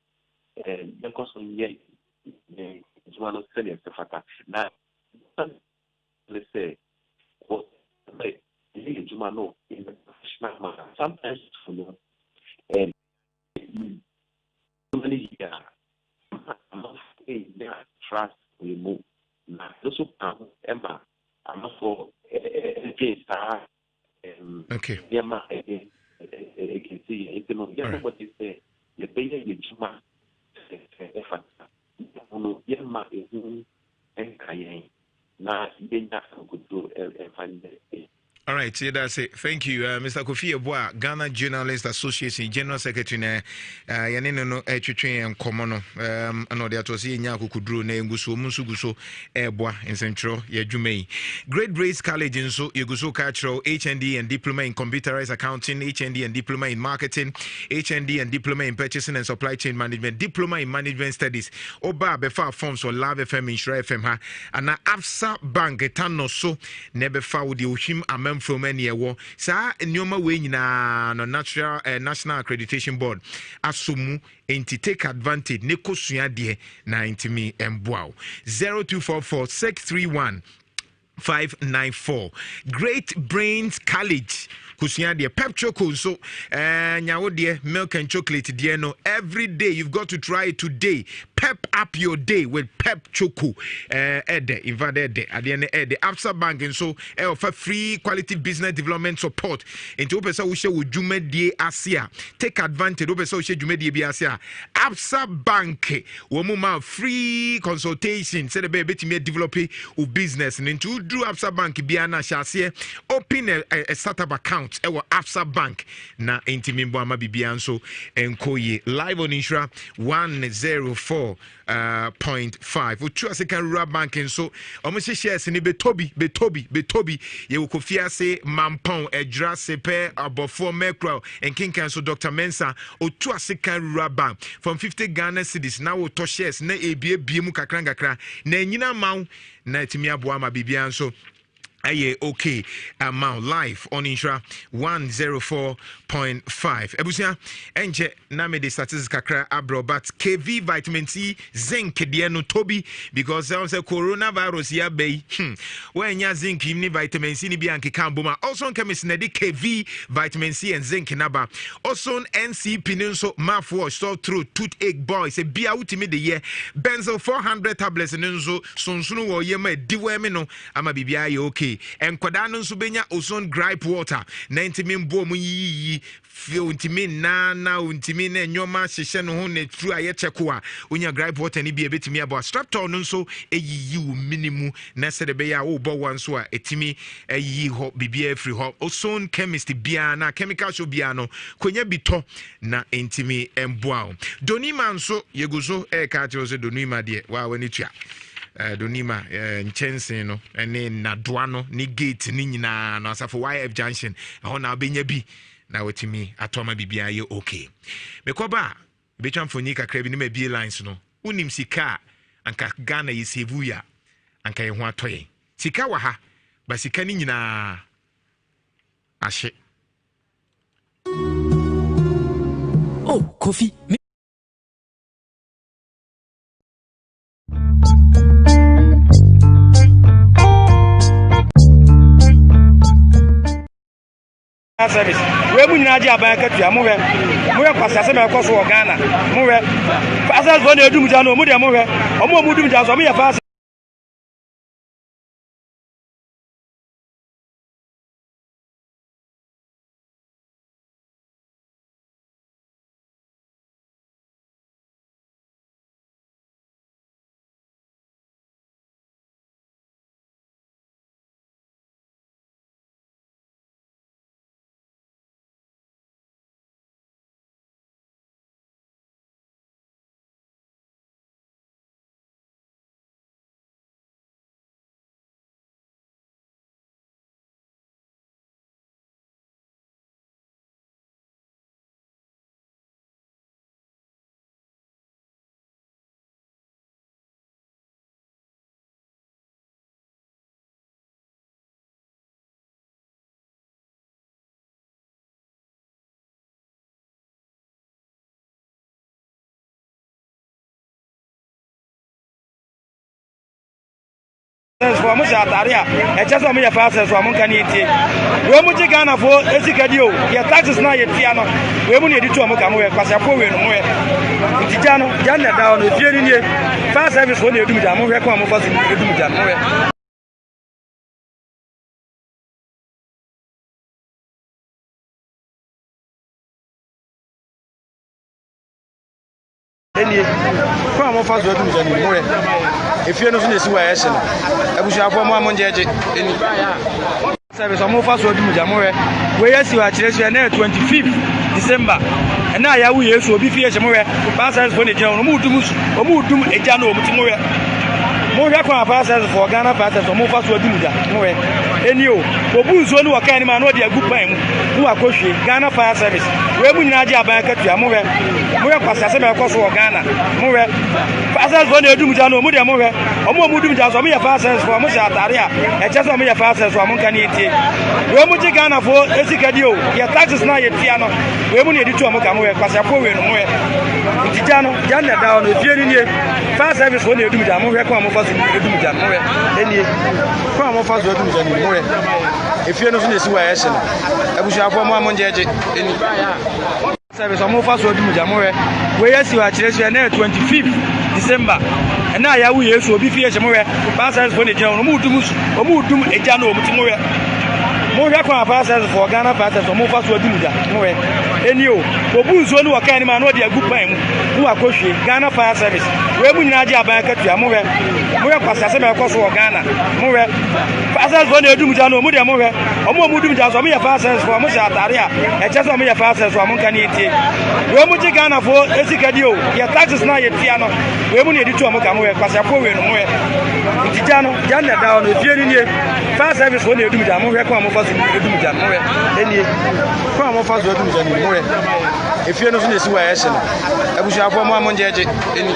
because ye is one of the fata na let's say what like you know in the professional sometimes you know and many years I'm not saying that trust we move now also Emma I'm not for against that okay Yama again see you know what is say you pay your juma Yama is and Kayen na yenya good do find all right, so that's it. Thank you, Mr. Kofi Eboa, Ghana Journalist Association General Secretary. Yanino no etwetwe and komono. Ano de atosi nya akukuduro na nguso munsu guso Eboa in Central Yadwumei. Great Brace College nso yeguso cultural HND and diploma in computerized accounting, HND and diploma in marketing, HND and diploma in purchasing and supply chain management, diploma in management studies. Oba befa forms for Love FM Nhyira FM ha. Ana Absa Bank etano so nebefa wo de ohim amem from anywhere. Sa nyoma we nyina no national accreditation board asumu enti take advantage ne kosua de na intimi emboa 0244 631 594 Great Brains College kusua de pep choco so nyawo de milk and chocolate de no every day you've got to try it today. Pep up your day with Pep Choco. Ede invade at the end the Absa Bank and so offer free quality business development support. Into Opesa Ushe with Jume die Asia. Take advantage Opesa Ushe Jume die Asia. Absa Bank womuma free consultation. Say the baby to me develop a business and into do Absa Bank biana shase open a startup account ewa Absa Bank na intimimbo ama bibianso enkoye live on Nhyira 104.5 Utu Second Rural Banking so almost shares in Betobi ye ukofia se mampon edra sepe abofo mekro and king so Dr. Mensa Utu Second Rural Bank from 50 Ghana cedis now to shares na ebie mu kakra na nyina maw na timi aboa ma bibia so aye okay amount life on Nhyira 104.5 ebusia enje na me the statistics kakra abro but KV vitamin C zinc de no tobi because say coronavirus ya bay when nya zinc ni vitamin C ni bi anke kan boma also chemist na de KV vitamin C and zinc naba also NCP ni so mouth wash so through toothache boys e bia utimi de ye benzo 400 tablets ni so sunsunu wo ye ma diwe me no ama bibia ye okay enkwada no nso benya ozone gripe water 90 membo mu yi fio ntimi na ntimi na nyoma hyehye no ho na tru aye cheko a onya gripe water ni bi ebetimi abo straptor no nso eyiyi wo minimu na sede be ya wo bo wan so a etimi eyiyi ho bibia free ho ozone chemist bia na chemical show bia no konya bito na ntimi emboa donima nso yeguso ka che donima de wa wani tua donima nchense no ene nadoa no ni gate ni nyina no asafo YF junction ho na obenya bi na wetimi atoma bibia ye okay mekoba betwa mfoni kakra bi ni mabie lines no unim sika anka Ghana yisevu ya anka ye ho atoye sika wa ha ba sika ni nyina ahye oh coffee service we mu nyina agye aban katua mo hwe kwasa se me ko so Ghana mo hwe fast one edum ja no mo de mo hwe omo dum ja so mo ye fast for mo atare a e che so mo ye fast so mo kan etie we mu ji Ghana fo esikadi o ye taxes na ye tia no we mu ne edi to mo ka mo we kwasa fo we no mo we ntija no ja na da no fie ni nie fast service fo ne edum ja mo hwe ko mo fast edum ja mo we enie ko mo fast edum ja ni mo we efie no so na esi wa yeshe no abusuafo mo amonjeje eni service mo fast edum ja mo we yesi wa kire na 25th December na ya wu yesu obi fie hye mo we fast service fo ne gina no mo dum eja no mo ti mo we mo hwe kwa fast service for Ghana fast service mo fast edum ja mo we eni o obu nso ni wakan ni ma no de agu pan mu ni wakohwe Ghana fire service we mu nyina age aban katua mo hwe kwasa se me ko so Ghana mo hwe fast service fo ne edum ja no mo de mo hwe omo dum ja so mo ye fast service fo mo sha atare a e che so mo ye fast service fo mo kan etie we mu ji Ghana fo esikadi o ye taxes na ye tia no we mu ne edi to mo ka mo hwe kwasa fo we no mo hwe ntija no ja na da no fie ni nie fast service fo ne edum ja mo hwe ko mo fast edum ja mo hwe enie ko mo fast edum ja ni mo hwe efie no so na esi wa yeshe no abusuafo mo amonjeje eni service mo fast edum ja mo hwe we yesi wa kire na 25th December na ya wu yesu obi fie hye mo hwe fast service fo ne gina no mo dum eja no mo ti mo hwe mo hwe kwa fast service for Ghana fast service mo fast edum ja mo hwe eni o obu nso ni wakan ni ma no de agu pan mu ni wakohwe Ghana fire service we mu nyina age aban katua mo hwe kwasa se me ko so Ghana mo hwe fast service fo ne edum ja no mo de mo hwe omo dum ja so mo ye fast service fo mo sha atare a e che so mo ye fast service fo mo kan etie we mu ji Ghana fo esikadi o ye taxes na ye tia no we mu ne edi to mo ka mo hwe kwasa fo we no mo hwe ntija no ja na da no fie ni nie fast service fo ne edum ja mo hwe ko mo fast edum ja mo hwe enie ko mo fast edum ja ni mo hwe efie no so na esi wa yeshe no abusuafo mo amonjeje eni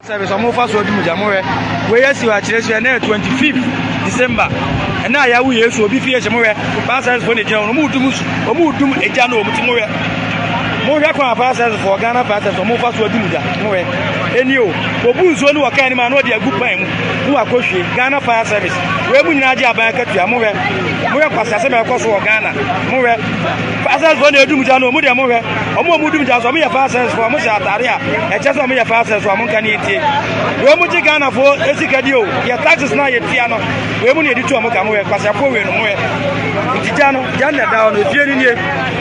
service mo fast edum ja mo hwe we yesi wa kire na 25th December na ya wu yesu obi fie hye mo hwe fast service fo ne gina no mo dum eja no mo ti mo hwe mo hwe kwa fast service for Ghana fast service mo fast edum ja mo hwe eni o obu nso ni wakan ni ma no de agu pan mu ni wakohwe Ghana fire service we mu nyina age aban katua mo hwe kwasa se me ko so Ghana mo hwe fast service fo ne edum ja no mo de mo hwe omo dum ja so mo ye fast service fo mo sha atare a e che so mo ye fast service fo mo kan etie we mu ji Ghana fo esikadi o ye taxes na ye tia no we mu ne edi to mo ka mo hwe kwasa fo we no mo hwe ntija no ja na da no fie ni nie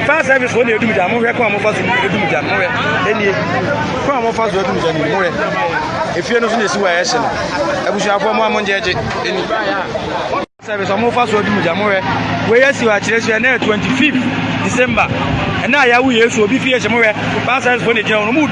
fast service fo ne edum ja mo hwe ko mo fast edum ja mo hwe enie ko mo fast edum ja ni mo hwe efie no so na esi wa yeshe no abusuafo mo amonjeje eni service mo fast edum ja mo hwe we yesi wa kire na 25th December na ya wu yesu obi fie hye mo hwe fast service fo ne gina no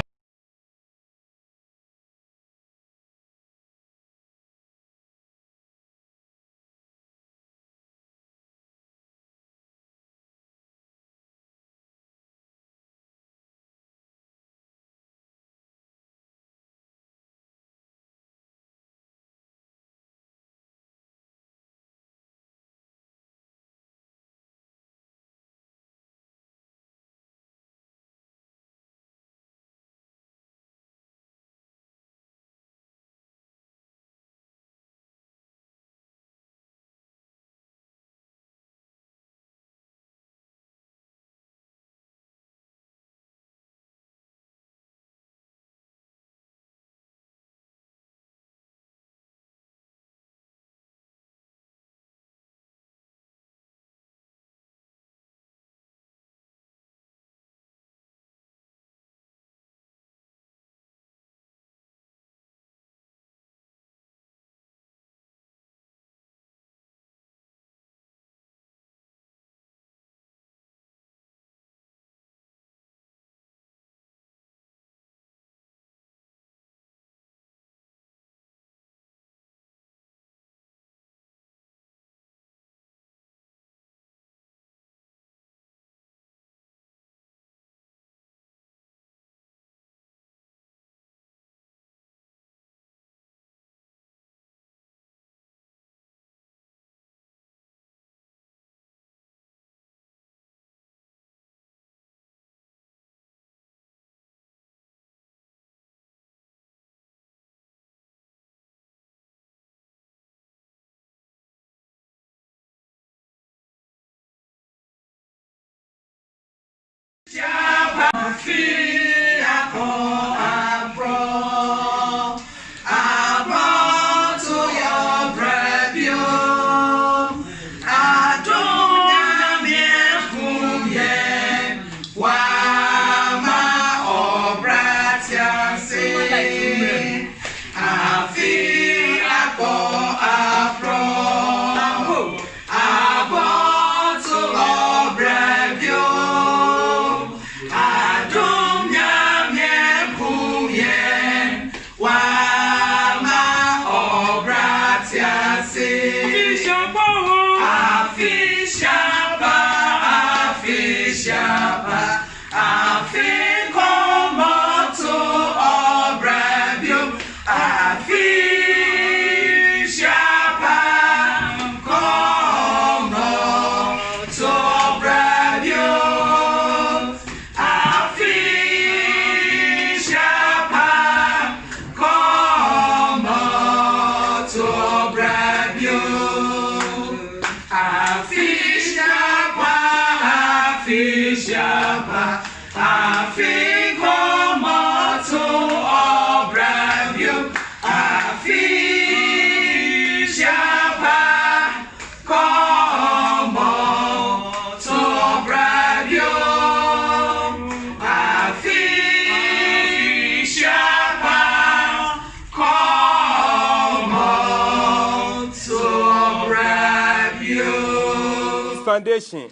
Foundation.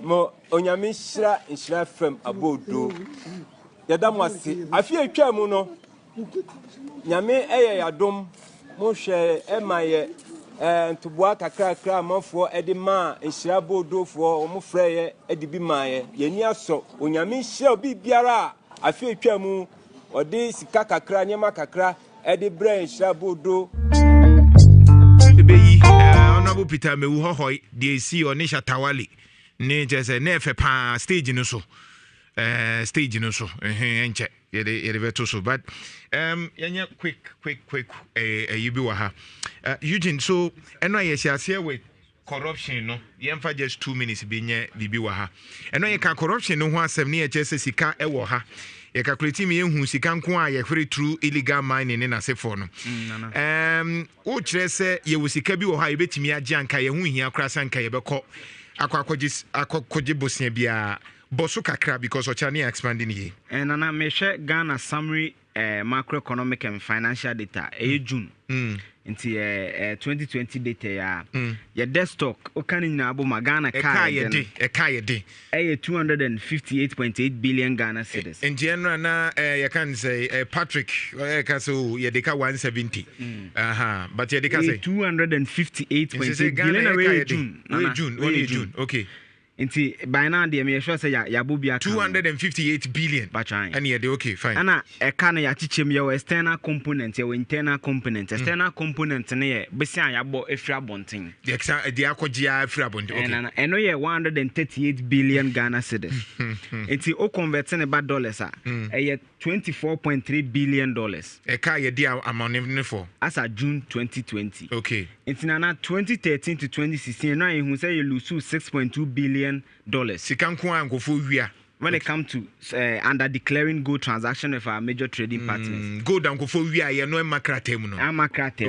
Mo onyame nhyira from abodo yada mo ase afi atwa mu no nyame eye yadom mo hwe emaye ntoboa kakra amafo ede ma nhyira bodofo mo freye ede bi maaye yeni aso onyame nhyira obi biara afi atwa mu ode sika kakra nyema kakra ede bra nhyira bodo ebeyi honorable Peter mewu hohoi de si onisha tawali ne jese ne fe pa stage no so enche yede veto so but yanya quick you be wa ha Eugene so eno ye with corruption no yemfa just 2 minutes bi nye bibi wa ha eno ye ka corruption no ho asem ne ye jese sika e wo ha ye calculate me hu sika nko a ye free through illegal mining ne na sefo no o kire se ye wo sika bi wo ha ye betimi age anka ye hu hia kra sanka ye bekọ akwakoji bosia bia boso kakra because ochani expanding here na me hwe Ghana summary macroeconomic and financial data June nti 2020 data ya ya desktop okani nyina abo Ghana ka ye de 258.8 billion Ghana cedis in general na you can say Patrick ka so ye de ka 170 but ye de ka say 258.8 billion June okay Inti by now the me sure say ya bobia 258 billion and yeah okay fine ana e ka na ya chichem ya external component ya internal component external component na ye besia ya bo efra bonten the akogia efra bonten okay and eno ye 138 billion Ghana cedis inti o convert ne ba dollars a ye $24.3 billion e ka ye dia amount for as of June 2020 okay inti na 2013 to 2016 na you say you lose $6.2 billion sikanko ankofo wia when it comes to under declaring gold transaction of our major trading partners gold ankofo wia ye no makratem no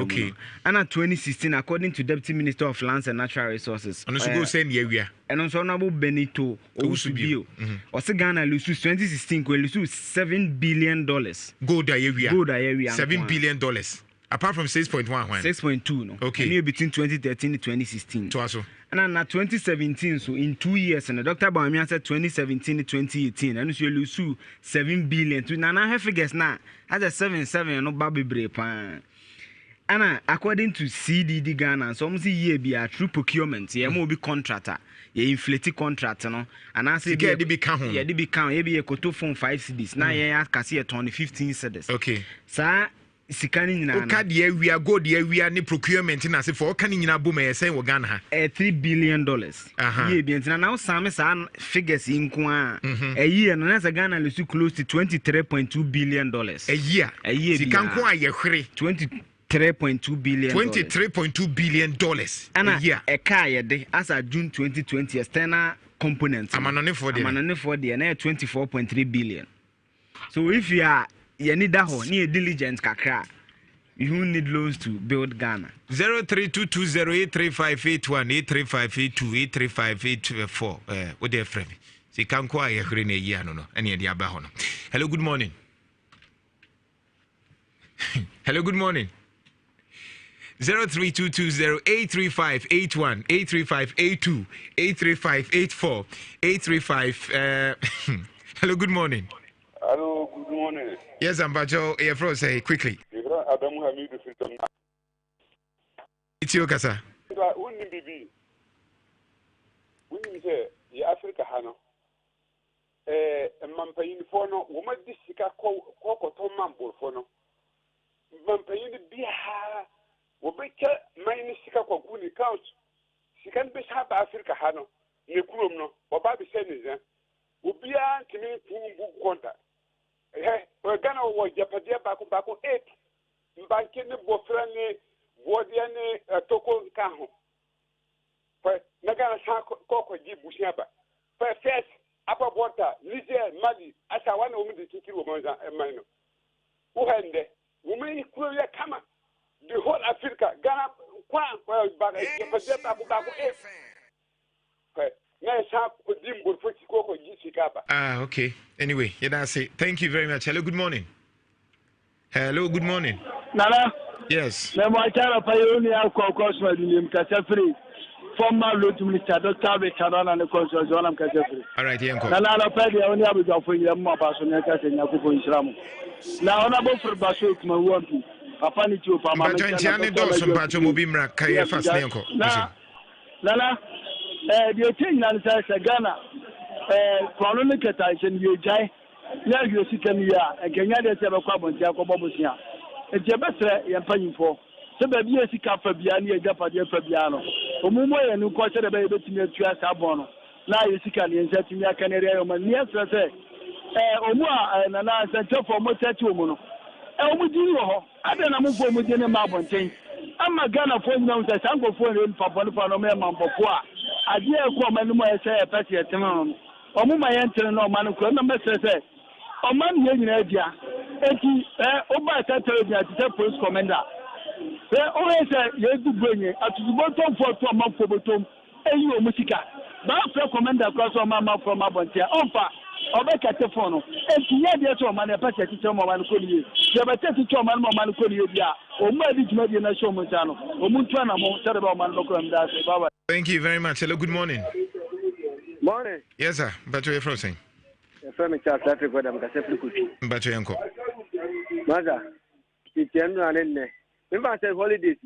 okay and 2016 according to Deputy Minister of Lands and Natural Resources ono so go send ye wia and so honorable Benito Owusubio o Ghana lose 2016 ko lose $7 billion gold a ye wia $7 billion apart from 6.1 6.2 no okay between 2013 and 2016 to aso and na 2017 so in 2 years and Dr. Bawumia said 2017 to 2018 and so you lose $7 billion to na have figures na as a 77 no babebre pa and according to CDD Ghana so almost year be a true procurement ye mo be contractor ye inflate contract no and I say get be count ye be count ye be a koto phone 5 cedis na ye akase 15 cedis okay sa sikani nyina na okay the we are go the we are ni procurement na say for kan nyina bo me say wo Ghana ha $3 billion ye bi ntina na usame sa figures nko a a year no na say Ghana lose close to $23.2 billion a year sikanko a ye hwere 23.2 billion $23.2 billion a year e ka ye de as of June 2020 external components amanone for the na 24.3 billion so if you are you need that whole need diligence kakra you need loans to build Ghana 0322083582 what the frame see can kwa ye hre na yi ano no ene de aba ho no hello good morning hello good morning 0322083581 83582 83584 835 hello good morning. Hello, good morning. Yes, Ambajo, Efro, say quickly. It's you, Kasa. Wouldn't be wouldn't say the Africa Hano. Mampain for no, woman disika cocoton mambo for no. Mampain be ha, Wobeka, my Sika Koguni count. She can be half Africa Hano, Nekurum no, or Baby Senator. Ubia to me, book contact. We're gonna watch Japadia back 8. mbanke ne bofra ne bodia ne toko nka ho fa na Ghana sa koko ji busiaba fa first upper water Niger Mali asa wana wo mde titiri wo manza emano wo hande wo me kuro ya kama the whole Africa Ghana kwa baga je pese abu babu fa na sa dimbo foti koko ji sikaba. Okay. Anyway, yeah, that's it. Thank you very much. Hello, good morning. Hello, good morning. Nana. Yes. Na mo chara pioneer ko Cosmo Lim Kasafri. Former Lord Minister Dr. Beccaron and the Consul am Kasafri. All right, Yanko. Nana na pedi oni abu jo fun yam ma baso na ka senya ko Nhyira. Na ona bo for baso kuma wonti. Papa ni ti o pa ma me kana. Mbajo ntiane do so mbajo mo bi mra kai fast ne Yanko. Nana the change na say Ghana kwano ne keta chen ye jai na yo sikan ya ekenya de se be kwa bonti akobo bosia eje betre ye mpanyimfo se ba bi esika fa bia ne eja pade fa bia no omumo ye nu ko se de be betimi atua sa bon no na ye sika ne nsa timi aka ne re ma ne asra se omu a na na center for mo tati omu no omu diri wo ho ade na mo fo mo je ne ma bonten ama Ghana fo nyina unsa sanko fo ne fa bon fa no me mambofo a ade e ko manu mo ye se e pete e tema no ọmụma ya ntịrị na ọmanụ kwuru na mmesịrị ọmanụ ya nyina edia eti ụba etetara edia tite police commander onye sị ya edugbo enye atụtụgbo tọmfọ tụ ọmafọ botom eyi omusika baafọ commander kọsọ ọmamafọ ọmabọntịa ọmfa ọbẹkẹtẹ fọnụ eti ya dị ẹsẹ ọmanụ ẹpẹsẹ etiti ọmanụ kọliye yabẹtẹ etiti ọmanụ kọliye bia ọmụ edi jùmọdì na ẹsẹ ọmụnta no ọmụ ntụ anamọ sẹdẹbẹ ọmanụ lọkọ ẹmdá ase bye. Thank you very much. Hello, good morning. Morning. Yes, sir. But you're frozen. From South Africa, I'm Kasefli Kuchi. But you're uncle. Mother, it's January. Remember, I said holidays.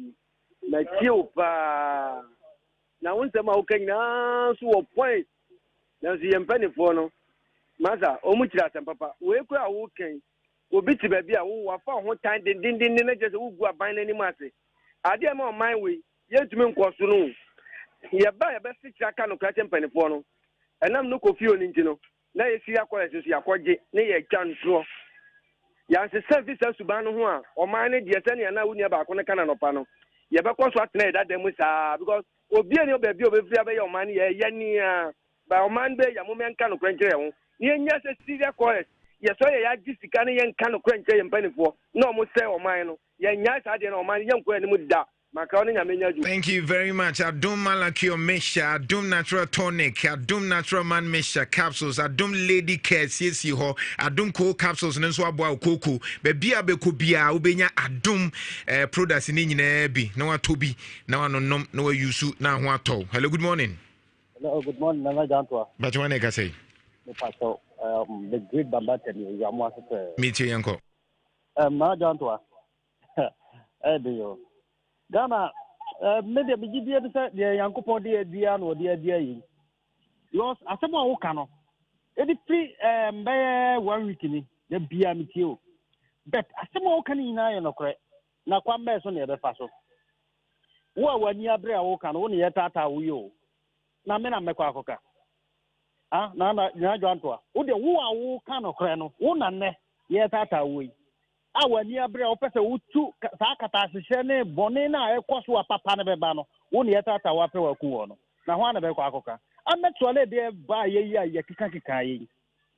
Na chiupa. Na unse mauke na suo point. Na ziyempeni fono. Mother, omuchira papa. Weko ya wuken. Ubiti baby a wafa ho tan din na je se ugu aban na ni mase. Ade ma o man we. Yentumi nkoso no. Ye be sikira ka no kra chempeni fono. Enam no kofi oni ntino na yesi akwa yesu yakwaje ne ye twanto ya se service suban no ho a o man ne de sene na wuni ba ko ne kana no pa no ye be ko so atena da dem sa because obi ani obabi obefia be ye o man ye ni a ba o man be ya mo men ka no kwenkyere ho ne nya se serious course ye so ye ya gisika ne ye nka no kwenkyere ye mpanifo na o mo se o man no ye nya sa de na o man ye nko ani mu da. Thank you very much. Adum Malakio Mesha, Adum Natural Tonic, Adum Natural Man Mesha Capsules, Adum Lady Care, CSC Ho, Adum Co Capsules, Nenswa Boa Koko, Bebia Bekubia, Ubenya Adum products in Ebi, Noa Tobi, Noa no Noa Yusu, Na Huato. Hello, good morning. Hello, good morning, Nana Jantua. But you want to say? The great Bambata, you are more. Meet your uncle. Nana Jantua. Ghana, maybe a big deal to say the Yankopo dear Diano, dear dear. Yours, as someone who cannot. It is free by 1 week in the BMTO. But as someone who can in iron or crack, now one best on the other faso. Well, when you are brave, who can only a tata wheel. Now, men are Mequacoca. Ah, Nana Jantua. Who the who can of crano, one and ne, yet tata we. Awa ni abre opese utu sakata asihye bone na ekoso apapa ne beba no wo ne yetata wa pe wa ku no na ho na be kwa akoka ametole de ba ye ya kika ye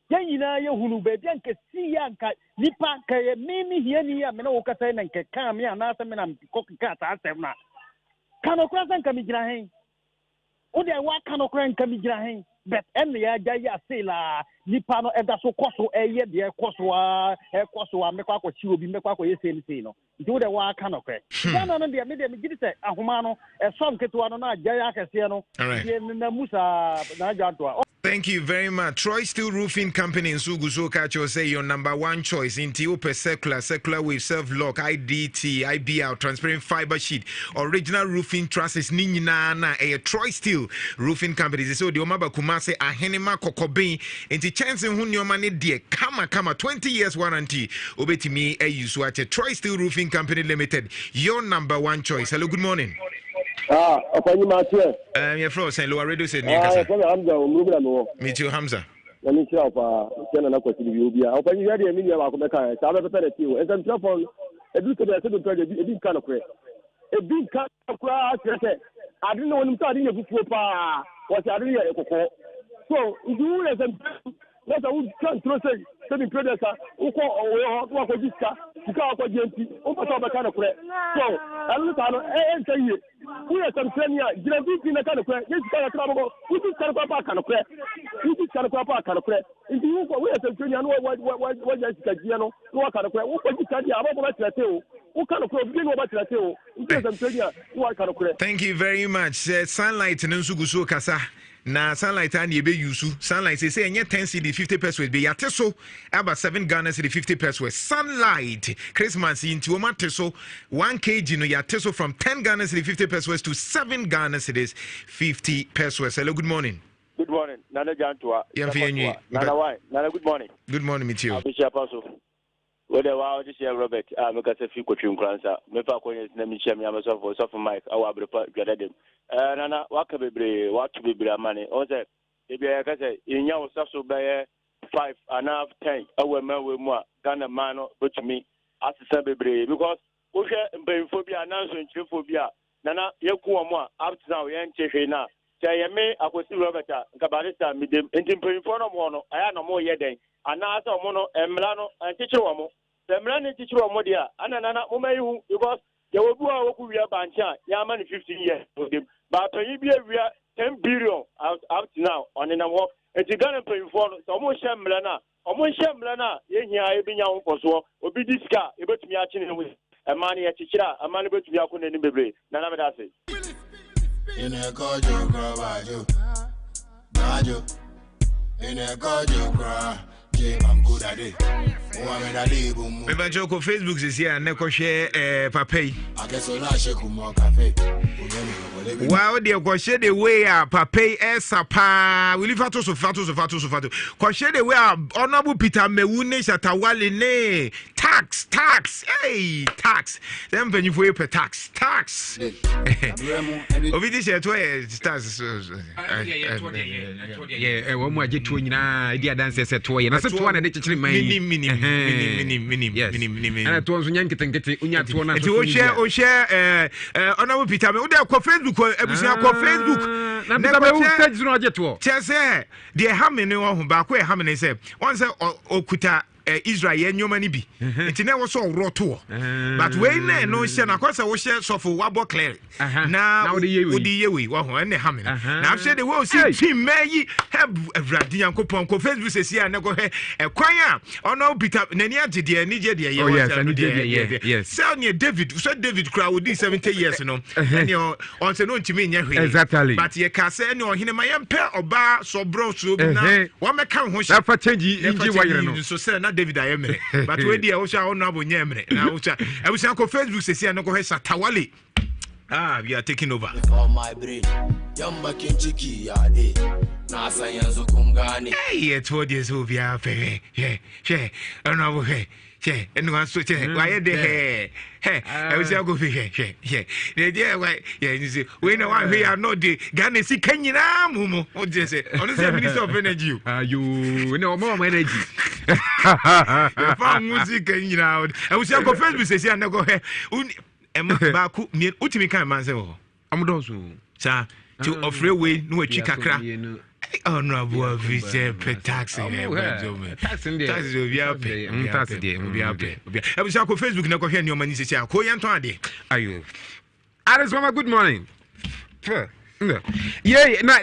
nyina ye hunu be bia nke si ya nka nipa ka ye mimi hie ni ya me na wo kata na nke kan me ana asa me na kokika ta asem na kanokra san ka mi gira hen wo de wa kanokra nka mi gira hen but en ya ja ya sela nipa no eda so koso eye de koso a mekwa akwachi obi mekwa akwa yese ni no nti wo de wa aka no kre ya no de me gidi se ahoma no som ketewa no na ja ya kese no na musa na janto. Thank you very much. Troy Steel Roofing Company in Suguso Kacho say your number one choice in Tiope circular with self-lock, IDT, IBL, transparent fiber sheet, original roofing trusses, Nina, a Troy Steel Roofing Company. So the Omaba Kumase, a Henema Kokobin, and the chance in whom your money dear, kama, 20 years warranty. Obeti me, a Uswache, Troy Steel Roofing Company Limited, your number one choice. Hello, good morning. Upon you, Matthew. Your friend said, Lower Radio said, Hamza, meet you, Hamza. Let me tell you, Upon you, ready a million of America, I have a better you. As I'm telephone, ebi ko da se do project ebi nka no kure ebi nka kura kyerɛ ade no wonim sɛ ade yɛ fufuo paa wɔsɛ ade yɛ ekɔkɔ so ndu le sɛ let's say can throw say the predator who call or what could this car to go for GMT over top kind of credit. So I look at and say we are some senior GMT in the kind of credit. This kind of trouble, which is kind of kind of credit. This is kind of kind of credit. If you we are some senior, what is Giano, what kind of credit? What is Cadia about Lateo? What kind of credit? What Lateo? What kind of credit? Thank you very much. Sunlight and Nsuguso Kasa. Na sunlight and ye be use sunlight say any 10 cedi 50 pesos be yateso about 7 Ghana cedi 50 pesos sunlight Christmas into mateso 1 kg no yateso from 10 Ghana cedi 50 pesos to 7 Ghana cedis 50 pesos. Hello, good morning. Good morning. Nana Jantua. Nana why? Nana good morning. Good morning, meet you. Bishop Apostle. Whether wow this year Robert make us a few coaching cransa me pa ko na mi chemi amaso for Mike awa brepa gwadadem nana waka bebre what to bebre amane o say e bia ka say enya wo so be 5 and a half 10 awa ma we mu a Ghana man no betumi asesa bebre because wo hwe mpemphobia na so nchirefobia nana yeku wo mu a up to now ye nchehwe na say ye me akosi Robert nkabarista midem entimpemfo no mo no aya no mo ye den ana asa mo no emra no anchechire wo mo emra ni chichire wo mo dia ana nana mo mayihu because ye wo bua wo ku wia bancha ya ma ni 15 years but you be a 10 billion out to now on in a walk enti Ghana pemfo no so mo hye mra na ye hia e binya wo poso obi diska e betumi a chine mu emani ye chichira amani betumi akona ni bebre nana me da say in a gojo grabajo bajo in a gojo gra I'm good at it. Me joko Facebook is here and neko share papay. I guess I'll share kumo cafe. Wow, dear, go share the way papay esapa. We live fato. Go share the way honorable Peter Mewune Shatawale ne tax. Hey, tax. Them when you pay tax. Ovidi share to tax. Yeah, one more get to idea dance set to you. To one and minim. Yes. And I told you, to share honorable Peter. We are Facebook. Facebook. Facebook. Chese, dear Hamini or Bakwe Hamini say, once Okuta. Israel nyoma ni bi nti na wo so wro to but we na no hye na kwasa wo hye so for wabo clear na odi yewi wo ho ene ha me na hye de wo si team mayi have Awurade Yankopon ko Facebook se sia na ko he kwan a ono Peter nani agede ani je de ye wo yes so ne David kra wo di 70 years no ene on se no ntimi nya hwe exactly but ye ka se ne ohene ma yempe oba so bro so bi na wo meka ho hye na fa change inji wire no so se na David ayemre but we dey osha ono abonye emre na osha ebusia ko Facebook se sia no ko he Shatawale we are taking over for my brain yamba kinchiki ya de na sayanzo kungani hey to dey so bia fe she ono abo he she enu aso che why dey hey ebusia go fe she dey dey why you see we know why we are not the Ghana si kanyina mumu o dey say ono say Minister of Energy you know more energy the farm music kanyina ebusia go Facebook se sia na go he ba ku mi utimi kan man se wo amdoso sa to ofre we no atwi kakra honorable vice tax tax ebusia ko Facebook na ko hwe ni o mani se sia ko yanton ade ayo Arizona good morning yeah na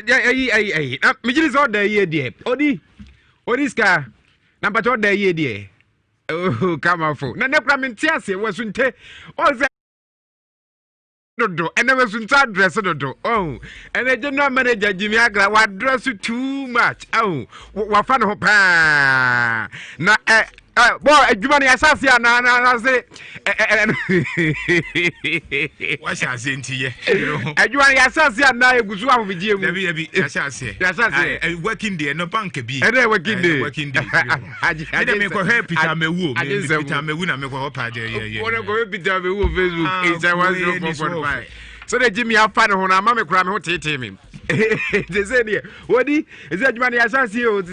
me jiri so da ye de odi ska na pato da ye de oh come on for na nekra mentiase wasunte o dodo and never soon address dodo oh and the general manager Jimmy Agra wa dress too much oh wa fan ho pa na boy adwuma ne asase na say wa sha se ntiye adwuma ne asase na egusu afu bigye mu bi asase working day no bank bi working day ade me ko help Peter Mewu na me ko ho pa de ye wona ko Peter Mewu Facebook is 104.5 so the Jimmy afa ne ho na ma me kura me ho tete me they say there wodi is adwuma ne asase o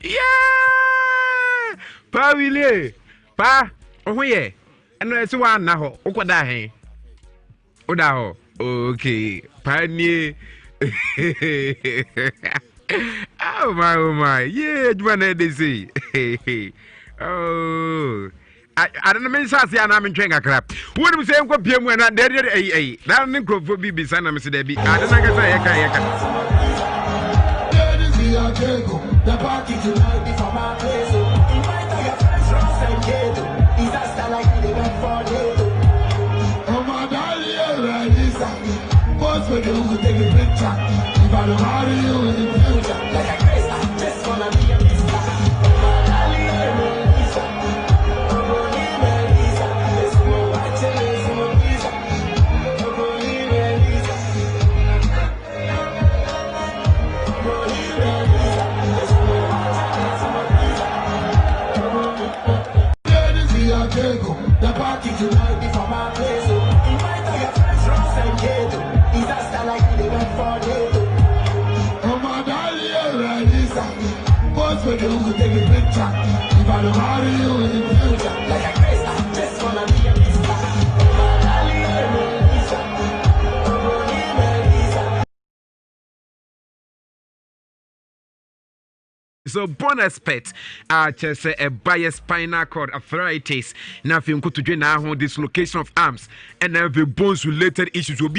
yeah Pa Willie. Pa, oh yeah. And no so one now. Okoda hen. Oda ho. Okay. Pa ni. Oh my. Yeah, you wanna say. Oh. I don't mean sassy and I'm in train a crap. What do you say? What PM when I did a that microphone be beside Mr. Debbie. I don't know. The party tonight before my place. Invite all your friends, Ross and Kato. Disaster like they went for Kato. Oh my darling, boss for you to take a picture. If I don't marry you in the future, like a grace, I'm just gonna be a mister. Oh my darling, the party tonight before my place. Invite all your friends, Ross and Kato. Disaster like they went for Kato. Oh my darling, boss for you to take a picture. If I don't marry you in the future, like a grace, I'm just gonna be a mister. Oh my so bonus pet just say a bias spinal cord arthritis. Now if you go to dislocation of arms and every bones related issues will be